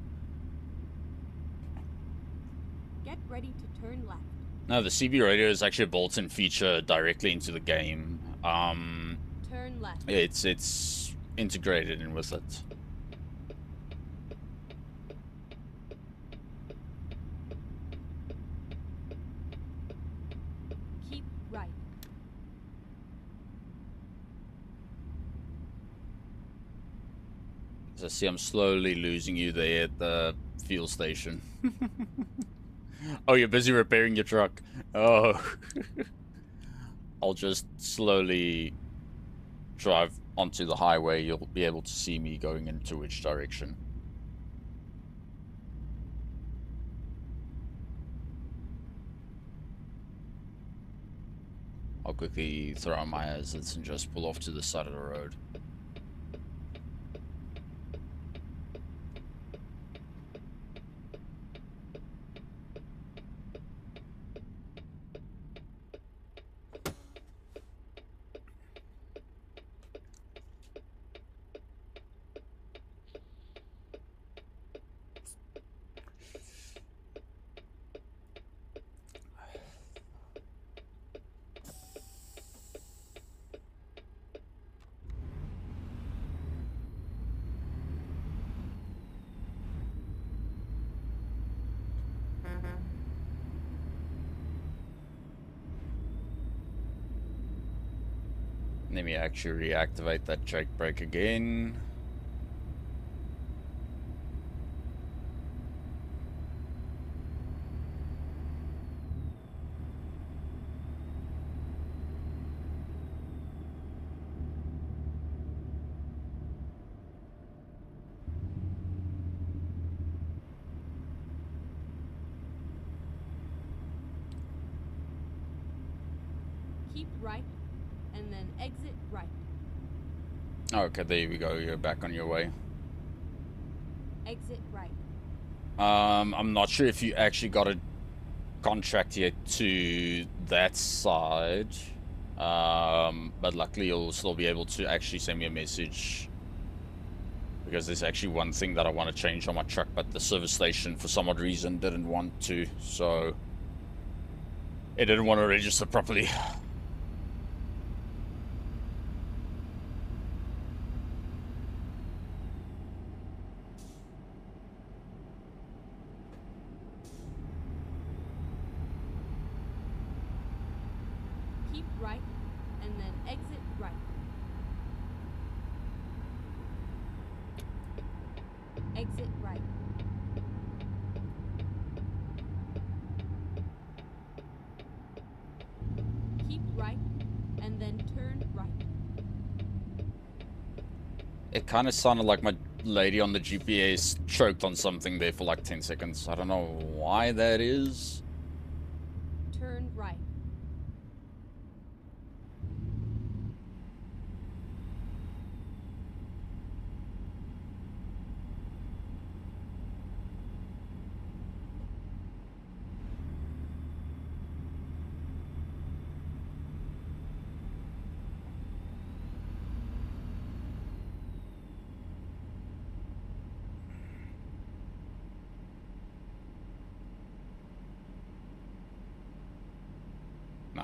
Get ready to turn left. No, the CB radio is actually a built-in feature directly into the game. Turn left. It's integrated in with it. Keep right. As I see, I'm slowly losing you there at the fuel station. Oh, you're busy repairing your truck. Oh. I'll just slowly drive onto the highway. You'll be able to see me going into which direction. I'll quickly throw on my hazards and just pull off to the side of the road. Let me actually reactivate that jailbreak again. Keep right, and then exit right. Okay, there we go. You're back on your way. Exit right. I'm not sure if you actually got a contract yet to that side. But luckily you'll still be able to actually send me a message, because there's actually one thing that I want to change on my truck, but the service station for some odd reason didn't want to, so it didn't want to register properly. Keep right, and then exit right. Exit right. Keep right, and then turn right. It kind of sounded like my lady on the GPS choked on something there for like 10 seconds. I don't know why that is. Turn right.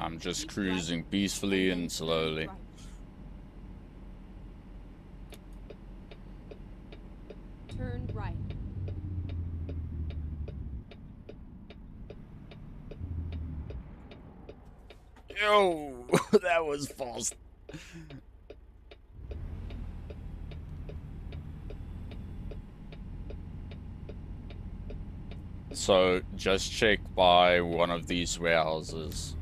I'm just Keep cruising right, peacefully and then and turn slowly. right. Turn right. Yo, that was fast. So just check by one of these warehouses.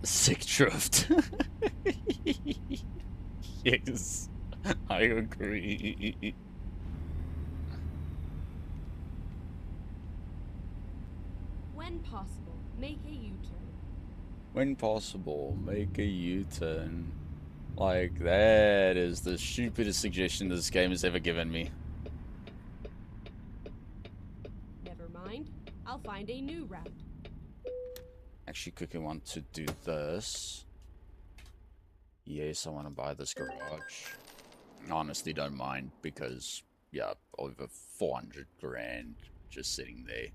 Sick drift. Yes, I agree. When possible, make a U-turn. When possible, make a U-turn. Like, that is the stupidest suggestion this game has ever given me. Never mind. I'll find a new route. Actually, quickly want to do this. Yes, I want to buy this garage. Honestly, don't mind because, yeah, over 400 grand just sitting there.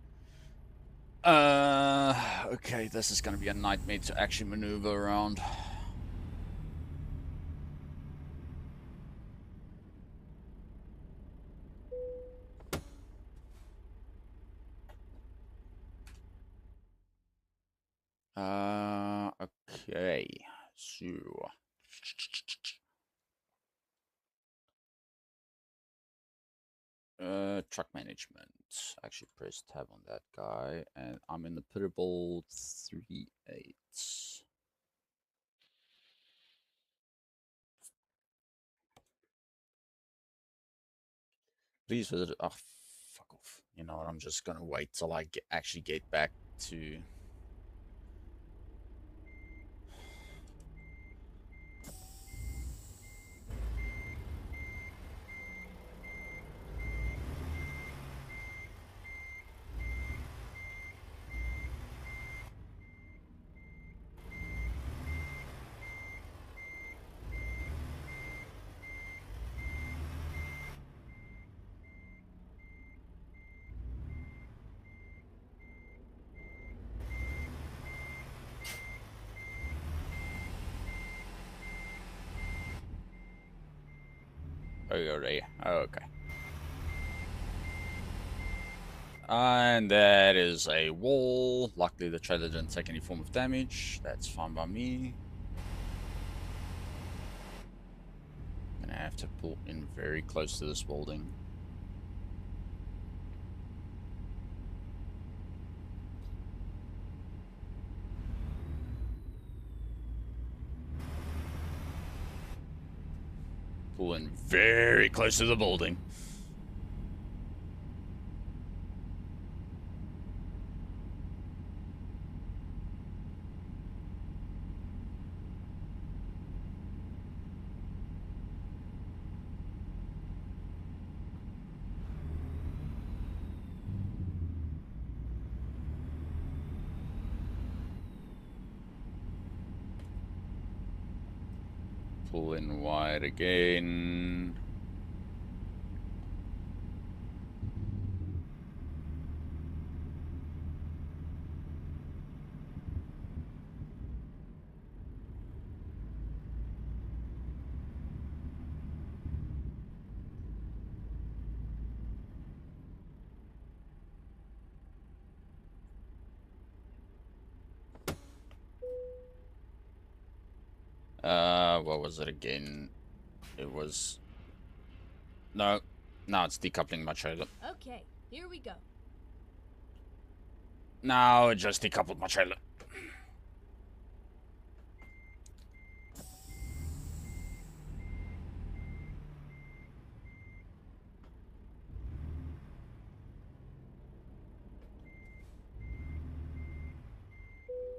Okay, this is gonna be a nightmare to actually maneuver around. Okay, so truck management. Actually, press tab on that guy, and I'm in the pitiable 3.8. Please visit. Oh, fuck off. You know what? I'm just gonna wait till I actually get back to. Okay. Okay. And that is a wall. Luckily, the trailer didn't take any form of damage. That's fine by me. Gonna have to pull in very close to this building. Pull in very close to the building. Pull in wide again. What was it again? It was... No. Now it's decoupling my trailer. Okay, here we go. Now it just decoupled my trailer.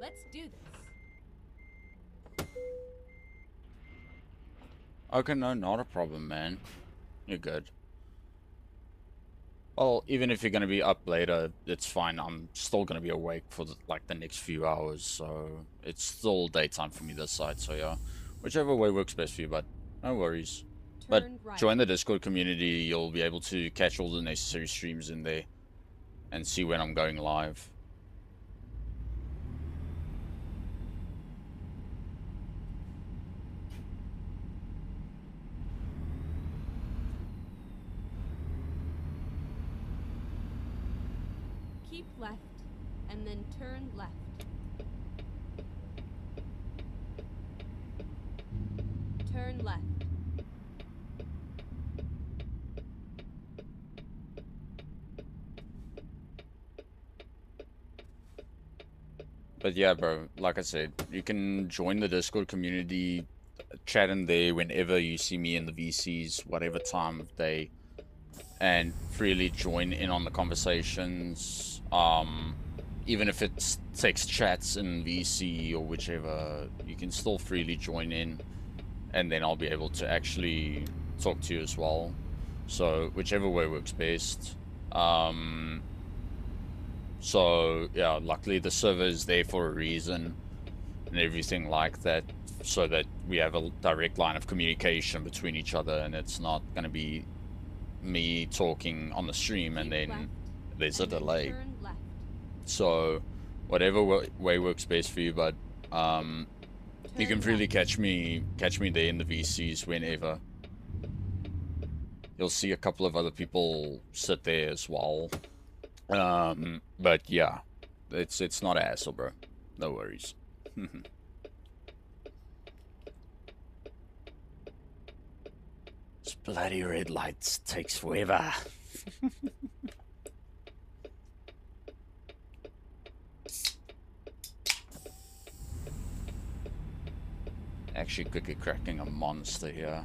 Let's do this. Okay, no, not a problem, man. You're good. Well, even if you're going to be up later, it's fine. I'm still going to be awake for like the next few hours, so it's still daytime for me this side. So yeah, whichever way works best for you, but no worries. But Turn right. join the Discord community. You'll be able to catch all the necessary streams in there and see when I'm going live. and then turn left. Turn left. But yeah, bro, like I said, you can join the Discord community, chat in there whenever you see me in the VCs, whatever time of day, and freely join in on the conversations. Even if it's text chats in VC or whichever, you can still freely join in, and then I'll be able to actually talk to you as well. So whichever way works best. So yeah, luckily the server is there for a reason and everything like that, so that we have a direct line of communication between each other, and it's not going to be me talking on the stream and Keep then left, there's a and then delay. turn left. So whatever way works best for you, but you can Turn freely left. catch me there in the VCs whenever. You'll see a couple of other people sit there as well. But yeah, it's not a hassle, bro. No worries. This bloody red lights takes forever. Actually, quickly cracking a monster here.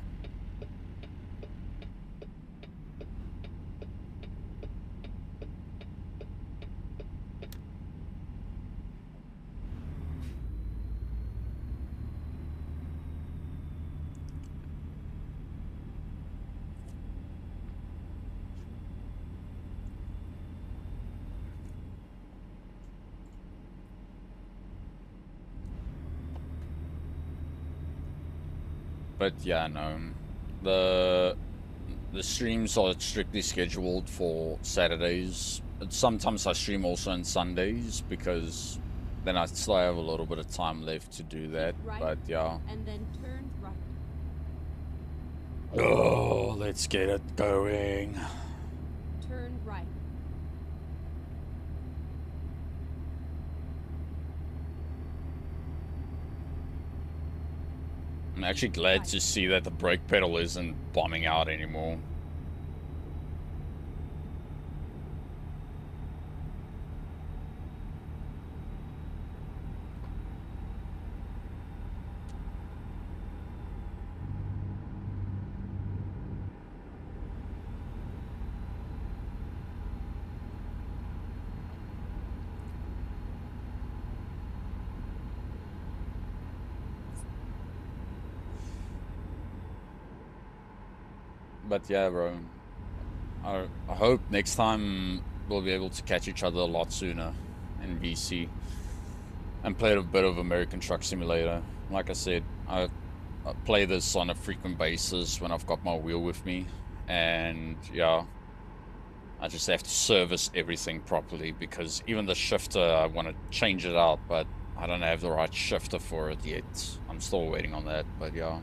But yeah, no, the streams are strictly scheduled for Saturdays. Sometimes I stream also on Sundays because then I still have a little bit of time left to do that. Keep right, But yeah. and then turn right. Oh, let's get it going. Turn right. I'm actually glad to see that the brake pedal isn't bombing out anymore. But yeah, bro. I hope next time we'll be able to catch each other a lot sooner in VC and play a bit of American Truck Simulator. Like I said, I play this on a frequent basis when I've got my wheel with me, and yeah, I just have to service everything properly because even the shifter, I want to change it out, but I don't have the right shifter for it yet. I'm still waiting on that, but yeah.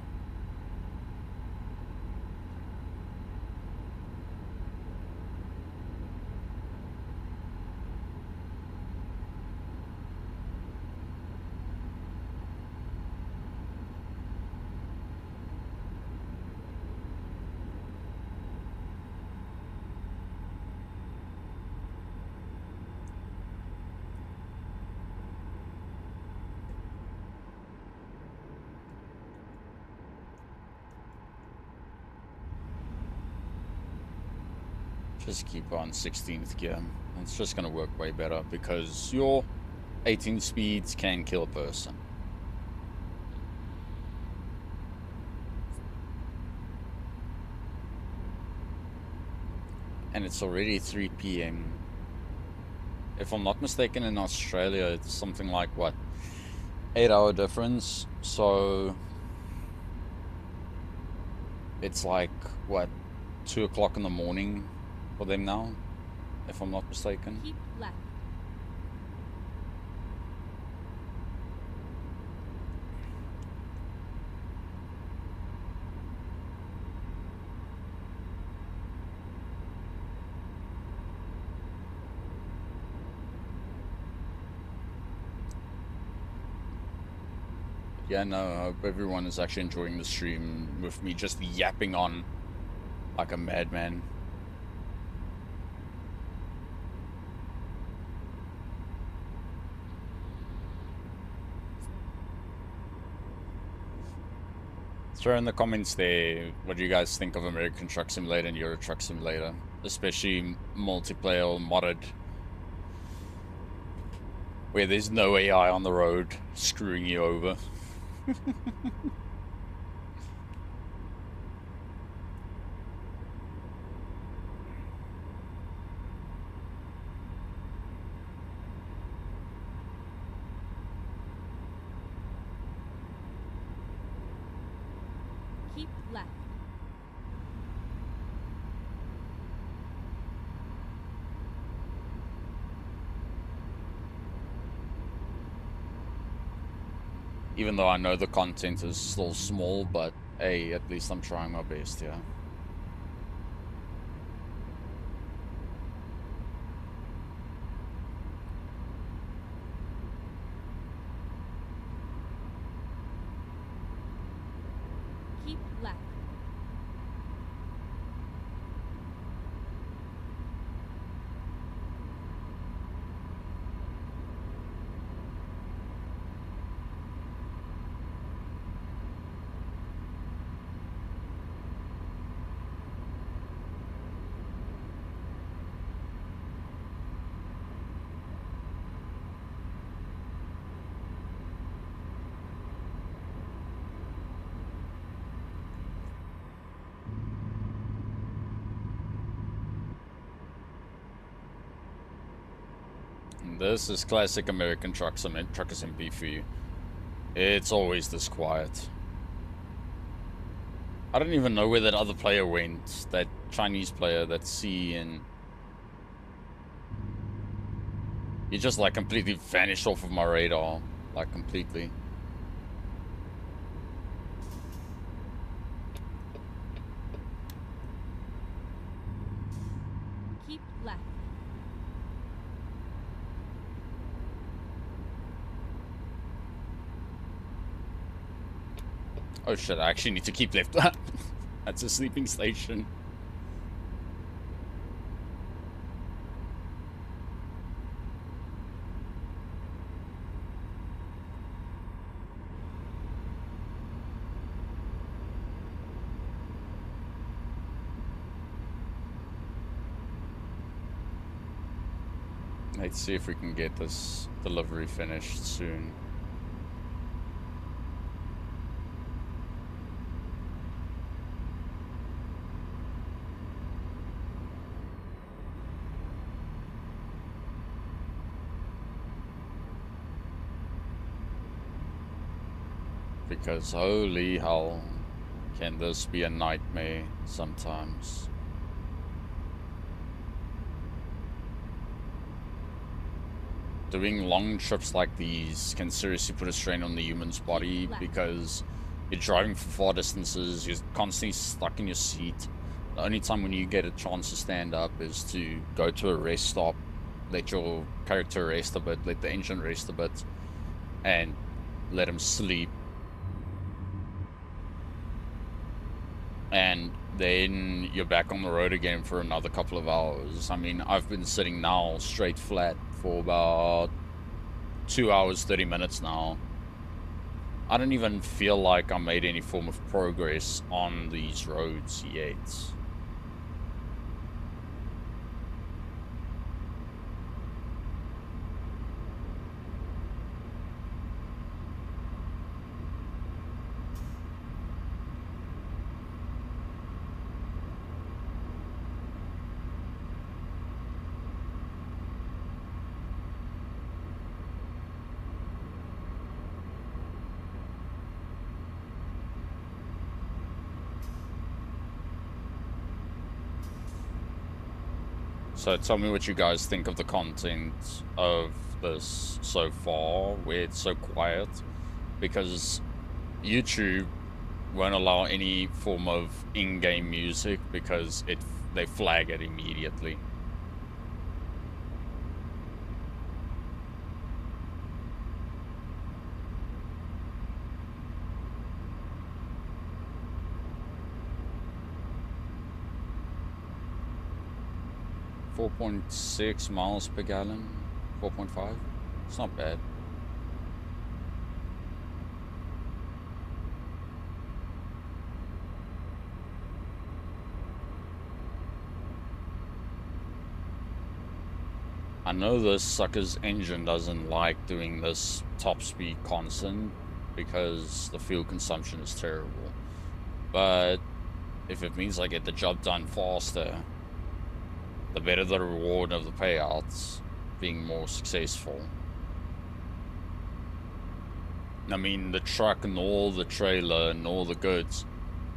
Just keep on 16th gear. It's just going to work way better because your 18 speeds can kill a person. And it's already 3 p.m. If I'm not mistaken, in Australia, it's something like, what, 8-hour difference? So it's like, what, 2 o'clock in the morning for them now, if I'm not mistaken. Keep left. Yeah, no, I hope everyone is actually enjoying the stream with me just yapping on like a madman. Throw in the comments there what do you guys think of American Truck Simulator and Euro Truck Simulator, especially multiplayer or modded, where there's no AI on the road screwing you over. Keep left. Even though I know the content is still small, but hey, at least I'm trying my best here. Keep left. This is classic American Truckers MP for you. It's always this quiet. I don't even know where that other player went. That Chinese player, that C, and he just like completely vanished off of my radar. Like completely. Keep left. Oh shit, I actually need to keep left. That's a sleeping station. Let's see if we can get this delivery finished soon. Because holy hell, can this be a nightmare sometimes. Doing long trips like these can seriously put a strain on the human's body because you're driving for far distances, you're constantly stuck in your seat. The only time when you get a chance to stand up is to go to a rest stop, let your character rest a bit, let the engine rest a bit, and let him sleep. And then you're back on the road again for another couple of hours. I mean, I've been sitting now straight flat for about 2 hours 30 minutes now. I don't even feel like I made any form of progress on these roads yet. So tell me what you guys think of the content of this so far, where it's so quiet, because YouTube won't allow any form of in-game music because they flag it immediately. 4.6 miles per gallon, 4.5. It's not bad. I know this sucker's engine doesn't like doing this top speed constant because the fuel consumption is terrible. But if it means I get the job done faster, the better the reward of the payouts being more successful. I mean, the truck and all the trailer and all the goods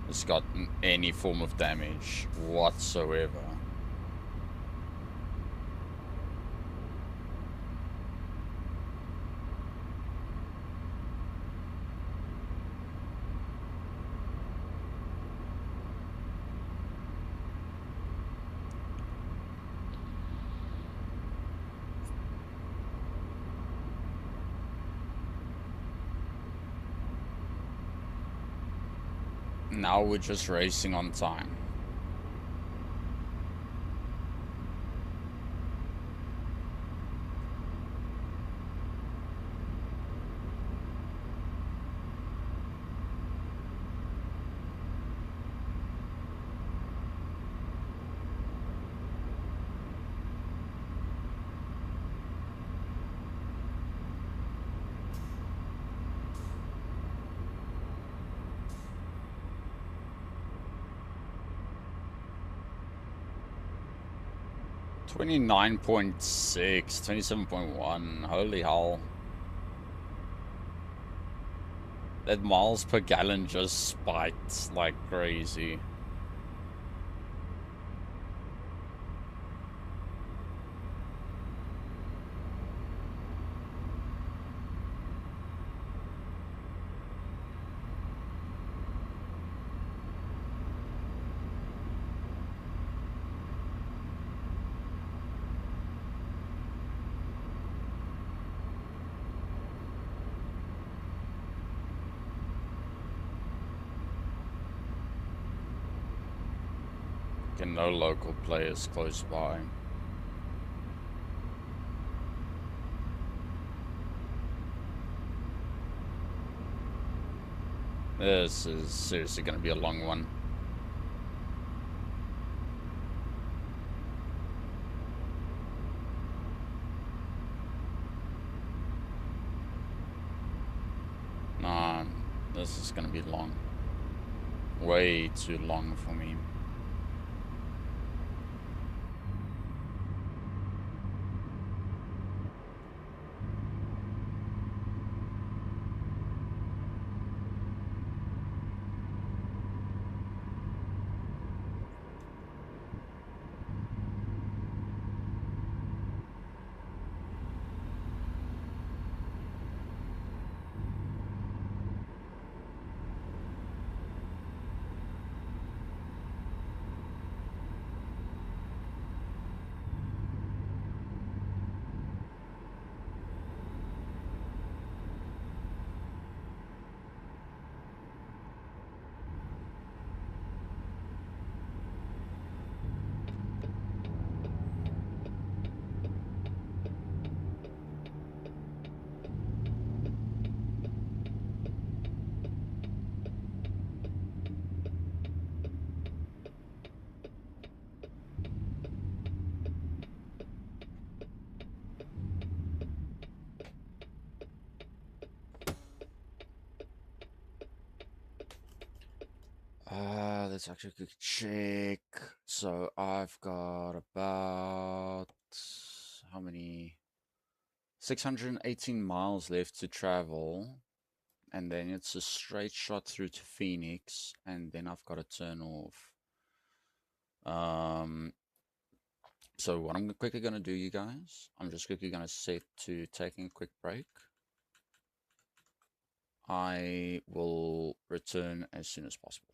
has gotten any form of damage whatsoever. Now we're just racing on time. $29.6, 27.1. Holy hell. That miles per gallon just spiked like crazy. And no local players close by. This is seriously going to be a long one. Nah, this is going to be long. Way too long for me. Let's actually quick check. So I've got about how many? 618 miles left to travel, and then it's a straight shot through to Phoenix, and then I've got to turn off. So what I'm quickly gonna do, you guys, I'm just quickly gonna set to taking a quick break. I will return as soon as possible.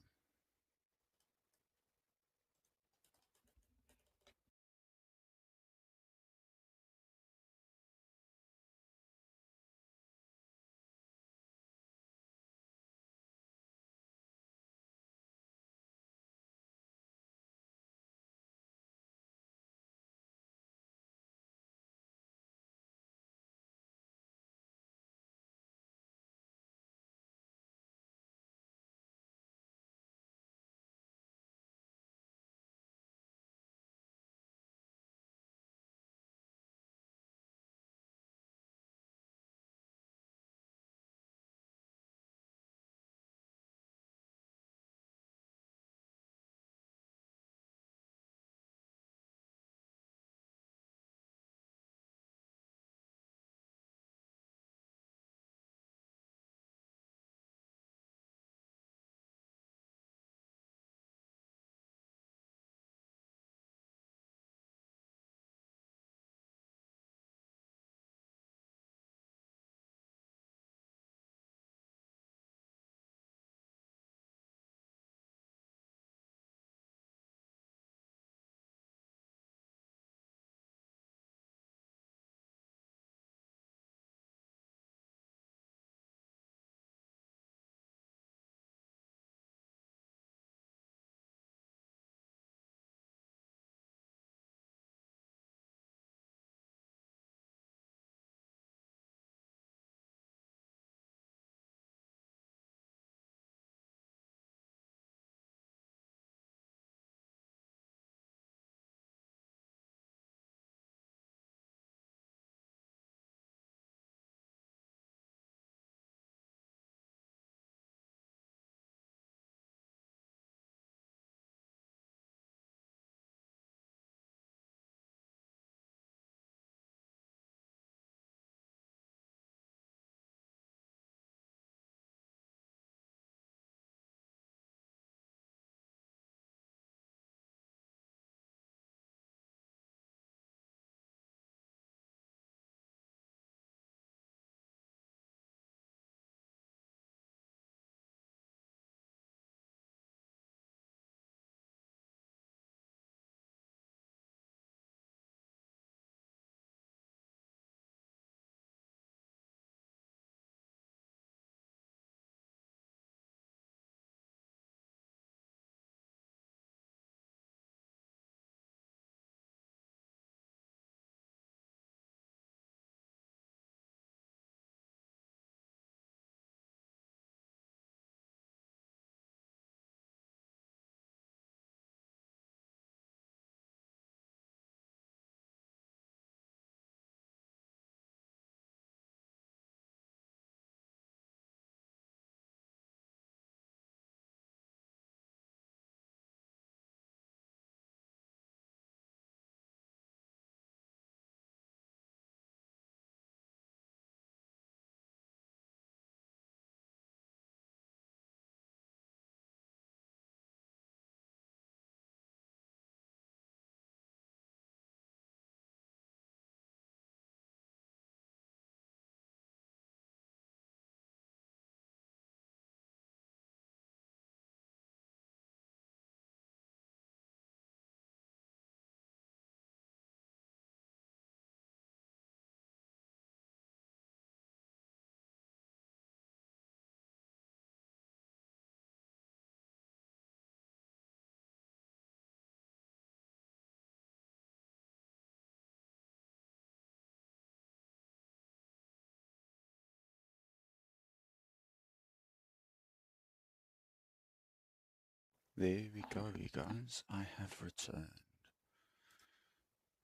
There we go, you guys. I have returned.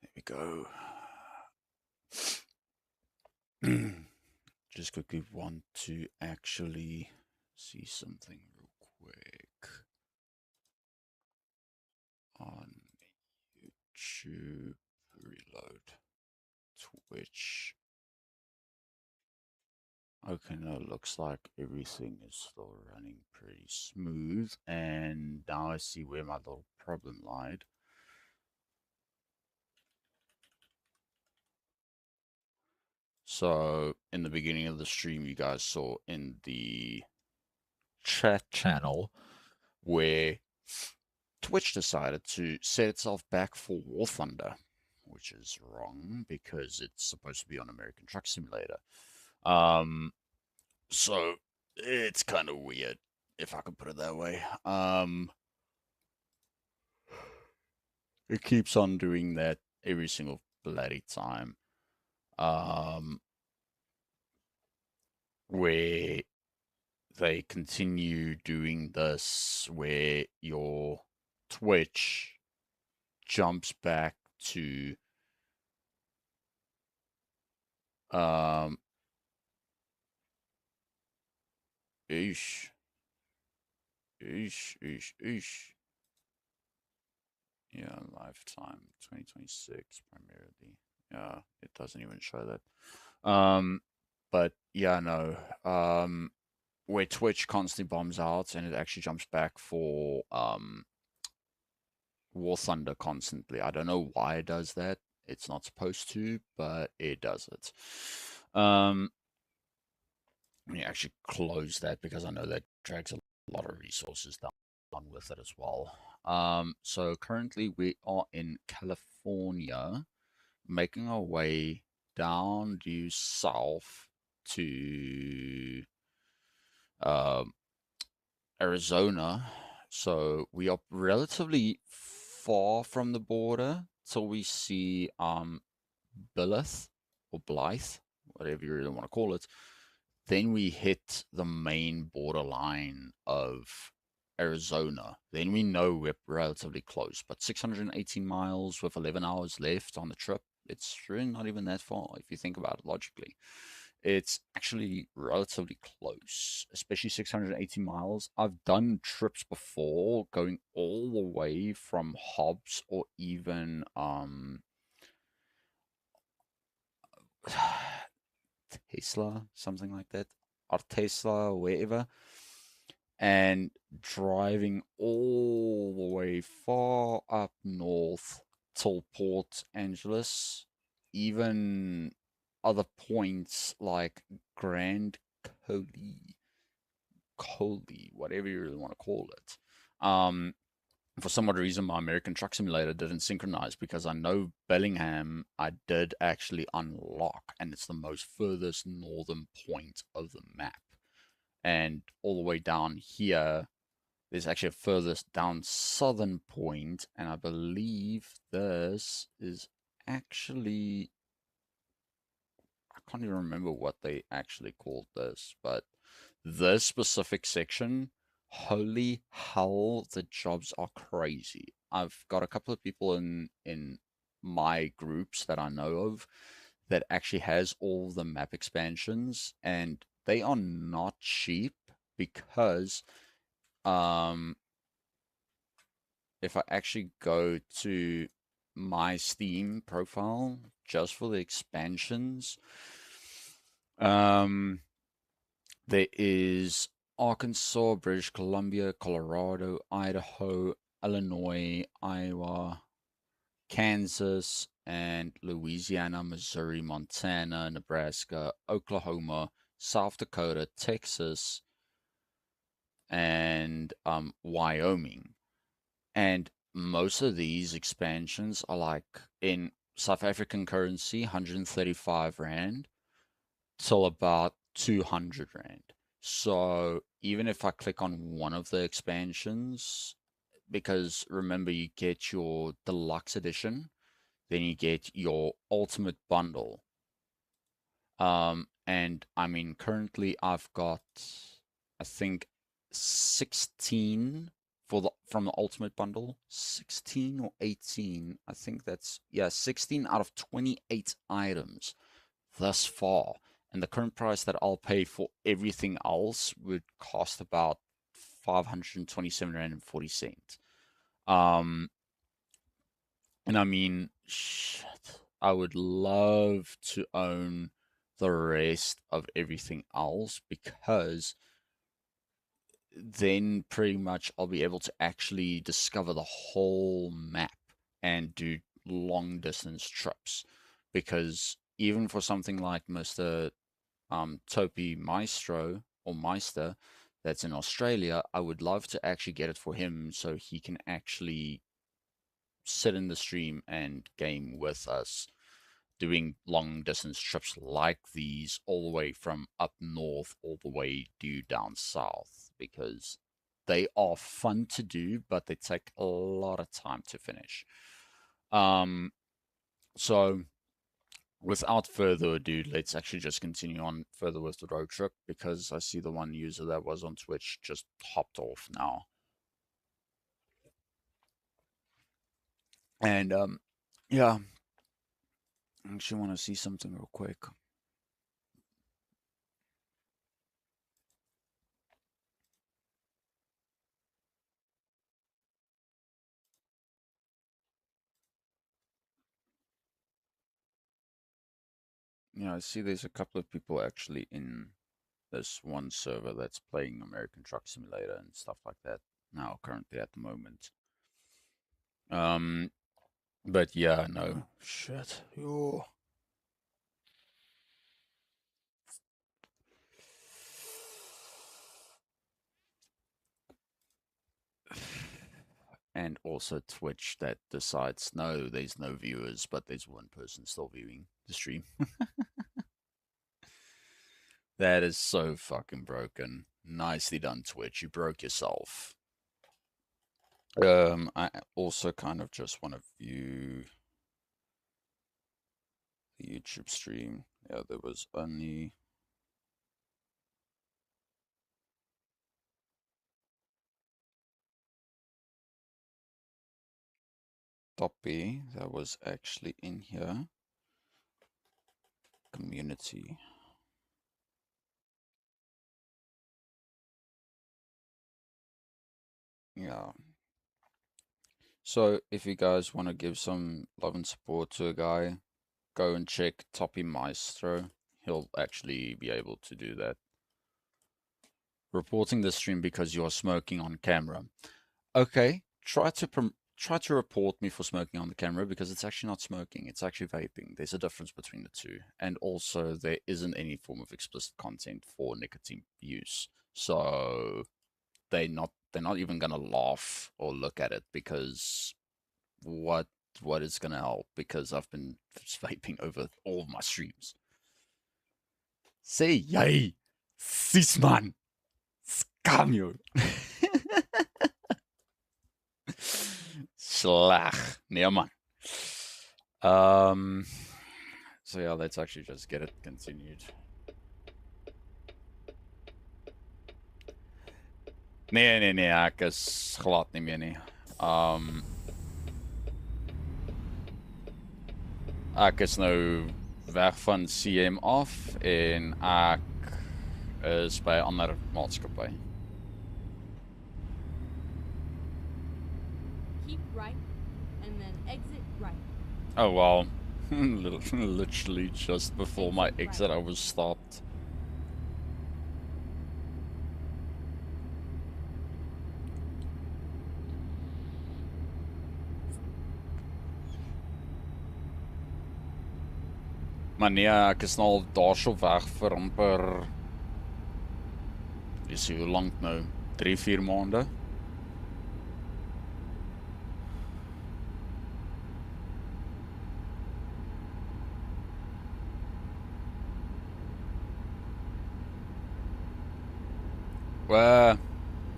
There we go. Just quickly want to actually see something real quick on YouTube. Reload. Twitch. Okay, no, looks like everything is still running pretty smooth, and now I see where my little problem lied. So, in the beginning of the stream, you guys saw in the chat channel where Twitch decided to set itself back for War Thunder, which is wrong because it's supposed to be on American Truck Simulator. So it's kind of weird, if I could put it that way. It keeps on doing that every single bloody time. Um, where they continue doing this, where your Twitch jumps back to um, oosh, oosh. Yeah, lifetime 2026 primarily. Yeah, it doesn't even show that. But yeah, no. Where Twitch constantly bombs out and it actually jumps back for War Thunder constantly. I don't know why it does that. It's not supposed to, but it does it. Let me actually close that because I know that drags a lot of resources down with it as well. So currently we are in California, making our way down due south to um, Arizona. So we are relatively far from the border till we see Blythe or Blythe, whatever you really want to call it. Then we hit the main borderline of Arizona. Then we know we're relatively close. But 618 miles with 11 hours left on the trip, it's really not even that far if you think about it logically. It's actually relatively close, especially 680 miles. I've done trips before going all the way from Hobbs or even Tesla, something like that, or Tesla, or wherever, and driving all the way far up north till Port Angeles, even other points like Grand Coley, whatever you really want to call it. For some odd reason, my American Truck Simulator didn't synchronize because I know Bellingham I did actually unlock, and it's the most furthest northern point of the map. And all the way down here, there's actually a furthest down southern point, and I believe this is actually, I can't even remember what they actually called this, but this specific section, holy hell, the jobs are crazy. I've got a couple of people in my groups that I know of that actually has all the map expansions, and they are not cheap because um if I actually go to my Steam profile just for the expansions, um there is Arkansas, British Columbia, Colorado, Idaho, Illinois, Iowa, Kansas, and Louisiana, Missouri, Montana, Nebraska, Oklahoma, South Dakota, Texas, and Wyoming. And most of these expansions are like in South African currency, 135 Rand till about 200 Rand. So even if I click on one of the expansions, because remember, you get your deluxe edition, then you get your ultimate bundle. And I mean, currently I've got, I think, 16 from the Ultimate Bundle, 16 or 18. I think that's, yeah, 16 out of 28 items thus far. And the current price that I'll pay for everything else would cost about 527 Rand and 40 cents. And I mean, shit, I would love to own the rest of everything else because then pretty much I'll be able to actually discover the whole map and do long distance trips. Because even for something like Mr. Topi Maestro or Meister that's in Australia, I would love to actually get it for him so he can actually sit in the stream and game with us doing long distance trips like these all the way from up north all the way due down south because they are fun to do but they take a lot of time to finish. So without further ado, let's actually just continue on further with the road trip because I see the one user that was on Twitch just hopped off now. And yeah, I actually want to see something real quick. Yeah, I see there's a couple of people actually in this one server that's playing American Truck Simulator and stuff like that now, currently at the moment. Um, but yeah, no, shit. Ooh. And also Twitch that decides, no, there's no viewers, but there's one person still viewing the stream. That is so fucking broken. Nicely done, Twitch. You broke yourself. I also kind of just want to view the YouTube stream. Yeah, there was only Toppy that was actually in here. Community. Yeah. So if you guys want to give some love and support to a guy, go and check Toppy Maestro. He'll actually be able to do that. Reporting the stream because you're smoking on camera. Okay, try to report me for smoking on the camera because it's actually not smoking, it's actually vaping. There's a difference between the two. And also there isn't any form of explicit content for nicotine use. So they're not even gonna laugh or look at it because what what is gonna help because I've been vaping over all of my streams. Say yay, sis man, scam you. Slag. Nee, man. So yeah, let's actually just get it continued. Nee, ek is glad nie meer nie. Ek is nou weg van CM af en ek is by 'n ander maatskappy. Keep right and then exit right. Oh well, literally just before my exit I was stopped. Maar nee, ek is nou al daarso weg vir amper, jy sê hoe lank nou, 3-4 maande.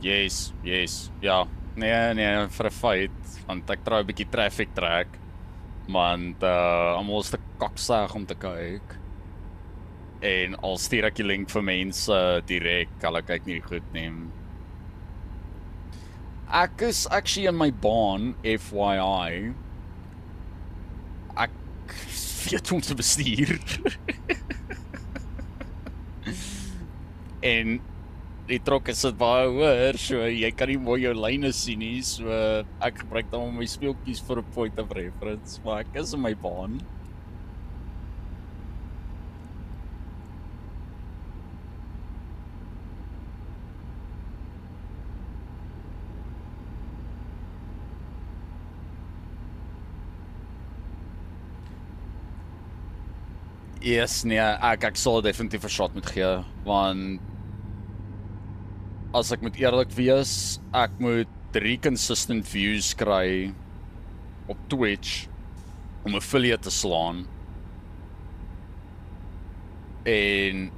Yes, ja. Nee, vir 'n feit, want ek probeer 'n bietjie traffic trek. Want almal is te kaksig om te kyk. En al stuur ek die link vir mense direk, hulle kyk nie goed nie. Ek is actually in my baan, FYI. Ek weet om te bestuur. En die trokke sit baie hoër, so jy kan nie mooi jou lyne sien nie, so ek gebruik dan my speeltjies vir 'n point of reference, maar ek is in my baan. Yes, nee, ek sal definitief 'n shot moet gee, want as ek moet eerlik wees, ek moet 3 consistent views kry op Twitch om affiliate te slaan. En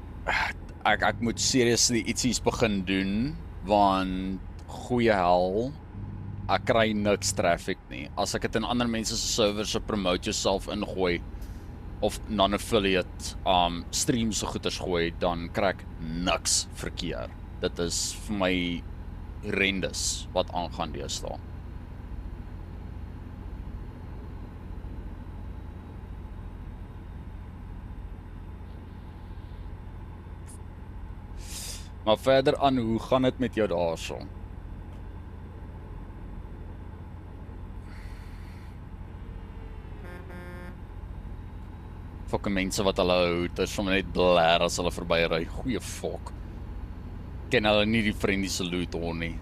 ek moet seriously ietsies begin doen, want goeie hel, ek kry niks traffic nie. As ek dit in ander mense se servers se promote yourself ingooi of non-affiliate streams so goeders gooi, dan kry ek niks verkeer. Dit is vir my horrendous wat aangaan deesdae. Maar verder aan, hoe gaan dit met jou daarso? Fucking mense wat hulle hou, dit is sommer net blaar as hulle verby ry. Goeie fok. Ken hulle nie die friendly salute hoor nie.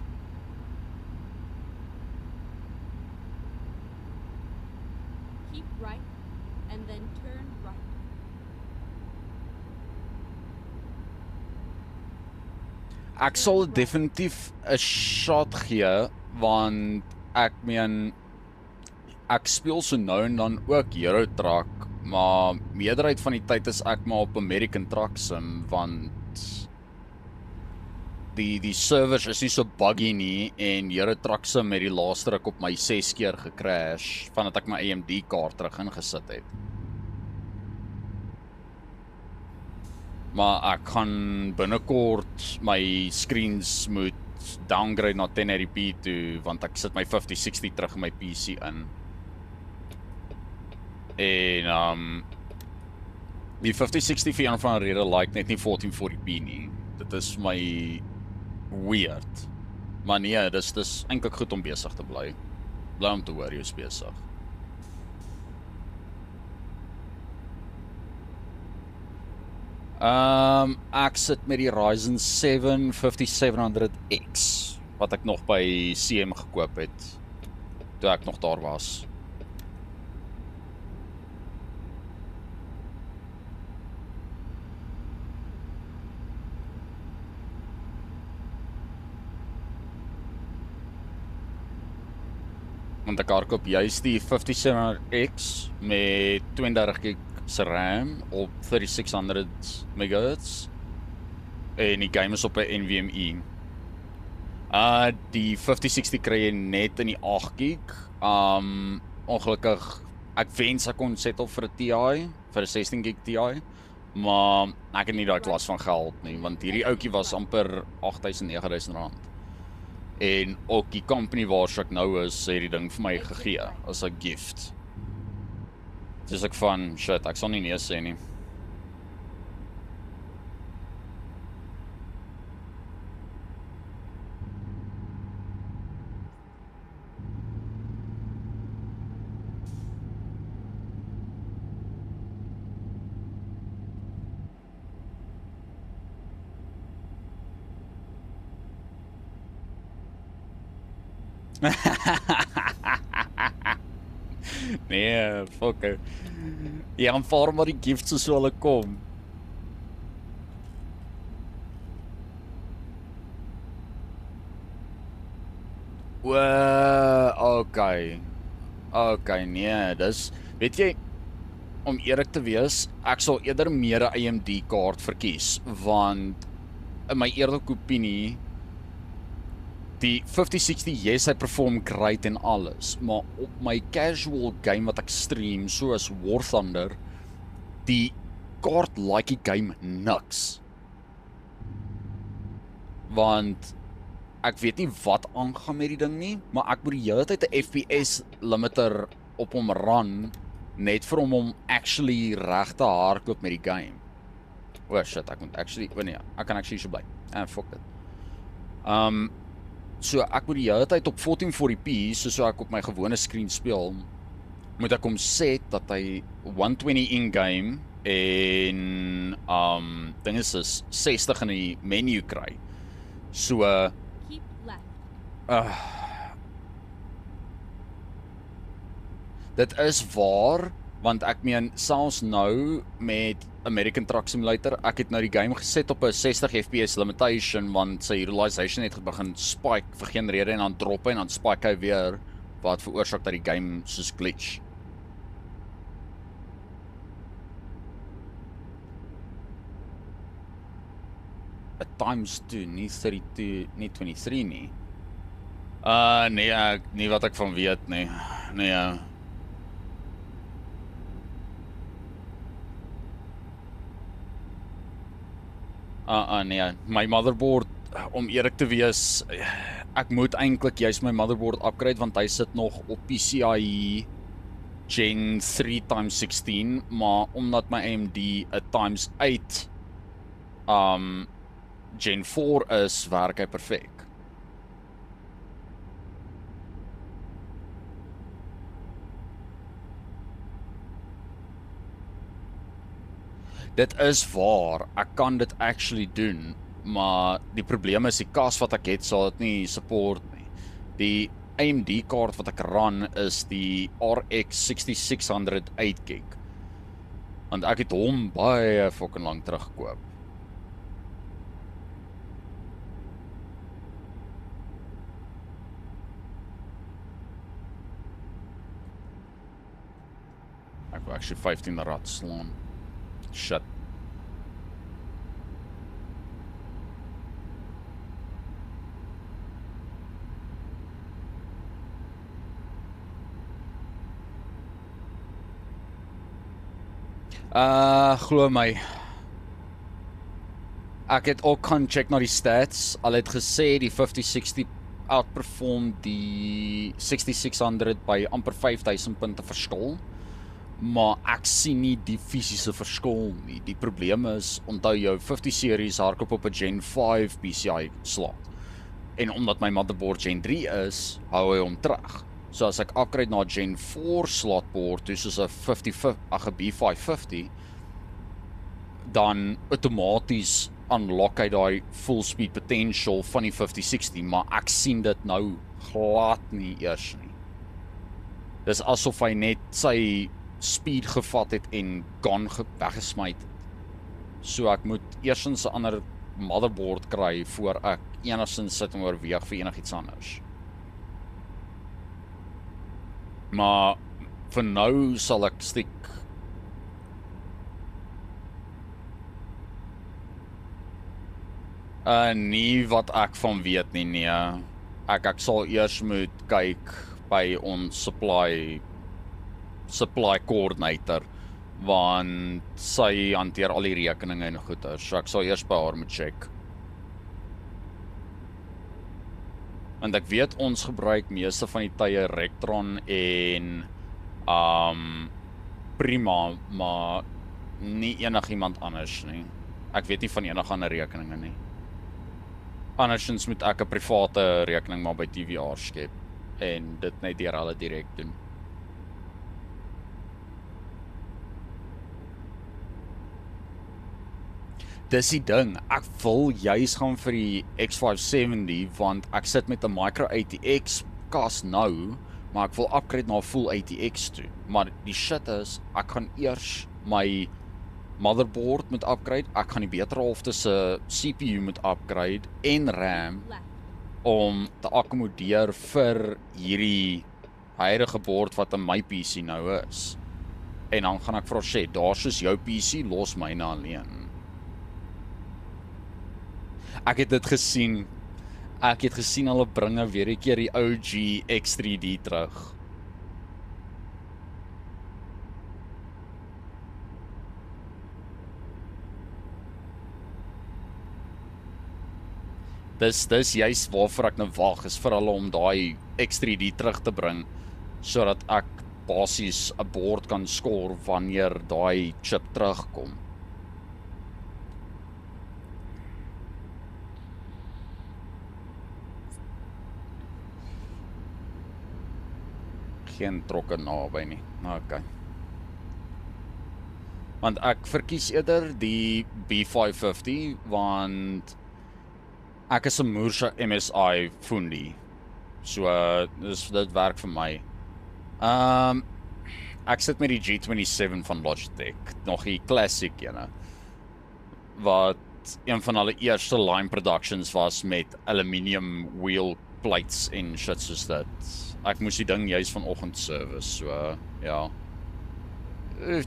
Keep right and then turn right. Ek sal definitief 'n shot gee, want ek meen ek speel so nou en dan ook Euro Truck, maar meerderheid van die tyd is ek maar op American Truck Sim, want die servers is nie so buggy nie, en Euro Truck Sim het die laaste ruk op my 6 keer gecrash vandat ek my AMD kaart terug ingesit het. Maar ek gaan binnekort my screens moet downgrade na 1080p toe, want ek sit my 5060 terug in my PC in. En die 5060 vir een van 'n rede like net nie 1440p nie. Dit is my weird. Maar nee, dis eintlik goed om besig te bly. Bly om te hoor jy is besig. Ek sit met die Ryzen 7 5700X wat ek nog by CM gekoop het toe ek nog daar was. Want ek hardloop juist die 5700X met 32 gig se RAM op 3600 MHz en die game is op 'n NVMe. Die 5060 kry jy net in die 8 gig. Ongelukkig, ek wens ek kon settle vir 'n TI, vir 'n 16 gig TI, maar ek het nie daai klas van geld nie, want hierdie ouetjie was amper 8000, 9000 rand. En ook die company waar ek nou is, het die ding vir my gegee as 'n gift. Dis ek van, shit, ek sal nie nee sê nie. Nee, fucker. Jy aanvaar maar die gifts soos hulle kom. Okay. Okay, nee, dis, weet jy, om eerlik te wees, ek sal eerder meer 'n AMD kaart verkies, want in my eerlike opinie, die 5060, yes, hy perform great en alles, maar op my casual game wat ek stream, soos War Thunder, die kaart like die game niks. Want ek weet nie wat aangaan met die ding nie, maar ek moet die hele tyd 'n FPS limiter op hom run net vir hom actually reg te hardloop met die game. Oh shit, ek moet actually, nee, ek kan actually so bly. Fuck dit. So ek moet die hele tyd op 1440p, so ek op my gewone skerm speel, moet ek hom set dat hy 120 in-game en ding is 60 in die menu kry. So Keep left. Dit is waar, want ek meen selfs nou met American Truck Simulator, ek het nou die game geset op 'n 60 FPS limitation want sy utilization het begin spike vir geen rede en dan drop hy en dan spike hy weer wat veroorsaak dat die game soos glitch. A times 2, nie 32, nie 23 nie. Nee, nie wat ek van weet nie. Nee. Nee, my motherboard, om eerlik te wees, ek moet eintlik juist my motherboard upgrade want hy sit nog op PCIe Gen 3x16, maar omdat my AMD 'n times 8 Gen 4 is, werk hy perfek. Dit is waar, ek kan dit actually doen, maar die probleem is die kas wat ek het sal dit nie support nie. Die AMD kaart wat ek run is die RX 6600 8GB. Want ek het hom baie fucking lank teruggekoop. Ek wou actually 15 rad slaan. Shit. Glo my. Ek het ook gaan check na die stats. Al het gesê die 5060 outperform die 6600 by amper 5000 punte verskil. Maar ek sien nie die fisiese verskil nie. Die probleem is, onthou jou 50 series hardloop op 'n Gen 5 PCI slot. En omdat my motherboard Gen 3 is, hou hy hom terug. So as ek upgrade na Gen 4 slotboard, dus soos 'n B550, dan outomaties unlock hy daai full speed potential van die 5060, maar ek sien dit nou glad nie eers nie. Dis asof hy net sy speed gevat het en weggesmyt het. So ek moet eersins 'n ander motherboard kry voor ek enigstens sit en oorweeg vir enigiets anders. Maar vir nou sal ek stiek nie wat ek van weet nie, nee. Ek sal eers moet kyk by ons supply coordinator, want sy hanteer al die rekeninge en goeie, so ek sal eers by haar moet check. Want ek weet ons gebruik meeste van die tye Rectron en Prima, maar nie enigiemand anders nie. Ek weet nie van enige ander rekeninge nie. Andersins moet ek 'n private rekening maar by TVR skep en dit net deur hulle direk doen. Dis die ding, ek wil juis gaan vir die X570 want ek sit met 'n micro ATX kas nou, maar ek wil upgrade na 'n full ATX toe. Maar die shit is, ek gaan eers my motherboard moet upgrade, ek gaan die beter halfte se CPU moet upgrade en RAM om te akkommodeer vir hierdie huidige bord wat in my PC nou is. En dan gaan ek vir haar sê, daar soos jou PC, los myne alleen. Ek het dit gesien. Ek het gesien hulle bringe weer 'n keer die OG X3D terug. Dis juist waarvoor ek nou wag, is vir hulle om daai X3D terug te bring, sodat ek basies 'n bord kan score wanneer daai chip terugkom. Geen trokke naby nie. Nou, okay. Want ek verkies eerder die B550, want ek is 'n moerse MSI foendie. So, dit werk vir my. Ek sit met die G27 van Logitech, nog die classic ene, wat een van hulle eerste line productions was met aluminium wheel plates en shit soos dit. Ek moes die ding juist vanoggend service, so ja.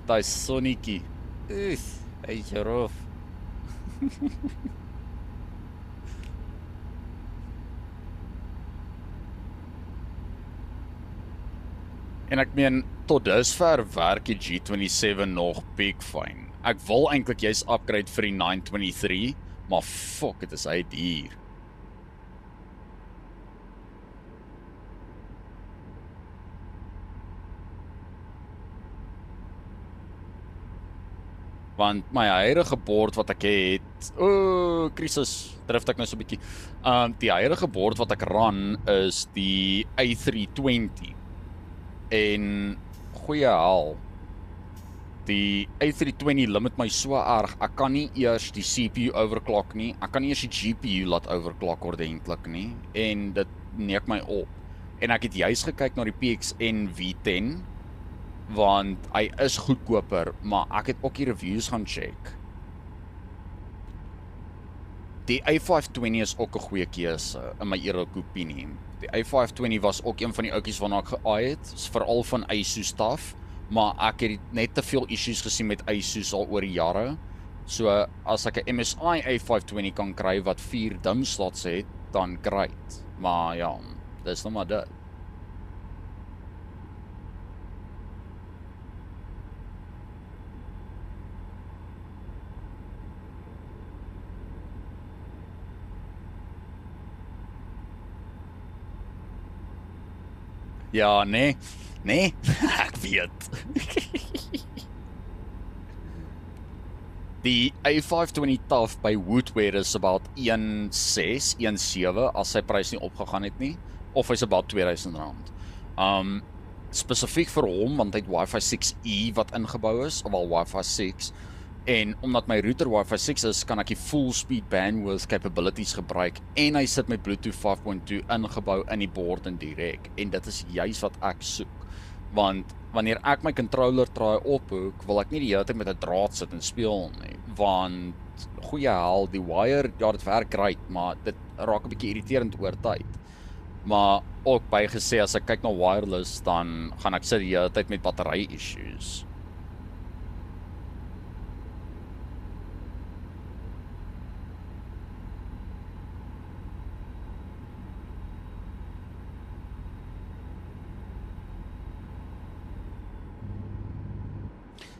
Daai sonnetjie. Hy's rof. En ek meen, tot dusver werk die G27 nog big fine. Ek wil eintlik juist upgrade vir die 923, maar fuck, dit is hy duur. Want my huidige bord wat ek het, krisis, drift ek nou so 'n bietjie. Die huidige bord wat ek run is die A320. En goeie hel, die A320 limit my so erg, ek kan nie eers die CPU overclock nie, ek kan nie eers die GPU laat overclock ordentlik nie, en dit neek my op. En ek het juist gekyk na die PXN V10, want hy is goedkoper, maar ek het ook die reviews gaan check. Die A520 is ook 'n goeie keuse, in my eerlike opinie. Die A520 was ook een van die ouetjies waarna ek geaai het, veral van Asus staf, maar ek het net te veel issues gesien met Asus al oor die jare. So, as ek 'n MSI A520 kan kry wat 4 DIMM slots het, dan great. Maar ja, dis nog maar dit. Ja, nee, ek weet. Die A520 TUF by Woodware is about 1.6, 1.7 as sy prys nie opgegaan het nie, of hy's about R2000. Spesifiek vir hom, want hy het Wi-Fi 6E wat ingebou is, of al Wi-Fi 6, en omdat my router Wi-Fi 6 is, kan ek die full speed bandwidth capabilities gebruik, en hy sit met Bluetooth 5.2 ingebou in die bord en direk, en dit is juist wat ek soek. Want wanneer ek my controller draai ophoek, wil ek nie die hele tyd met 'n draad sit en speel nie, want goeie hel, die wire, ja, dit werk great, maar dit raak 'n bietjie irriterend oor tyd. Maar ook bygesê, as ek kyk na wireless, dan gaan ek sit die hele tyd met battery issues.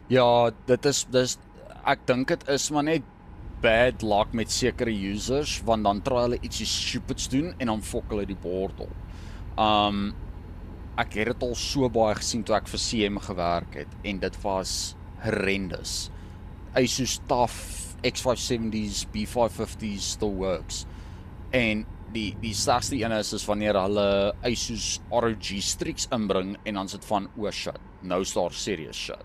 Ja, ek dink dit is maar net bad luck met sekere users, want dan try hulle ietsie stupids doen en dan fok hulle die bord op. Ek het dit al so baie gesien toe ek vir CM gewerk het, en dit was horrendous. Asus TUF, X570s, B550s still works. En die slegste ene is wanneer hulle Asus ROG Strix inbring, en dan sit van, oh shit, nou is daar serious shit.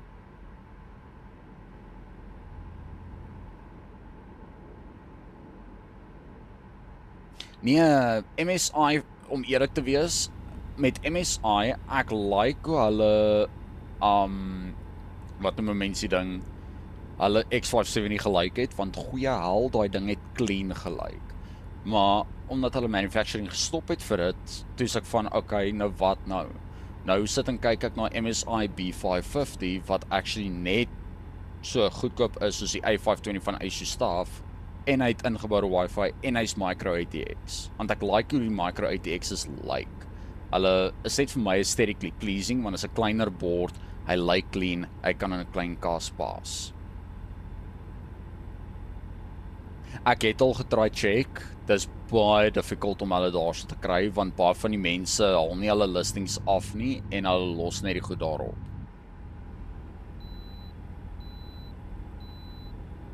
Nee, MSI, om eerlik te wees, met MSI, ek like hoe hulle, wat noem mense die ding, hulle X570 gelyk het, want goeie hel, daai ding het clean gelyk. Maar, omdat hulle manufacturing gestop het vir dit, toe is ek van, okay, nou wat nou? Nou sit en kyk ek na MSI B550, wat actually net so goedkoop is soos die A520 van Asus staf, en hy het ingeboude Wi-Fi, en hy's micro ATX. Want ek like hoe die micro ATX is like. Hulle is net vir my aesthetically pleasing, want is 'n kleiner bord, hy lyk clean, hy kan in 'n klein kas pas. Ek het al getry check, dis baie difficult om hulle daar te kry, want baie van die mense haal nie hulle listings af nie, en hulle los net die goed daarop.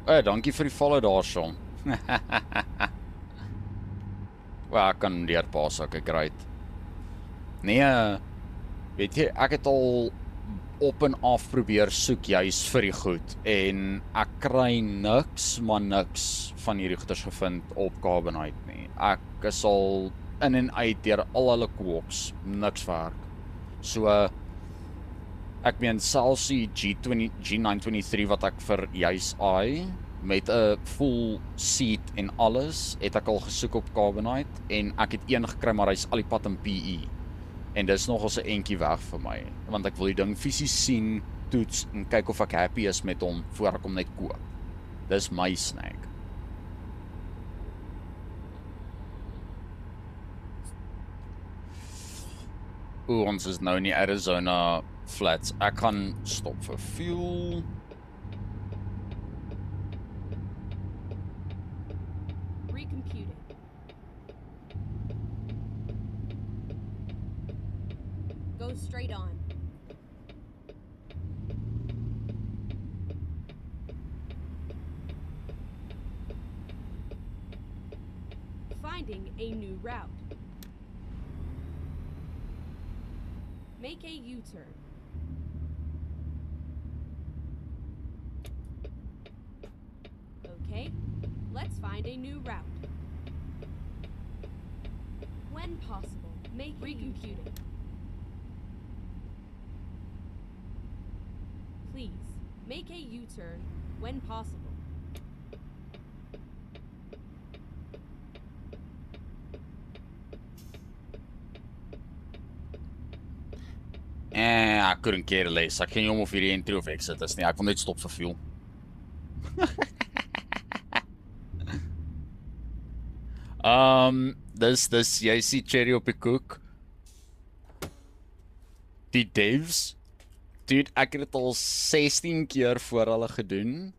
Dankie vir die follow daar, Sean. Well, ek kan deurpas, okay, great. Nee, weet jy, ek het al op en af probeer soek juis vir die goed, en ek kry niks, maar niks van hierdie goeders gevind op Carbonite nie. Ek is al in en uit deur al hulle kooks, niks werk. So, ek meen selfs die G923 wat ek vir juis aai, met 'n full seat en alles, het ek al gesoek op Carbonite, en ek het een gekry, maar hy's al die pad in PE. En dis nogals 'n entjie weg vir my, want ek wil die ding fisies sien, toets, en kyk of ek happy is met hom, voor ek hom net koop. Dis my snack. Ons is nou in die Arizona flats. Ek gaan stop vir fuel. Recomputing. Go straight on. Finding a new route. Make a U-turn. Okay, let's find a new route. When possible, make recomputing. Please, make a U-turn when possible. Ek couldn't care less. Ek ken nie om of hierdie entry of exit is nie. Ek wil net stop vir fuel. Dis jy sien cherry op die koek. Die devs, dude, ek het dit al 16 keer voor hulle gedoen.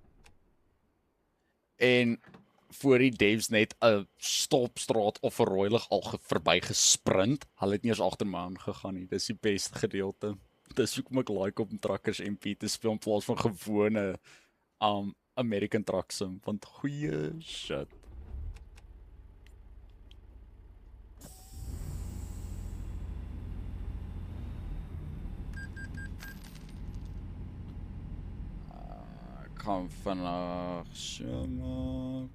En voor die devs net 'n stopstraat of 'n rooi lig al verby gesprint. Hulle het nie eens agter my aangegaan nie. Dis die beste gedeelte. Dis hoekom ek like om Truckers MP te speel in plaas van gewone American Truck Sim, want goeie shit. Ek gaan vandag so maak.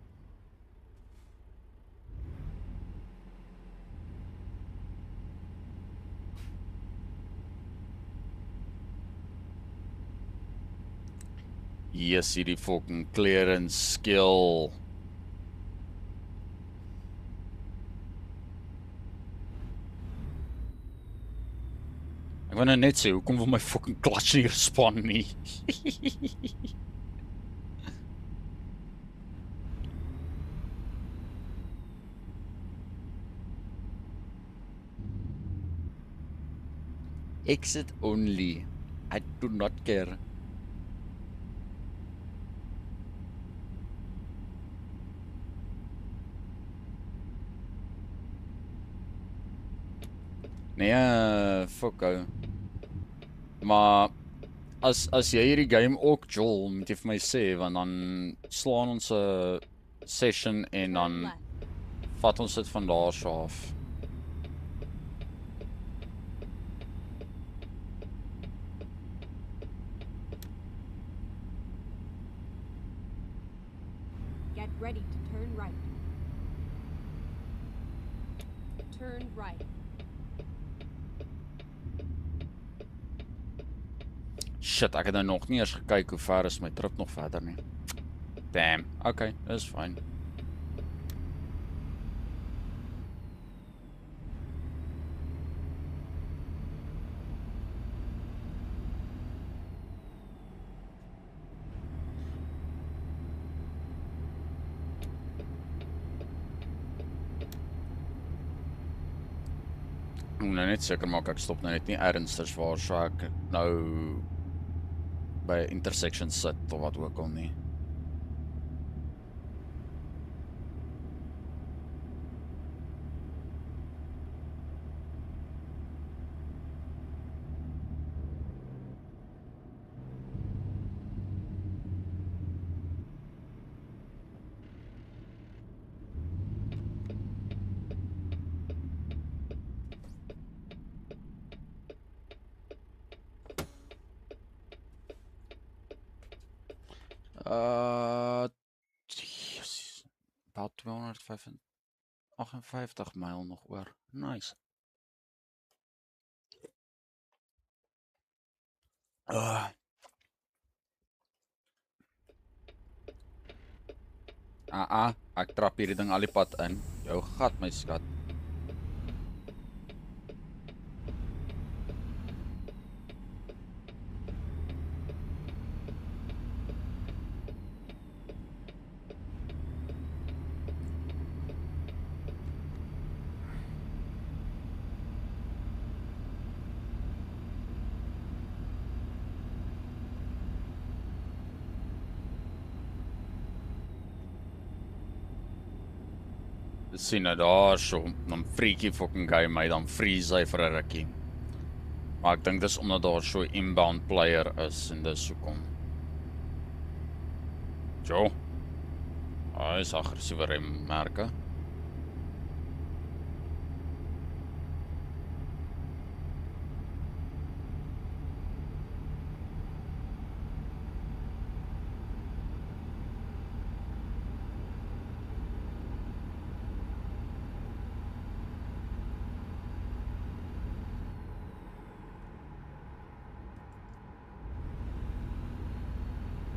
Yes, hierdie fucking clearance skill. Ek wil nou net sê, hoekom wil my fucking clutch nie respond nie? Exit only. I do not care. Nee, fuck ou. Maar as jy hierdie game ook Joel, moet jy vir my sê, want dan slaan ons 'n session en dan vat ons dit van daar af. Get ready to turn right. Turn right. Shit, ek het nou nog nie eens gekyk hoe ver is my trip nog verder nie. Damn, okay, dis fine. Ek moet nou net seker maak ek stop nou net nie ernstig waar so ek nou by intersection sit of wat ook al nie. Jesus, about 258 mijl nog oor. Nice. Ek trap hierdie ding al die pad in. Jou gat, my skat. Sien nou daar so, dan freaky fucking guy my, dan freeze hy vir 'n rukkie. Maar ek dink dis omdat daar so inbound player is en dis hoekom. Jo. Hy is aggressiewe remmerke.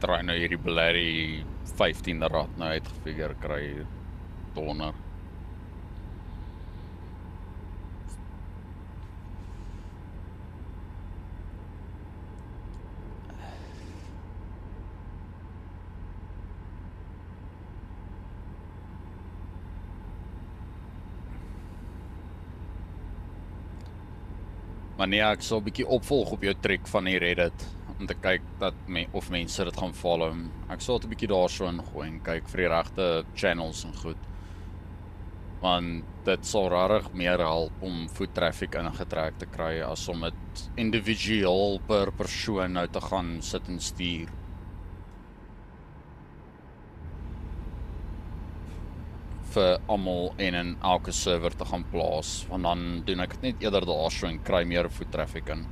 Try nou hierdie blerrie 15de rad nou uitgefigure kry donder. Maar nee, ek sal 'n bietjie opvolg op jou trek van die Reddit om te kyk dat of mense dit gaan follow. Ek sal dit 'n bietjie daarso ingooi en kyk vir die regte channels en goed. Want dit sal rarig meer help om foot traffic ingetrek te kry as om dit individueel per persoon nou te gaan sit en stuur. Vir almal en in elke server te gaan plaas, want dan doen ek dit net eerder daarso en kry meer foot traffic in.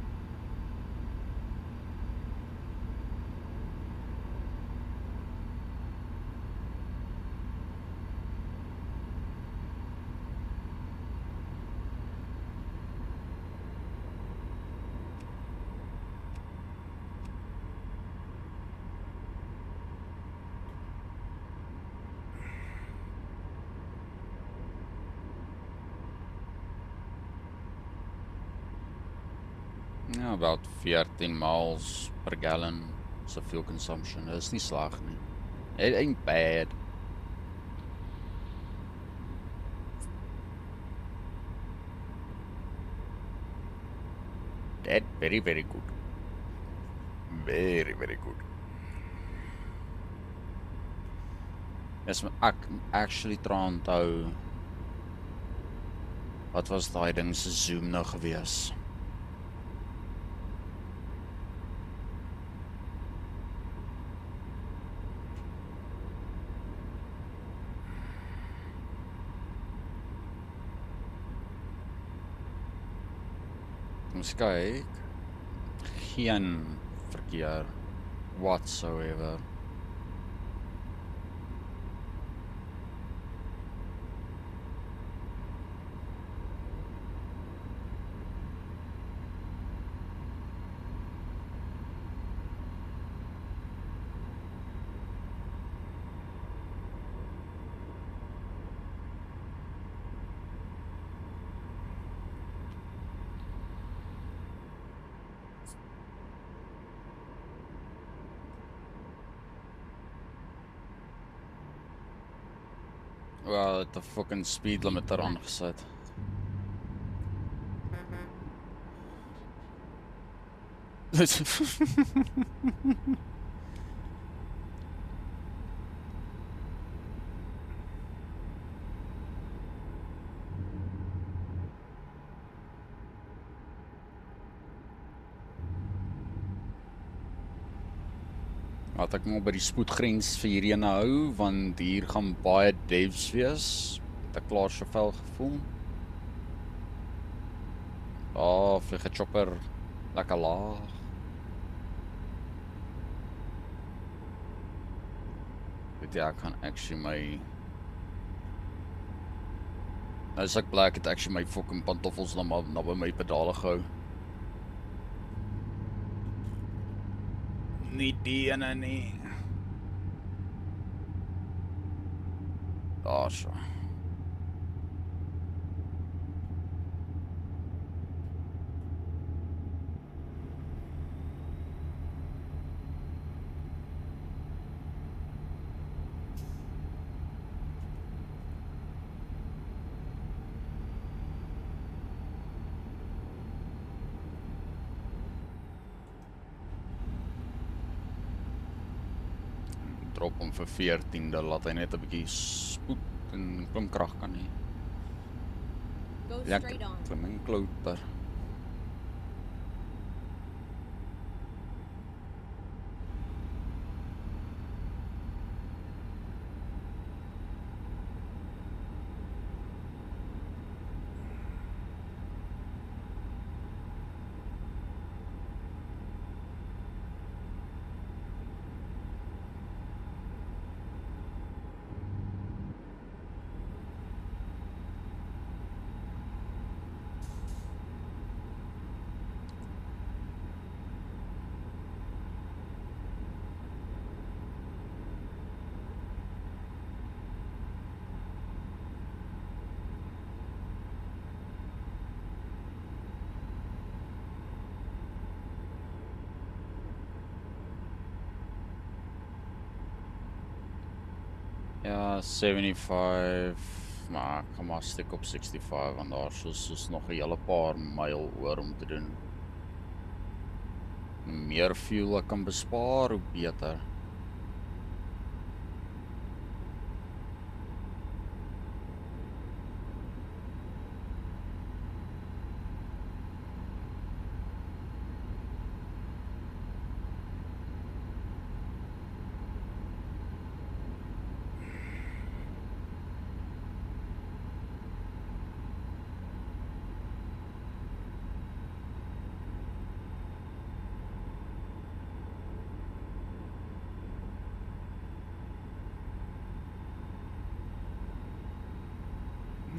Ja, about 14 miles per gallon is a fuel consumption. Dit is nie sleg nie. It ain't bad. That very, very good. Very, very good. Yes, ek actually try onthou wat was daai ding se zoom nou gewees? Ons kyk. Geen verkeer whatsoever. Wel, het 'n fucking speed limiter aangesit. Laat ek maar by die spoedgrens vir hierdie ene hou, want hier gaan baie devs wees. Het ek klaar soveel gevoel. Vlieg 'n chopper lekker laag. weet jy, ek gaan actually my... Nou as ek bly, ek het actually my fucking pantoffels na by my pedale gehou. Nie die ene nie. Daar so. Drop hom vir 14de, laat hy net 'n bietjie spoed en klimkrag kan hê. Go Lekker straight on. klim en klouter. Ja, 75, maar ek gaan maar stik op 65, want daar is nog 'n hele paar myl oor om te doen. Hoe meer fuel ek kan bespaar, hoe beter.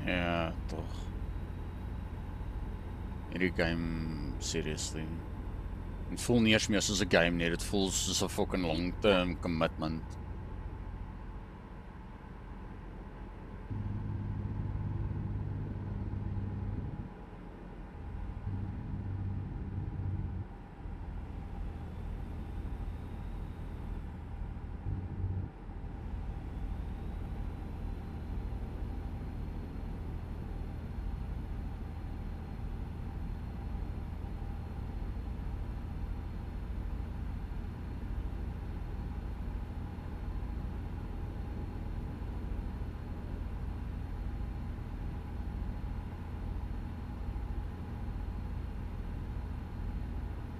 Ja, toch. Hierdie game, seriously. Het voel nie eens meer soos 'n game nie, dit voel soos 'n fucking long-term commitment.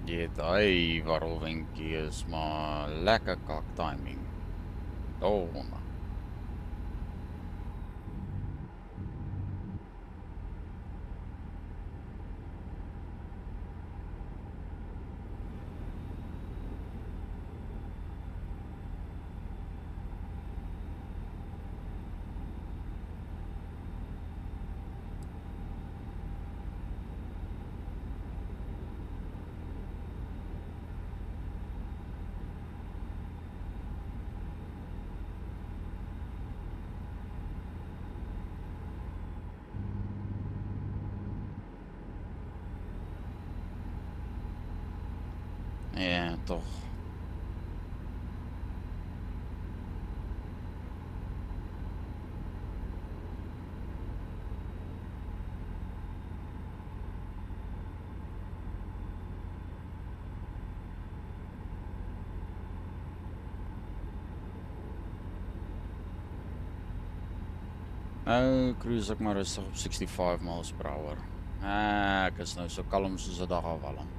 Ja, daai warrelwinkie is maar lekker kak timing. Oh, man. Ja, toch. Nou cruise ek maar rustig op 65 miles per hour. Ek is nou so kalm soos 'n dag afwalm.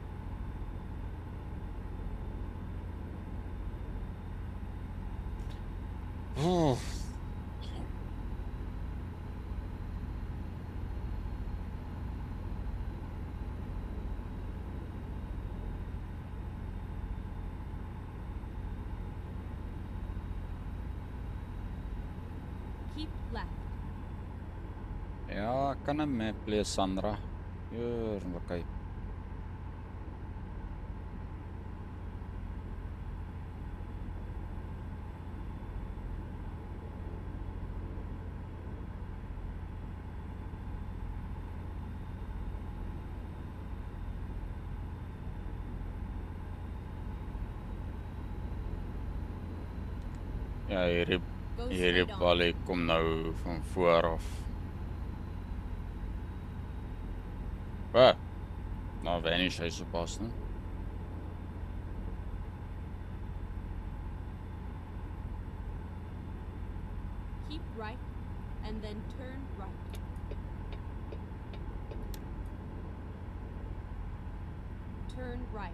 Keep left. Ja, ek kan 'n map lees, Sandra. Heerlikheid. Ja, hierdie Go hierdie straight on. balie kom nou van voor af. Wat? Nou vanish hy so pas, né? Keep right, and then turn right. Turn right.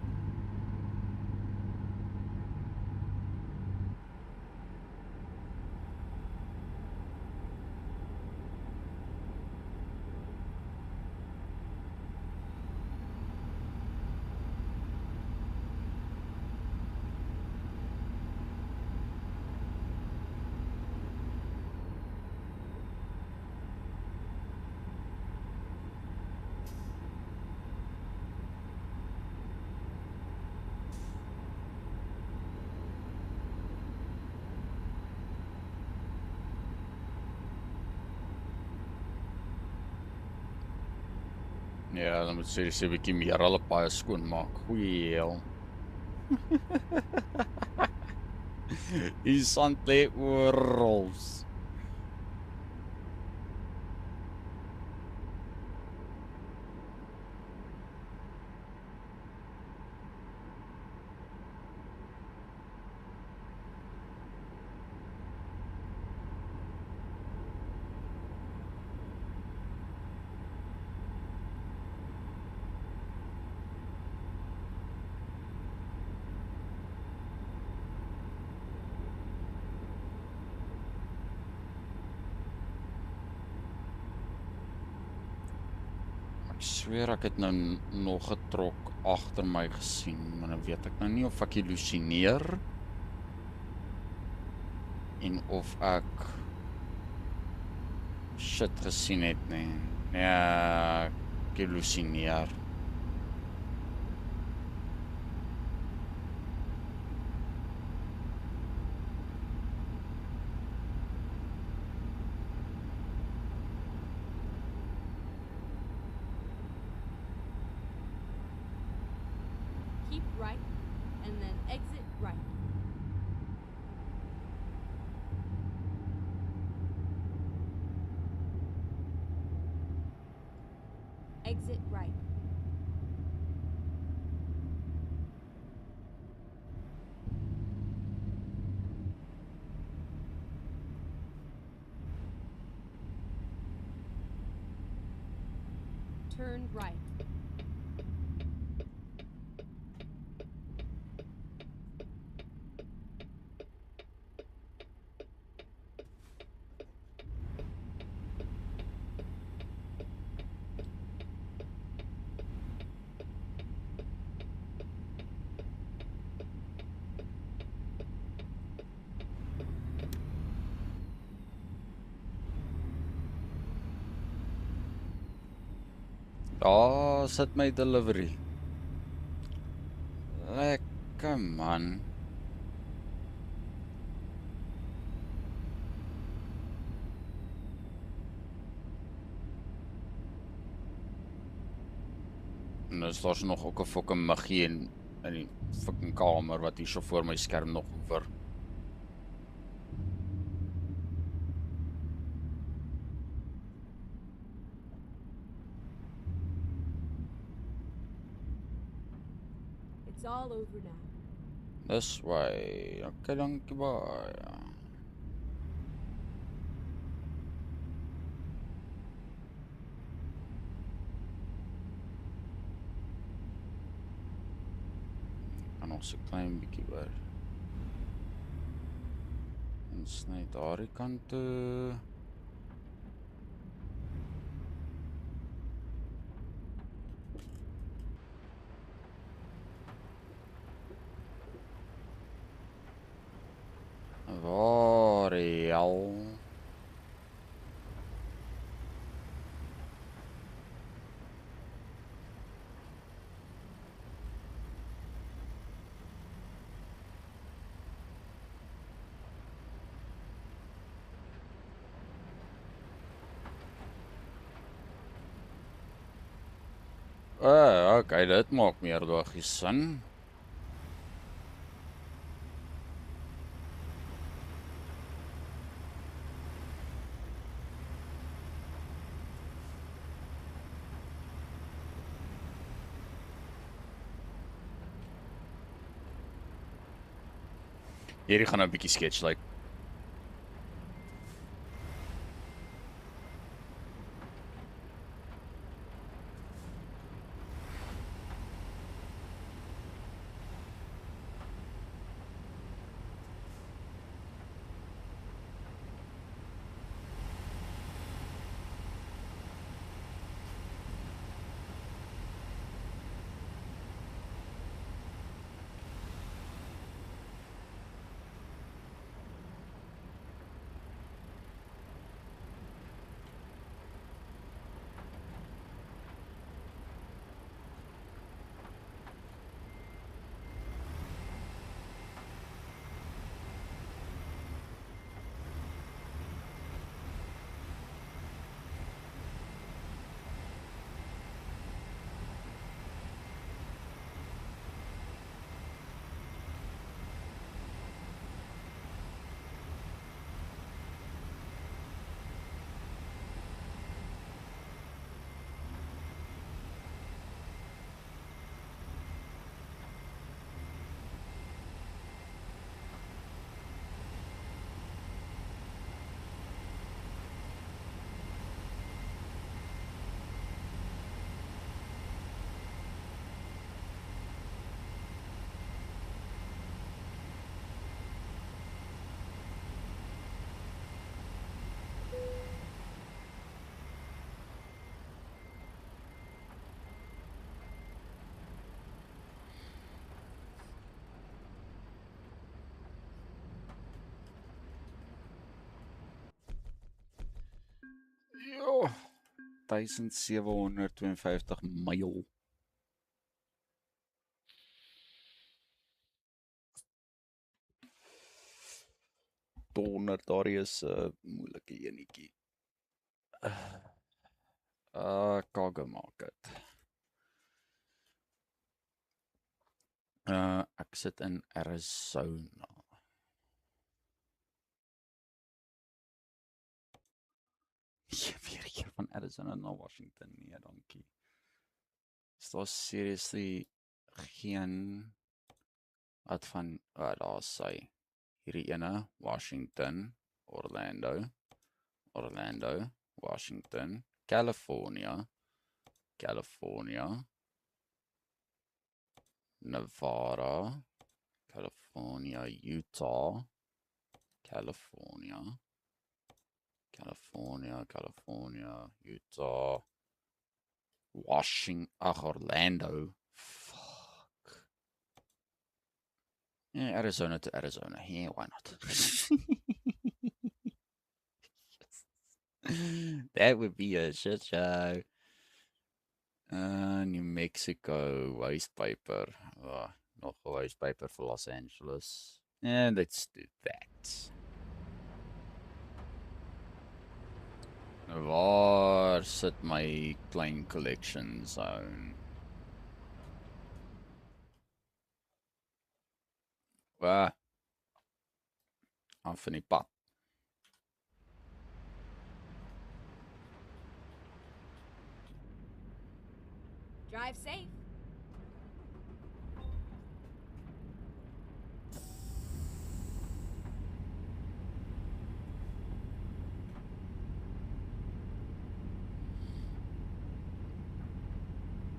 Ja, dan moet sy 'n bietjie meer hulle paaie skoon maak. Goeie hel. Die sand lê oral. Ek sweer ek het nou nog 'n trok agter my gesien, maar nou weet ek nou nie of ek hallusineer en of ek shit gesien het nie. Ja, ek hallusineer. Keep right, and then exit right. Exit right. Turn right. Daar sit my delivery. Lekker man. En dus daar's nog ook 'n fucking muggie in die fucking kamer wat hier so voor my skerm nog hover. It's all over now. This way. Okay, dankie baie. En ons 'n klein bietjie oor. En sny daardie kant toe. Waar die hel? Okay, dit maak meer logies sin. Hierdie gaan nou 'n bietjie sketch lyk. Jo, 1752 myl. Donder, daardie is 'n moeilike enetjie. Cargo market. Ek sit in Arizona. Weer hier van Arizona na Washington. Nee, dankie. Is daar seriously geen wat van daar sy hierdie ene Washington, Orlando, Washington, California, Nevada, California, Utah, California, Utah, Orlando. Fuck. Yeah, Arizona to Arizona. Yeah, why not? That would be a shit show. New Mexico, waste paper. Nog 'n waste paper for Los Angeles. And let's do that. Waar sit my klein collection zone? Waar? Af in die pad. Drive safe.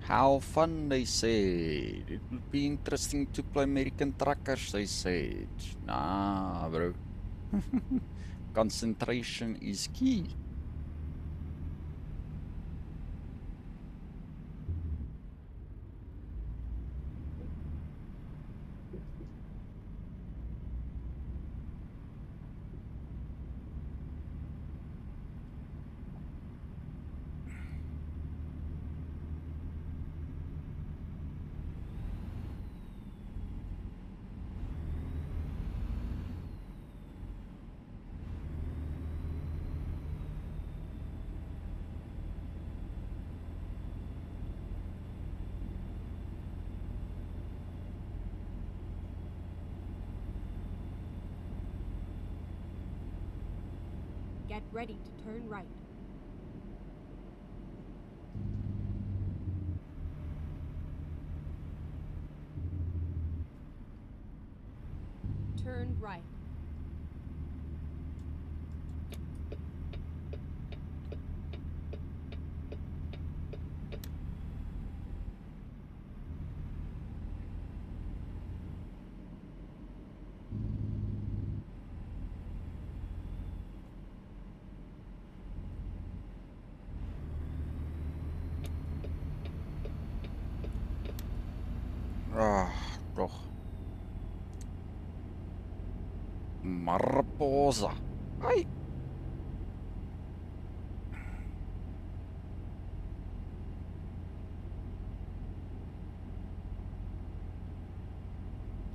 How fun, they said. It would be interesting to play American Truckers, they said. Nah, bro. Concentration is key. Get ready to turn right. Turn right. Ah, toch. Mariposa. Ai.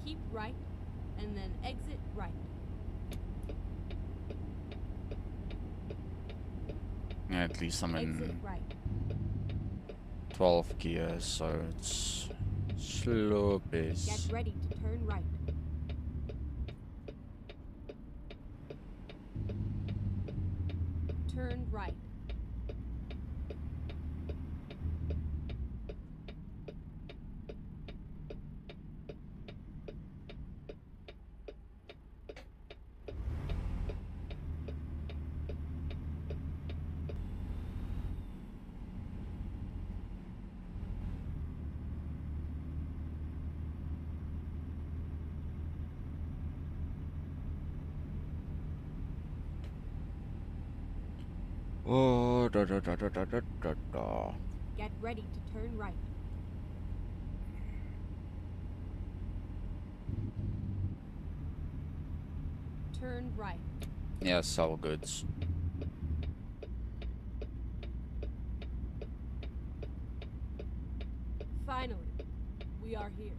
Keep right, and then exit right. Yeah, at least I'm Exit in right. 12 gears, so it's slow Get pace. ready to turn right. Turn right. Oh, da da da da da da da da. Get ready to turn right. Turn right. Yeah, sell goods. Finally, we are here.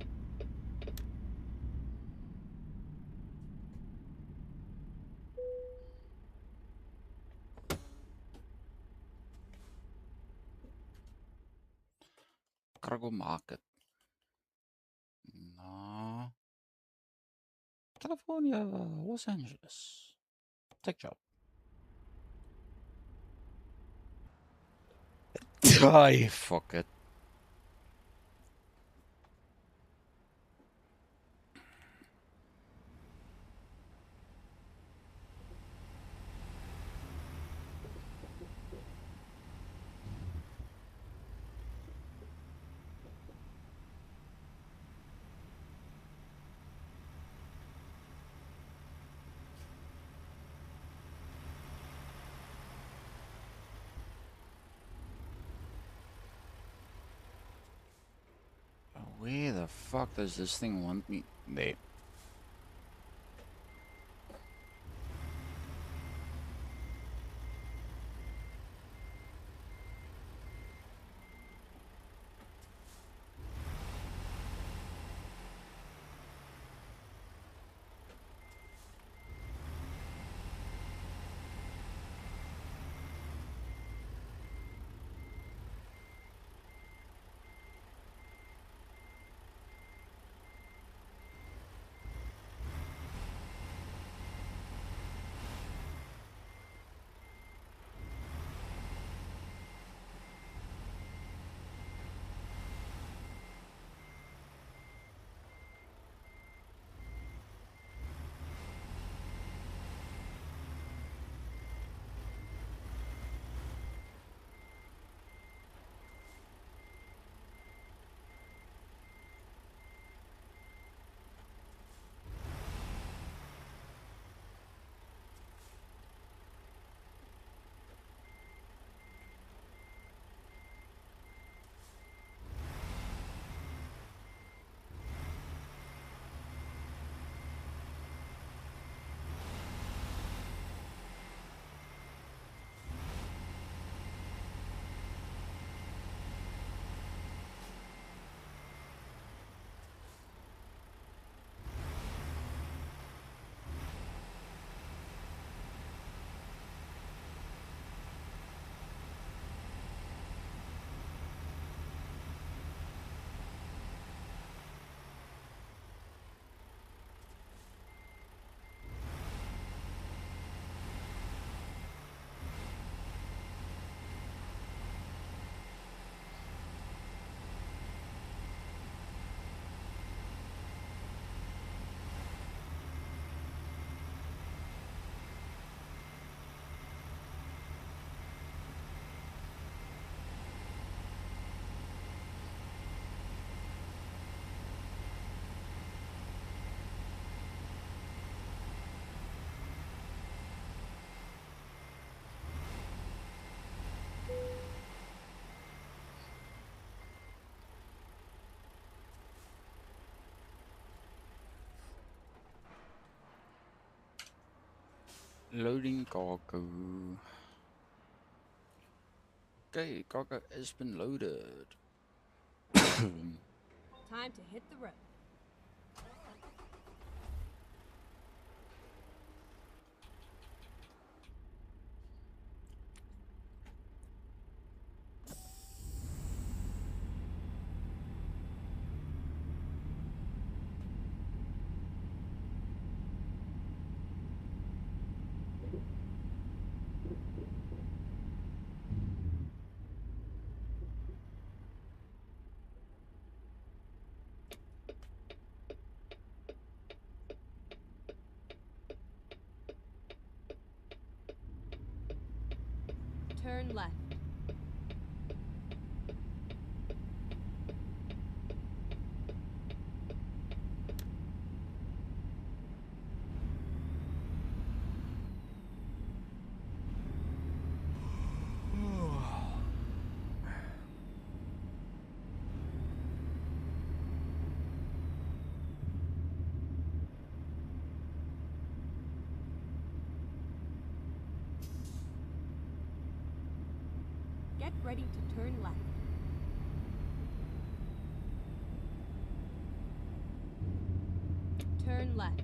Cargo market. No. California, Los Angeles. Tech job. Ay, fuck it. Where the fuck does this thing want me? There. Loading cargo. Okay, cargo has been loaded. Time to hit the road. Turn left. Get ready to turn left. Turn left.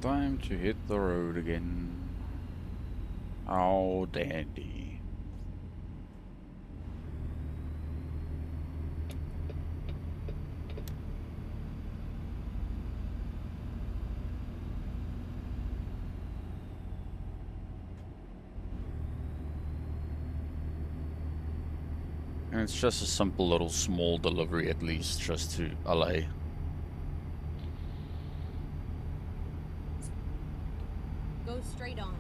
Time to hit the road again. Oh, dandy. And it's just a simple little small delivery, at least, just to LA. Go straight on.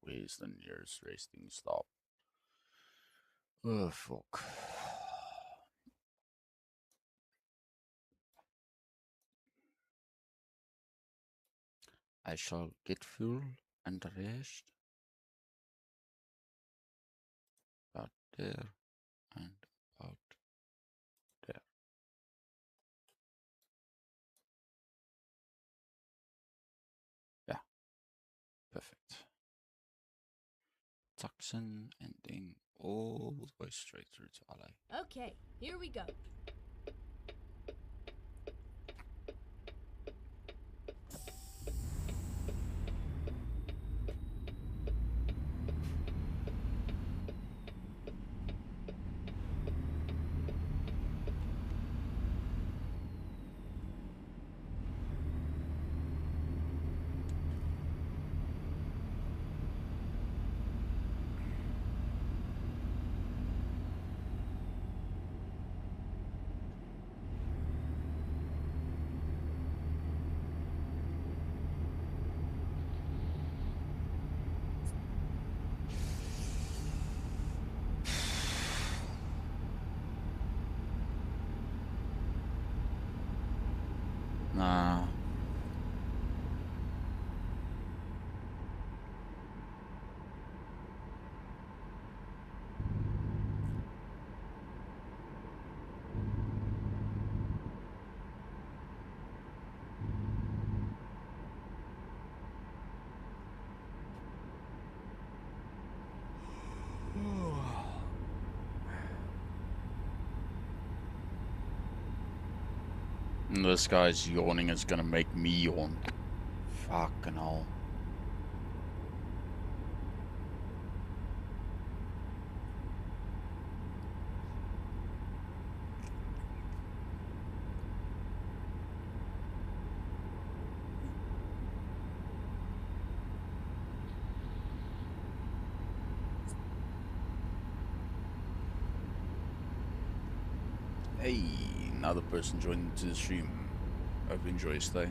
Where's the nearest resting stop? Oh, fuck. I shall get fuel and rest. About there and about there. Yeah, perfect. Tucson and then all the way straight through to LA. Okay, here we go. Nah. And this guy's yawning is gonna make me yawn. Fucking hell. Hey, another person joined into the stream. Hope you enjoy your stay.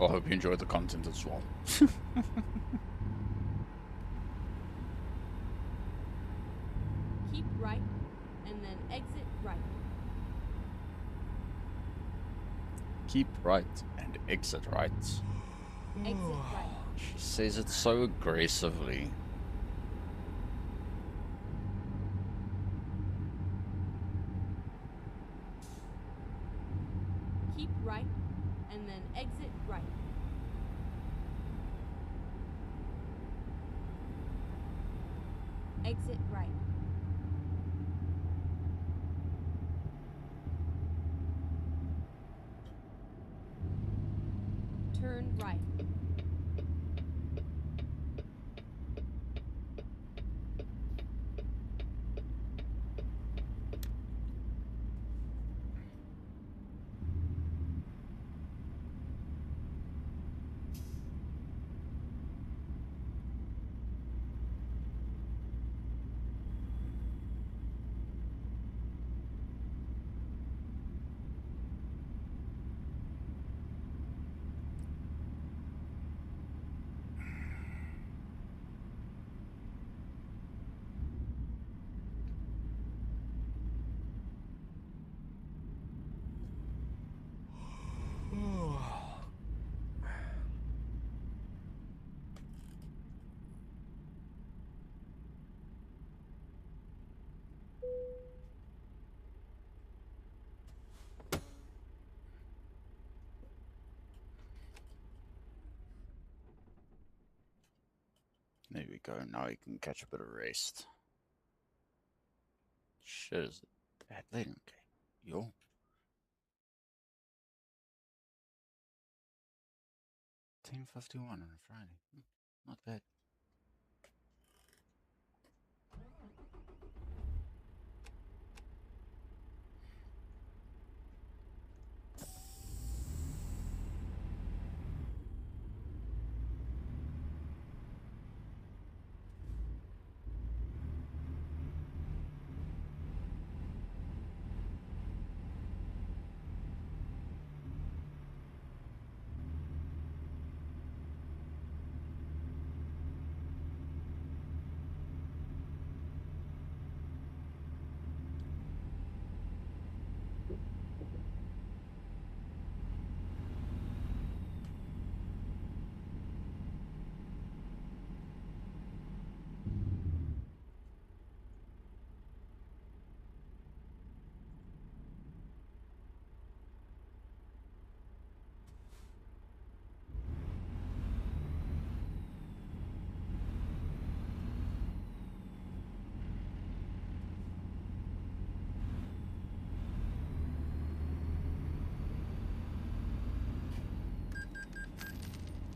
I hope you enjoy the content as well. Keep right, and then exit right. Keep right and exit right. Exit right. She says it so aggressively. Keep right, and then exit right. Exit right. Turn right. There we go. Now you can catch a bit of rest. Shit is bad letting. Okay. Yo. 10:51 on a Friday. Not bad.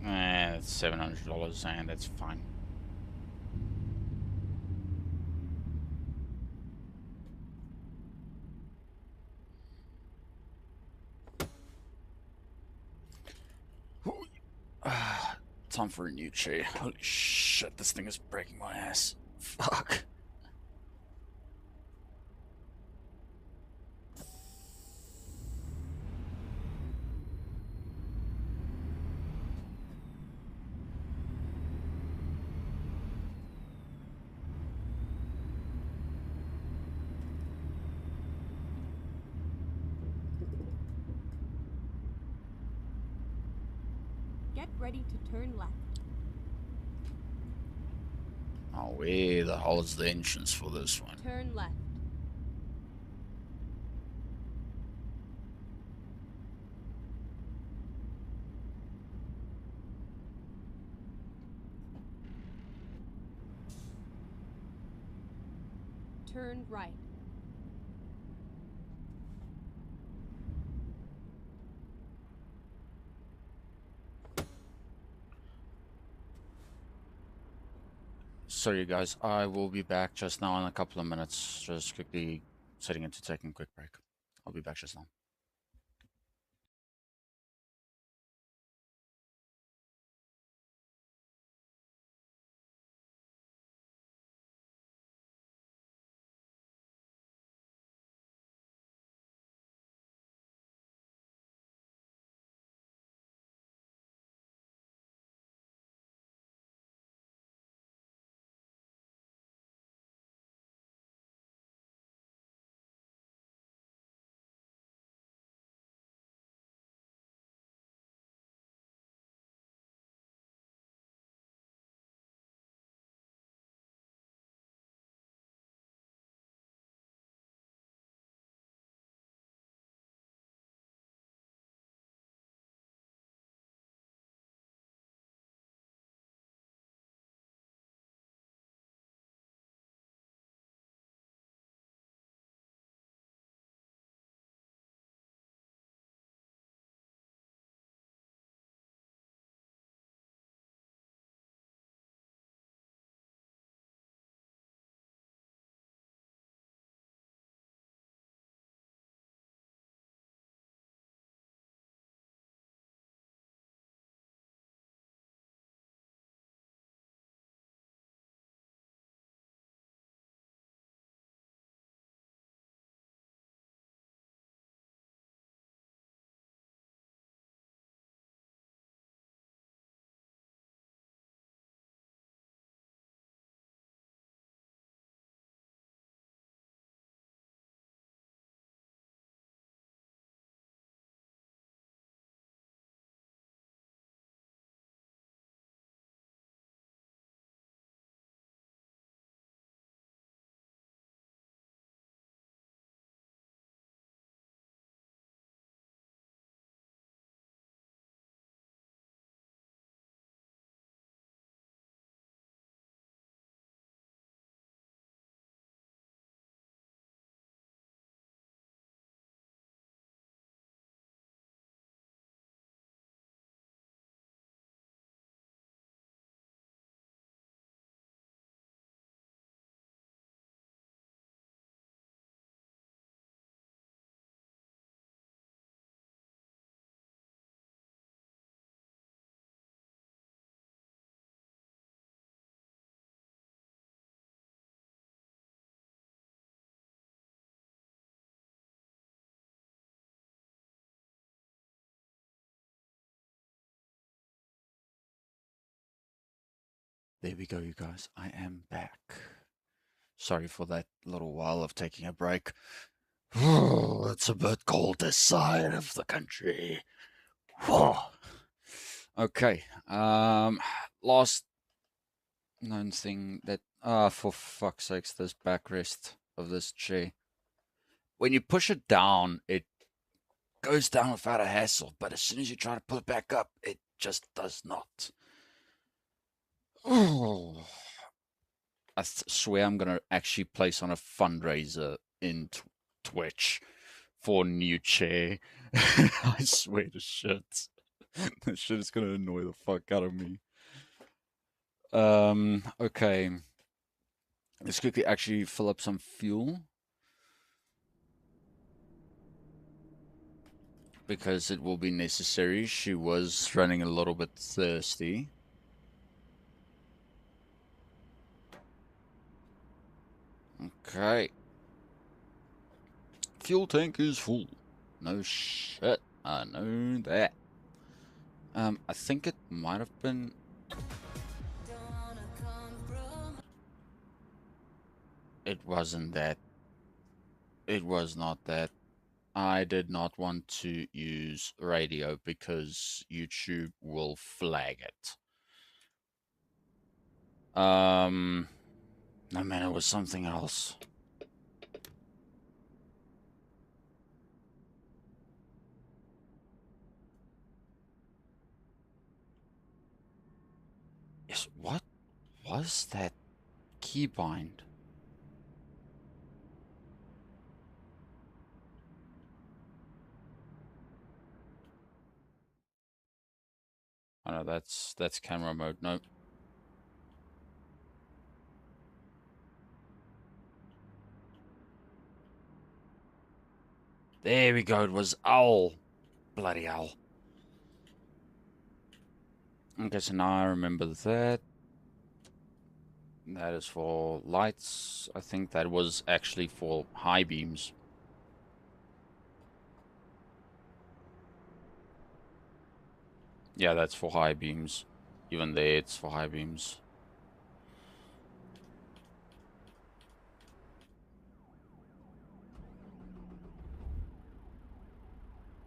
That's $700 and that's fine. Time for a new chair. Holy shit, this thing is breaking my ass. Fuck. Get ready to turn left. Oh, where the hell is the entrance for this one? Turn left. Turn right. Sorry guys, I will be back just now in a couple of minutes. Just quickly setting into taking a quick break. I'll be back just now. There we go, you guys. I am back. Sorry for that little while of taking a break. It's a bit cold this side of the country. Okay. Last known thing that for fuck's sakes, this backrest of this chair. When you push it down, it goes down without a hassle, but as soon as you try to pull it back up, it just does not. I swear I'm gonna actually place on a fundraiser in Twitch for a new chair. I swear to shit. That shit is gonna annoy the fuck out of me. Okay. Let's quickly actually fill up some fuel. Because it will be necessary. She was running a little bit thirsty. Okay. Fuel tank is full. No shit. I know that. I think it might have been... It wasn't that. It was not that. I did not want to use radio because YouTube will flag it. No man, it was something else. Yes, what was that keybind? Oh no, that's camera mode. No. There we go. It was owl. Bloody owl. Okay, so now I remember that. That is for lights. I think that was actually for high beams. Yeah, that's for high beams. Even there, it's for high beams.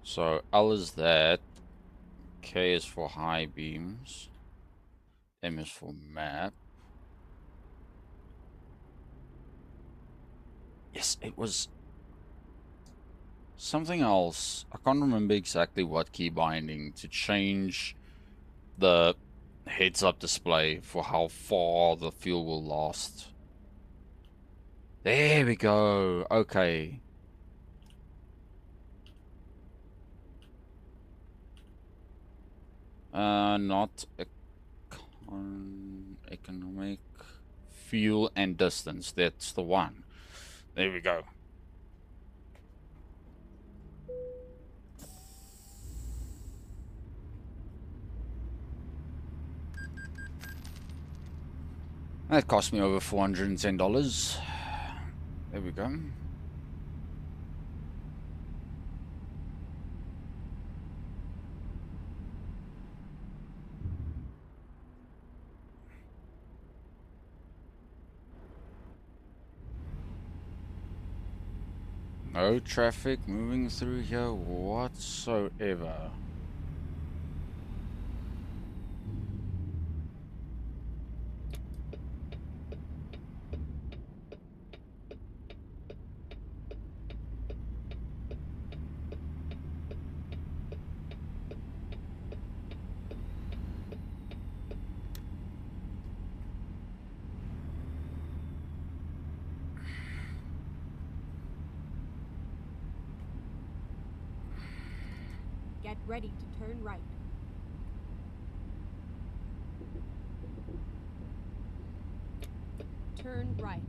So L is that. K is for high beams. M is for map. Yes, it was something else. I can't remember exactly what key binding to change the heads-up display for how far the fuel will last. There we go. Okay. Not economic fuel and distance. That's the one. There we go. That cost me over $410. There we go. No traffic moving through here whatsoever. Get ready to turn right. Turn right.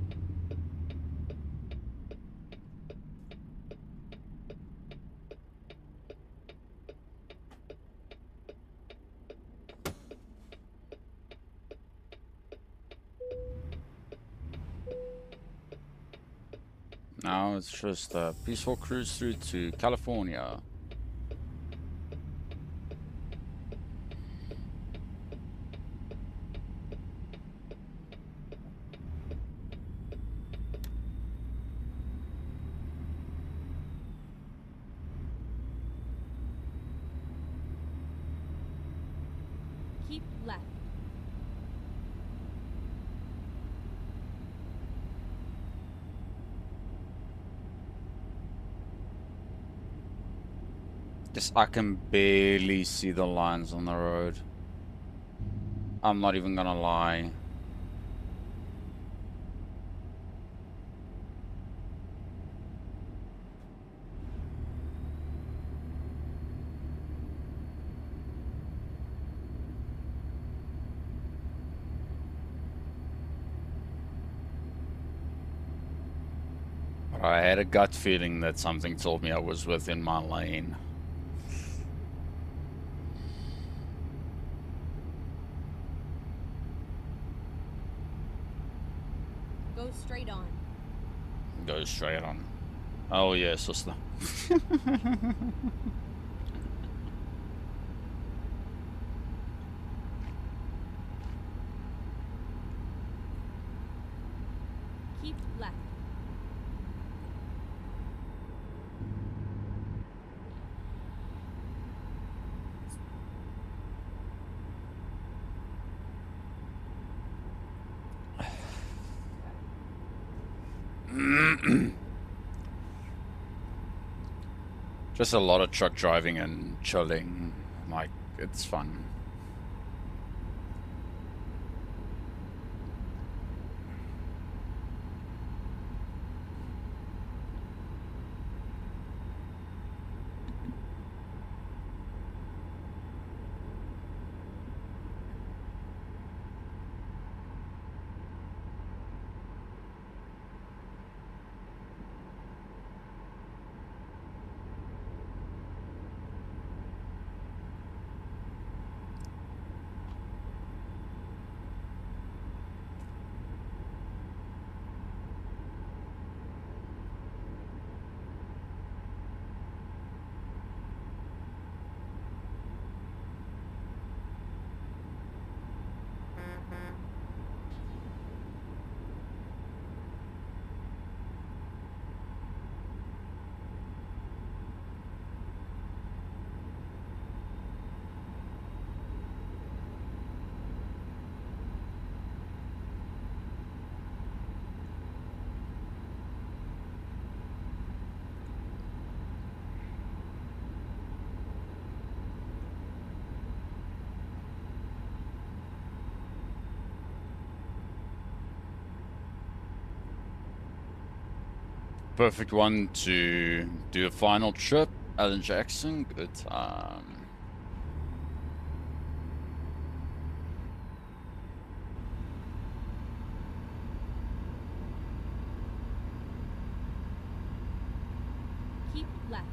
Now it's just a peaceful cruise through to California. Keep left. Just I can barely see the lines on the road. I'm not even gonna lie. But I had a gut feeling that something told me I was within my lane. Go straight on. Go straight on. Oh yeah, sister. Keep left. Just a lot of truck driving and chilling. Like, it's fun. Perfect one to do a final trip. Alan Jackson, good time. Keep left.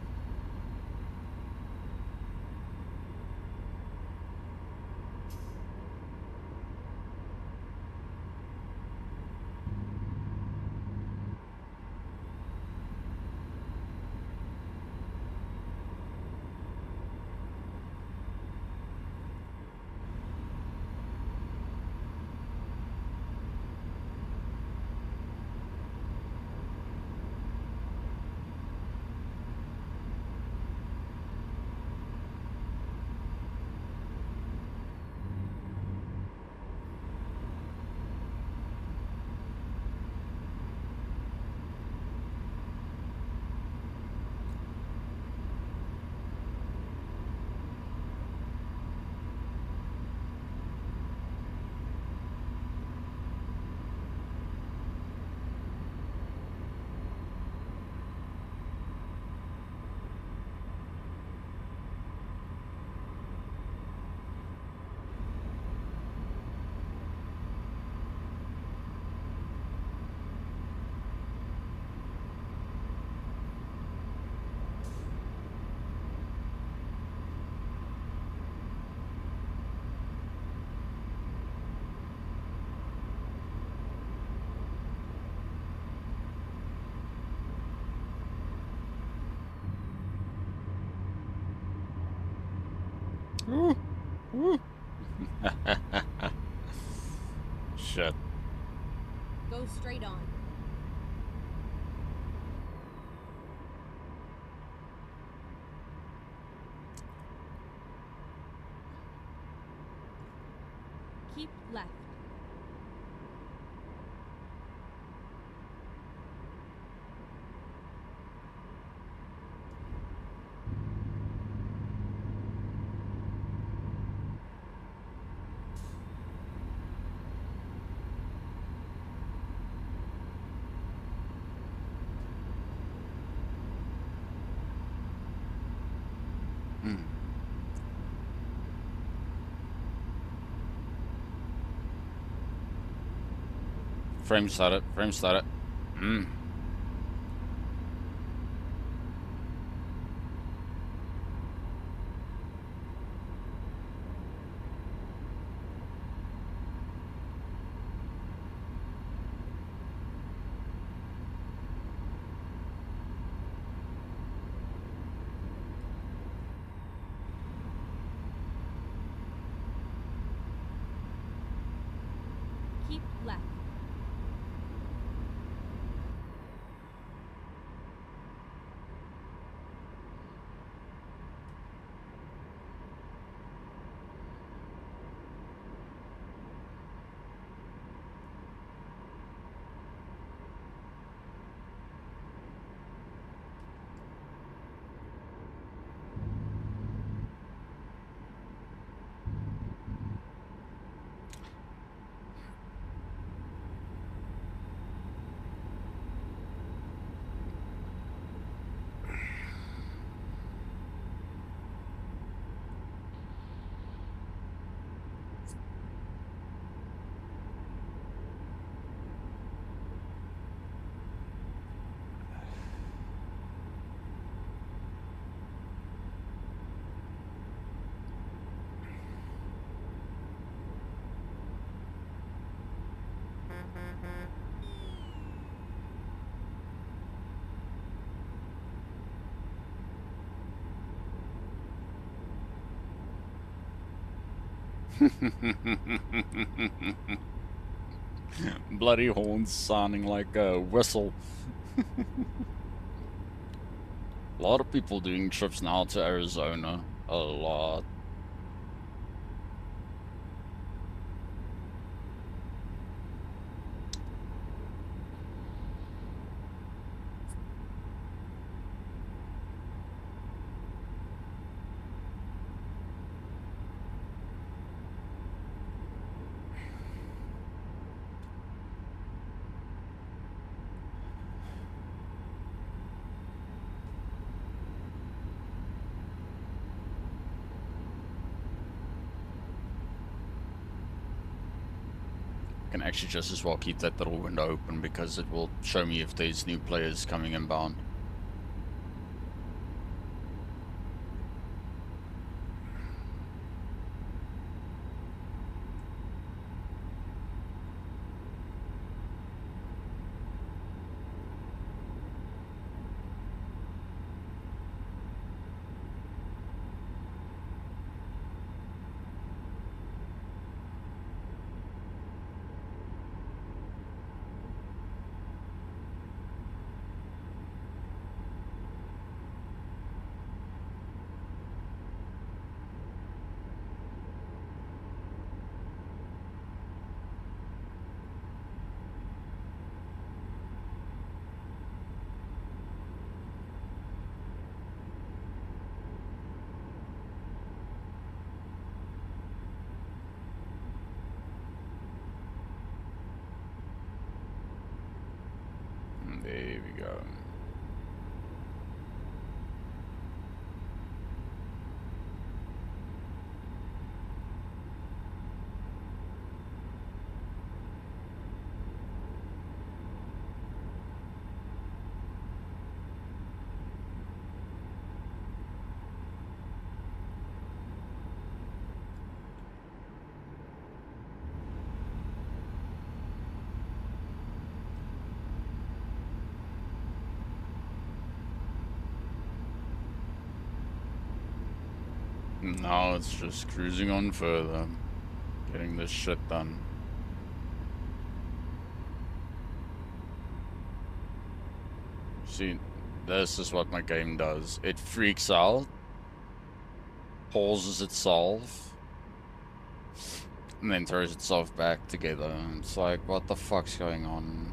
Woo, woo. Shit. Go straight on. Keep left. Mm. Frame started. Frame started. Mm. Keep left. Bloody horns sounding like a whistle. A lot of people doing trips now to Arizona. A lot. I can actually just as well keep that little window open because it will show me if there's new players coming inbound. There we go. Now it's just cruising on further, getting this shit done. See, this is what my game does. It freaks out, pauses itself, and then throws itself back together. And it's like, what the fuck's going on?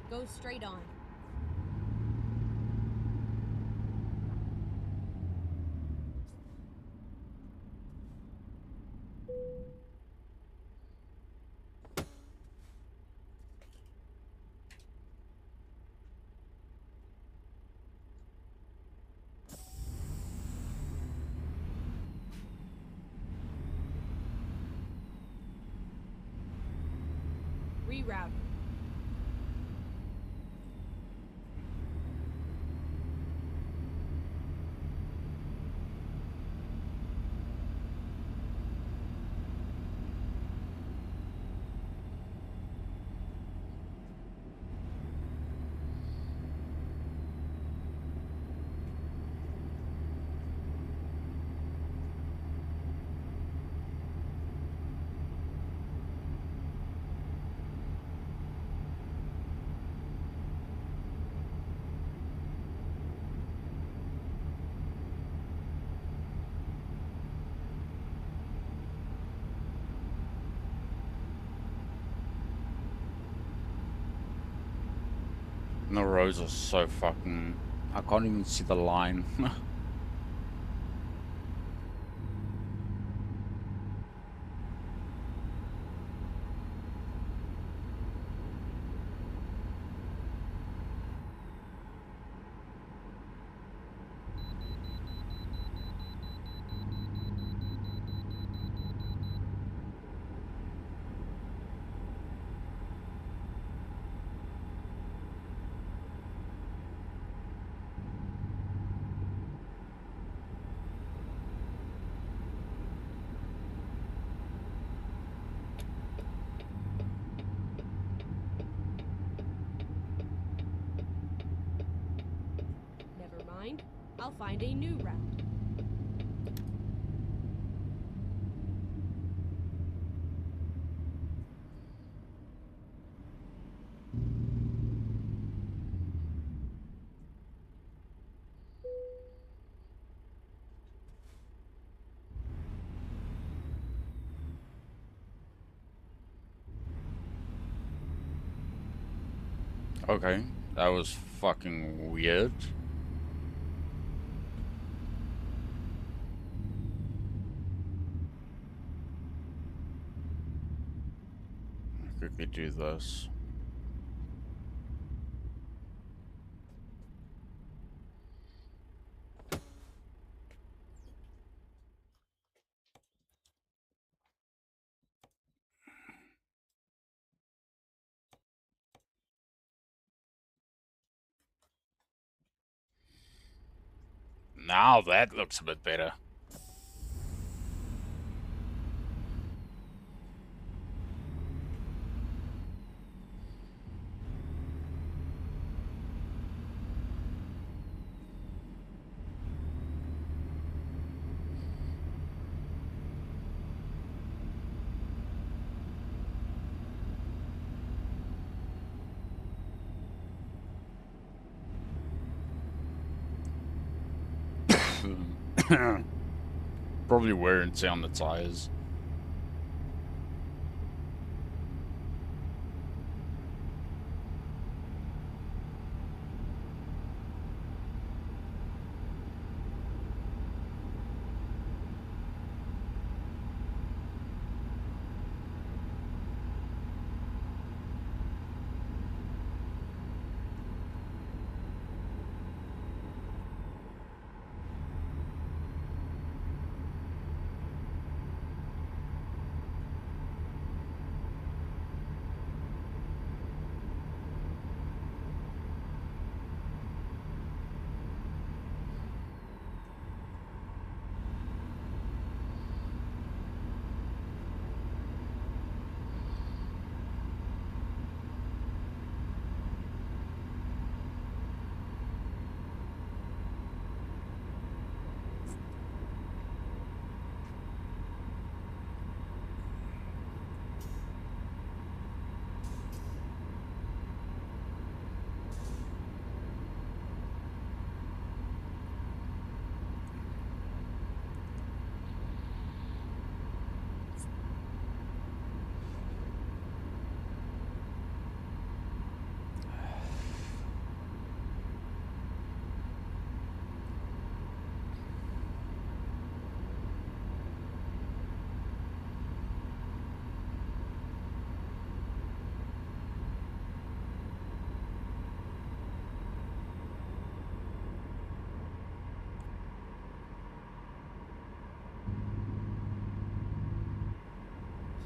Go straight on. Reroute. And the roads are so fucking... I can't even see the line. Never mind. I'll find a new route. Okay, that was fucking weird. Quickly do this. Now that looks a bit better. Probably wear and tear on the tires.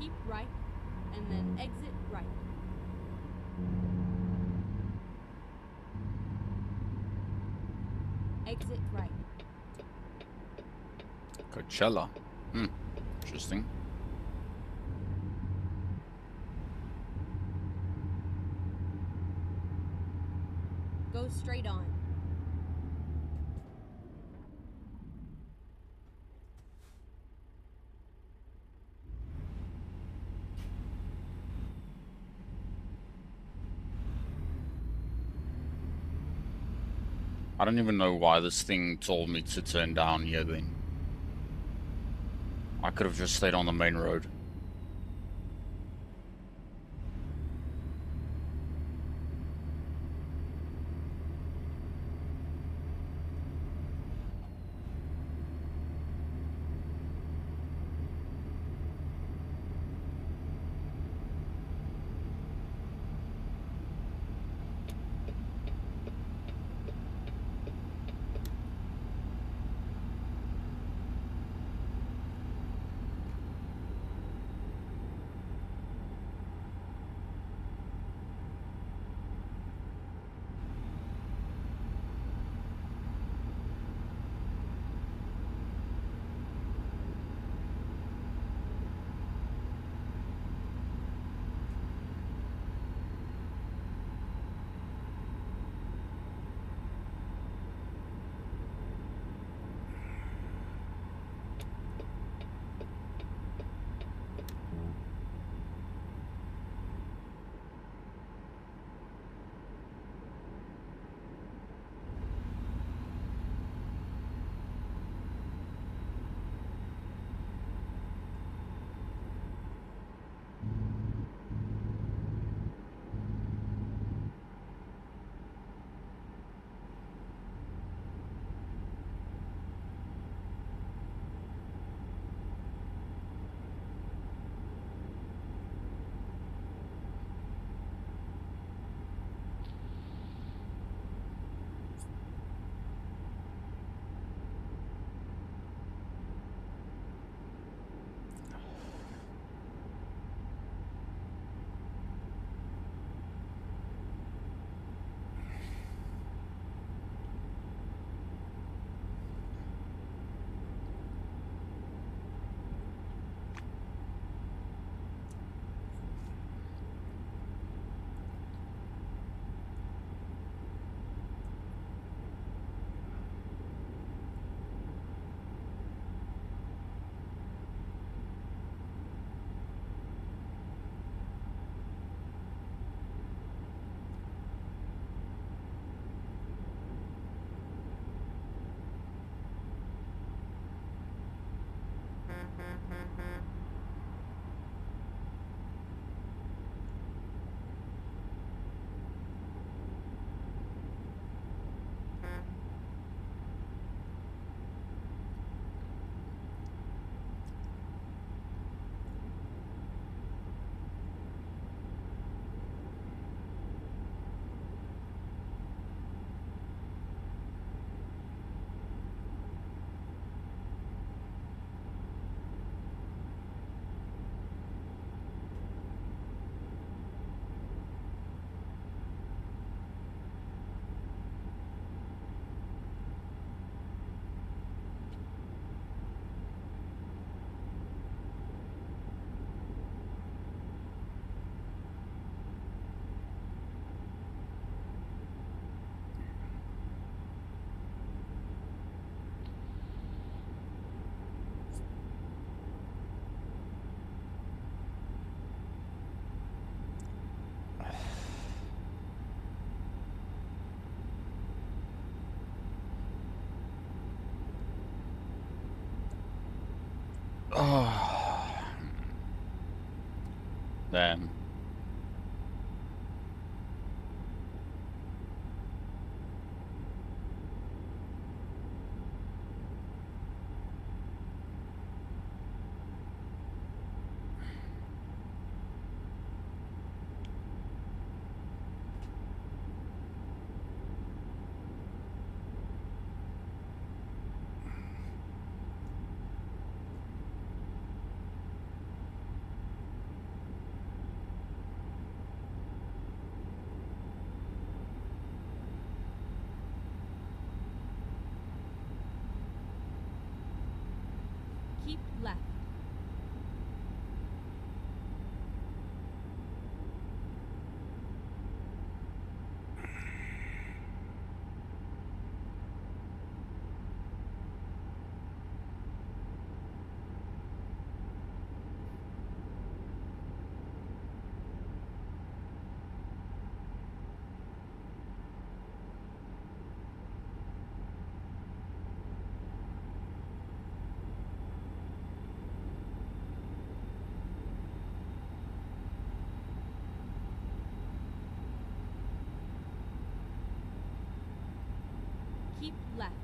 Keep right, and then exit right. Exit right. Coachella. Interesting. Go straight on. I don't even know why this thing told me to turn down here then. I could have just stayed on the main road. Oh, damn. Keep left. Keep left.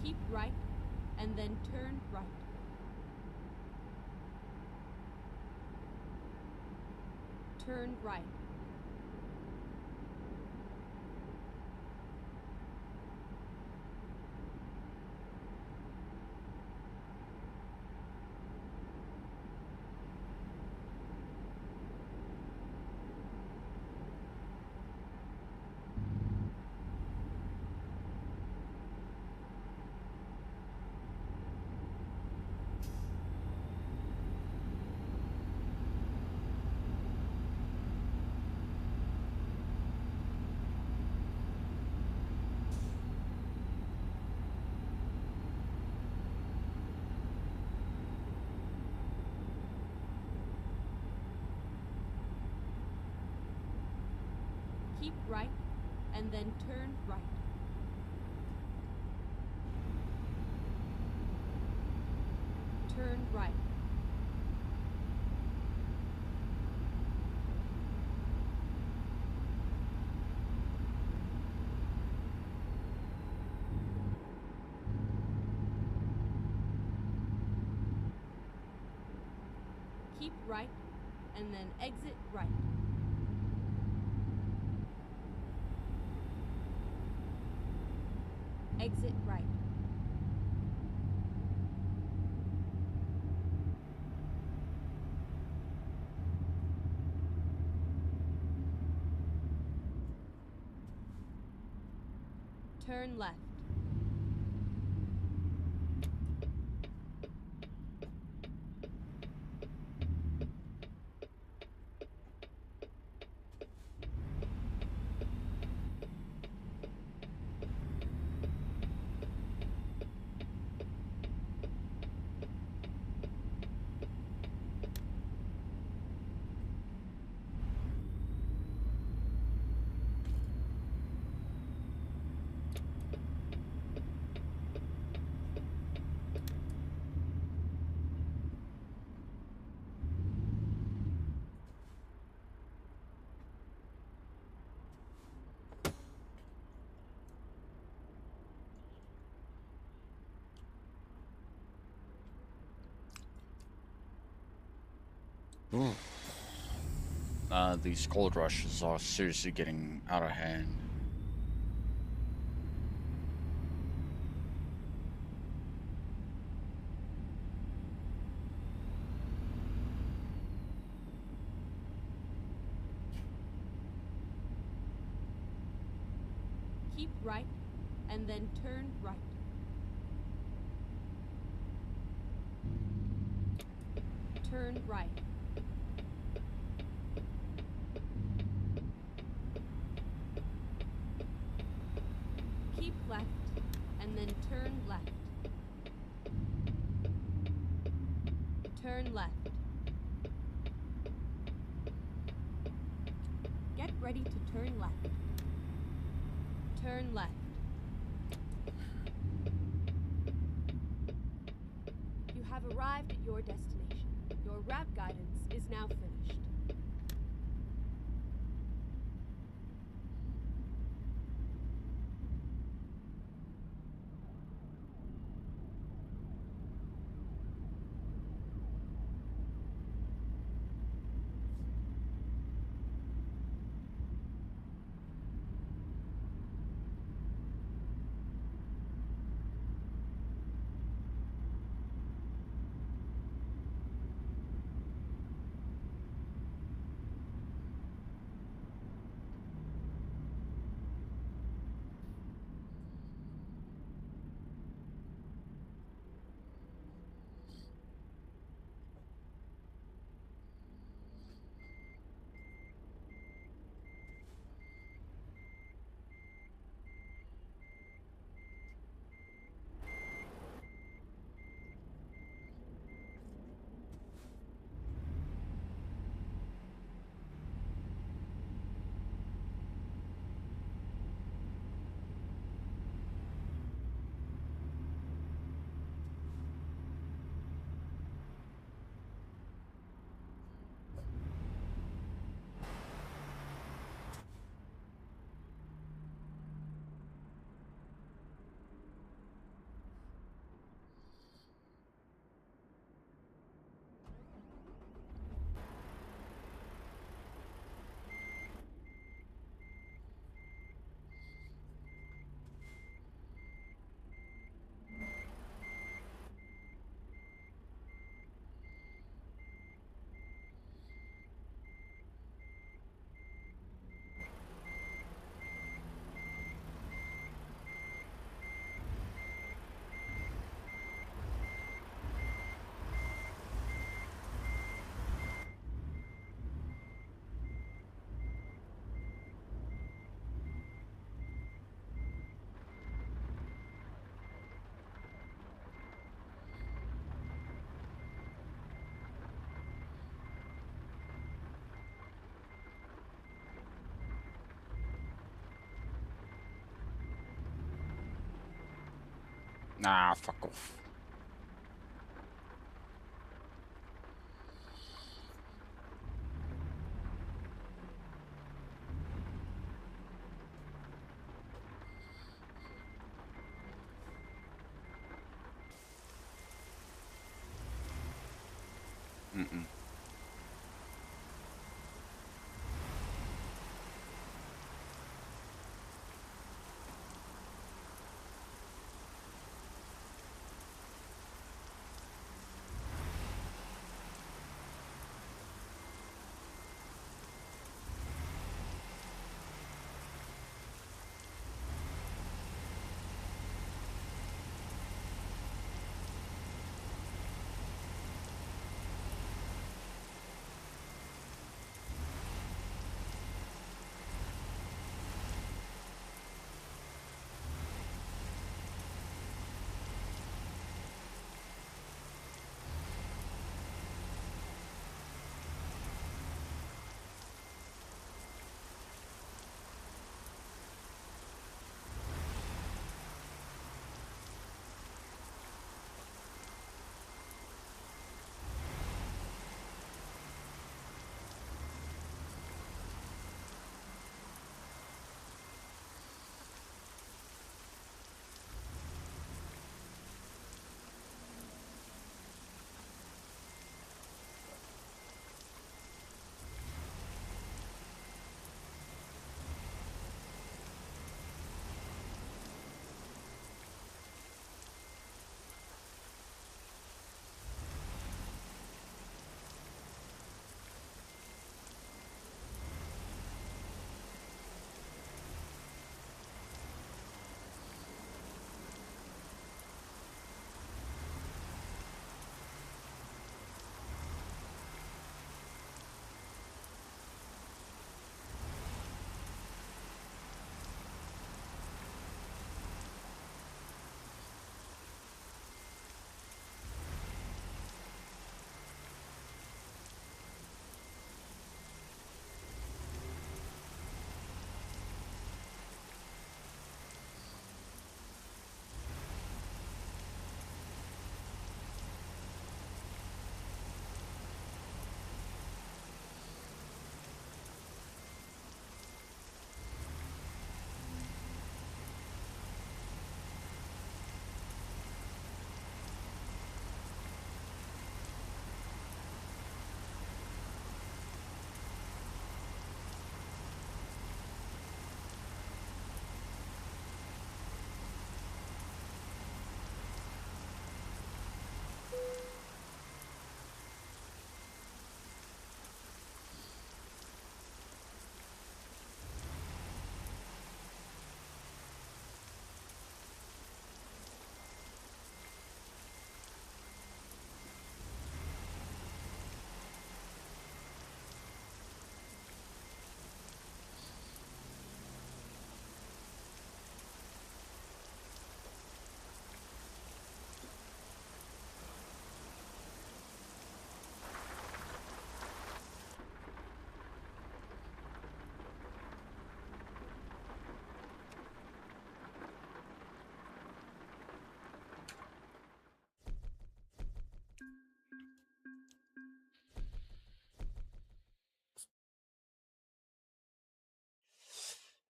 Keep right, and then turn right. Turn right. Keep right, and then turn right. Turn right. Keep right, and then exit right. Exit right. Turn left. These gold rushes are seriously getting out of hand. Keep right, and then turn right. Turn right. Keep left, and then turn left. Turn left. Get ready to turn left. Turn left. You have arrived at your destination. Your route guidance is now finished. Nah, fuck off. Mm-mm.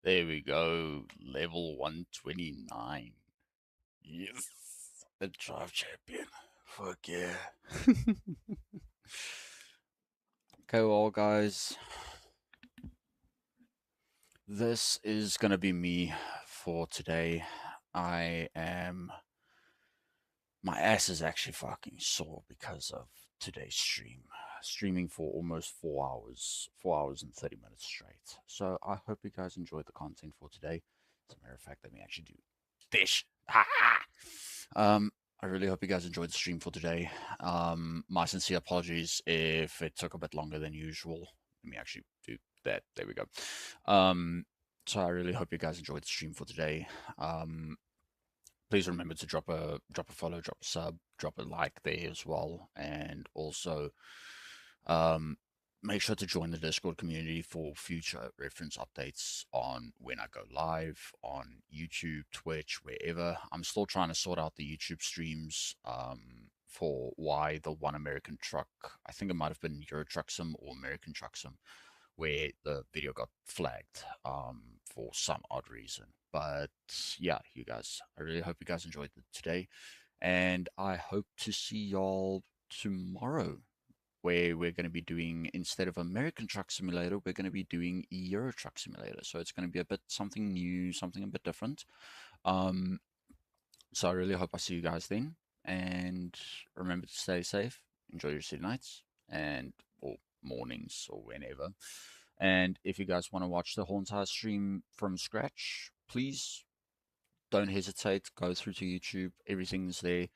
There we go. Level 129. Yes. A drive champion. Fuck yeah. Okay, well, guys, this is gonna be me for today. I am. My ass is actually fucking sore because of today's stream. Streaming for almost 4 hours, 4 hours and 30 minutes straight. So I hope you guys enjoyed the content for today. As a matter of fact, let me actually do this. um, I really hope you guys enjoyed the stream for today. My sincere apologies if it took a bit longer than usual. Let me actually do that. There we go. So I really hope you guys enjoyed the stream for today. Please remember to drop a follow, drop a sub, drop a like there as well, and also um, make sure to join the Discord community for future reference updates on when I go live on YouTube, Twitch, wherever. I'm still trying to sort out the YouTube streams for why the One American Truck, I think it might have been Euro Truck Sim or American Truck Sim, where the video got flagged for some odd reason. But yeah, you guys, I really hope you guys enjoyed today, and I hope to see y'all tomorrow, where we're going to be doing, instead of American Truck Simulator, we're going to be doing Euro Truck Simulator. So it's going to be a bit something new, something a bit different. So I really hope I see you guys then, and remember to stay safe, enjoy your city nights, and or mornings or whenever. And if you guys want to watch the whole entire stream from scratch, please don't hesitate. Go through to YouTube. Everything's there.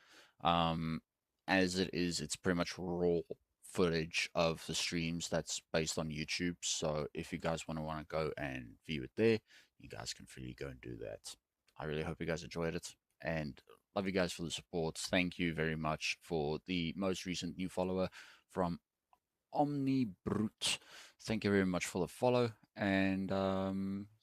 Um, as it is, it's pretty much raw footage of the streams that's based on YouTube. So if you guys want to go and view it there, you guys can freely go and do that. I really hope you guys enjoyed it, and love you guys for the support. Thank you very much for the most recent new follower from Omni Brute. Thank you very much for the follow. And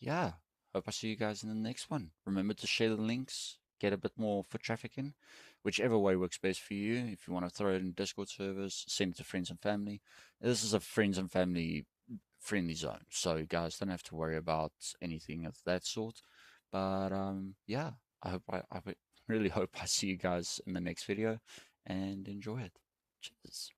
yeah, hope I see you guys in the next one. Remember to share the links, get a bit more foot traffic in, whichever way works best for you. If you want to throw it in Discord servers, send it to friends and family. This is a friends and family friendly zone, so you guys don't have to worry about anything of that sort. But yeah, I really hope I see you guys in the next video and enjoy it. Cheers.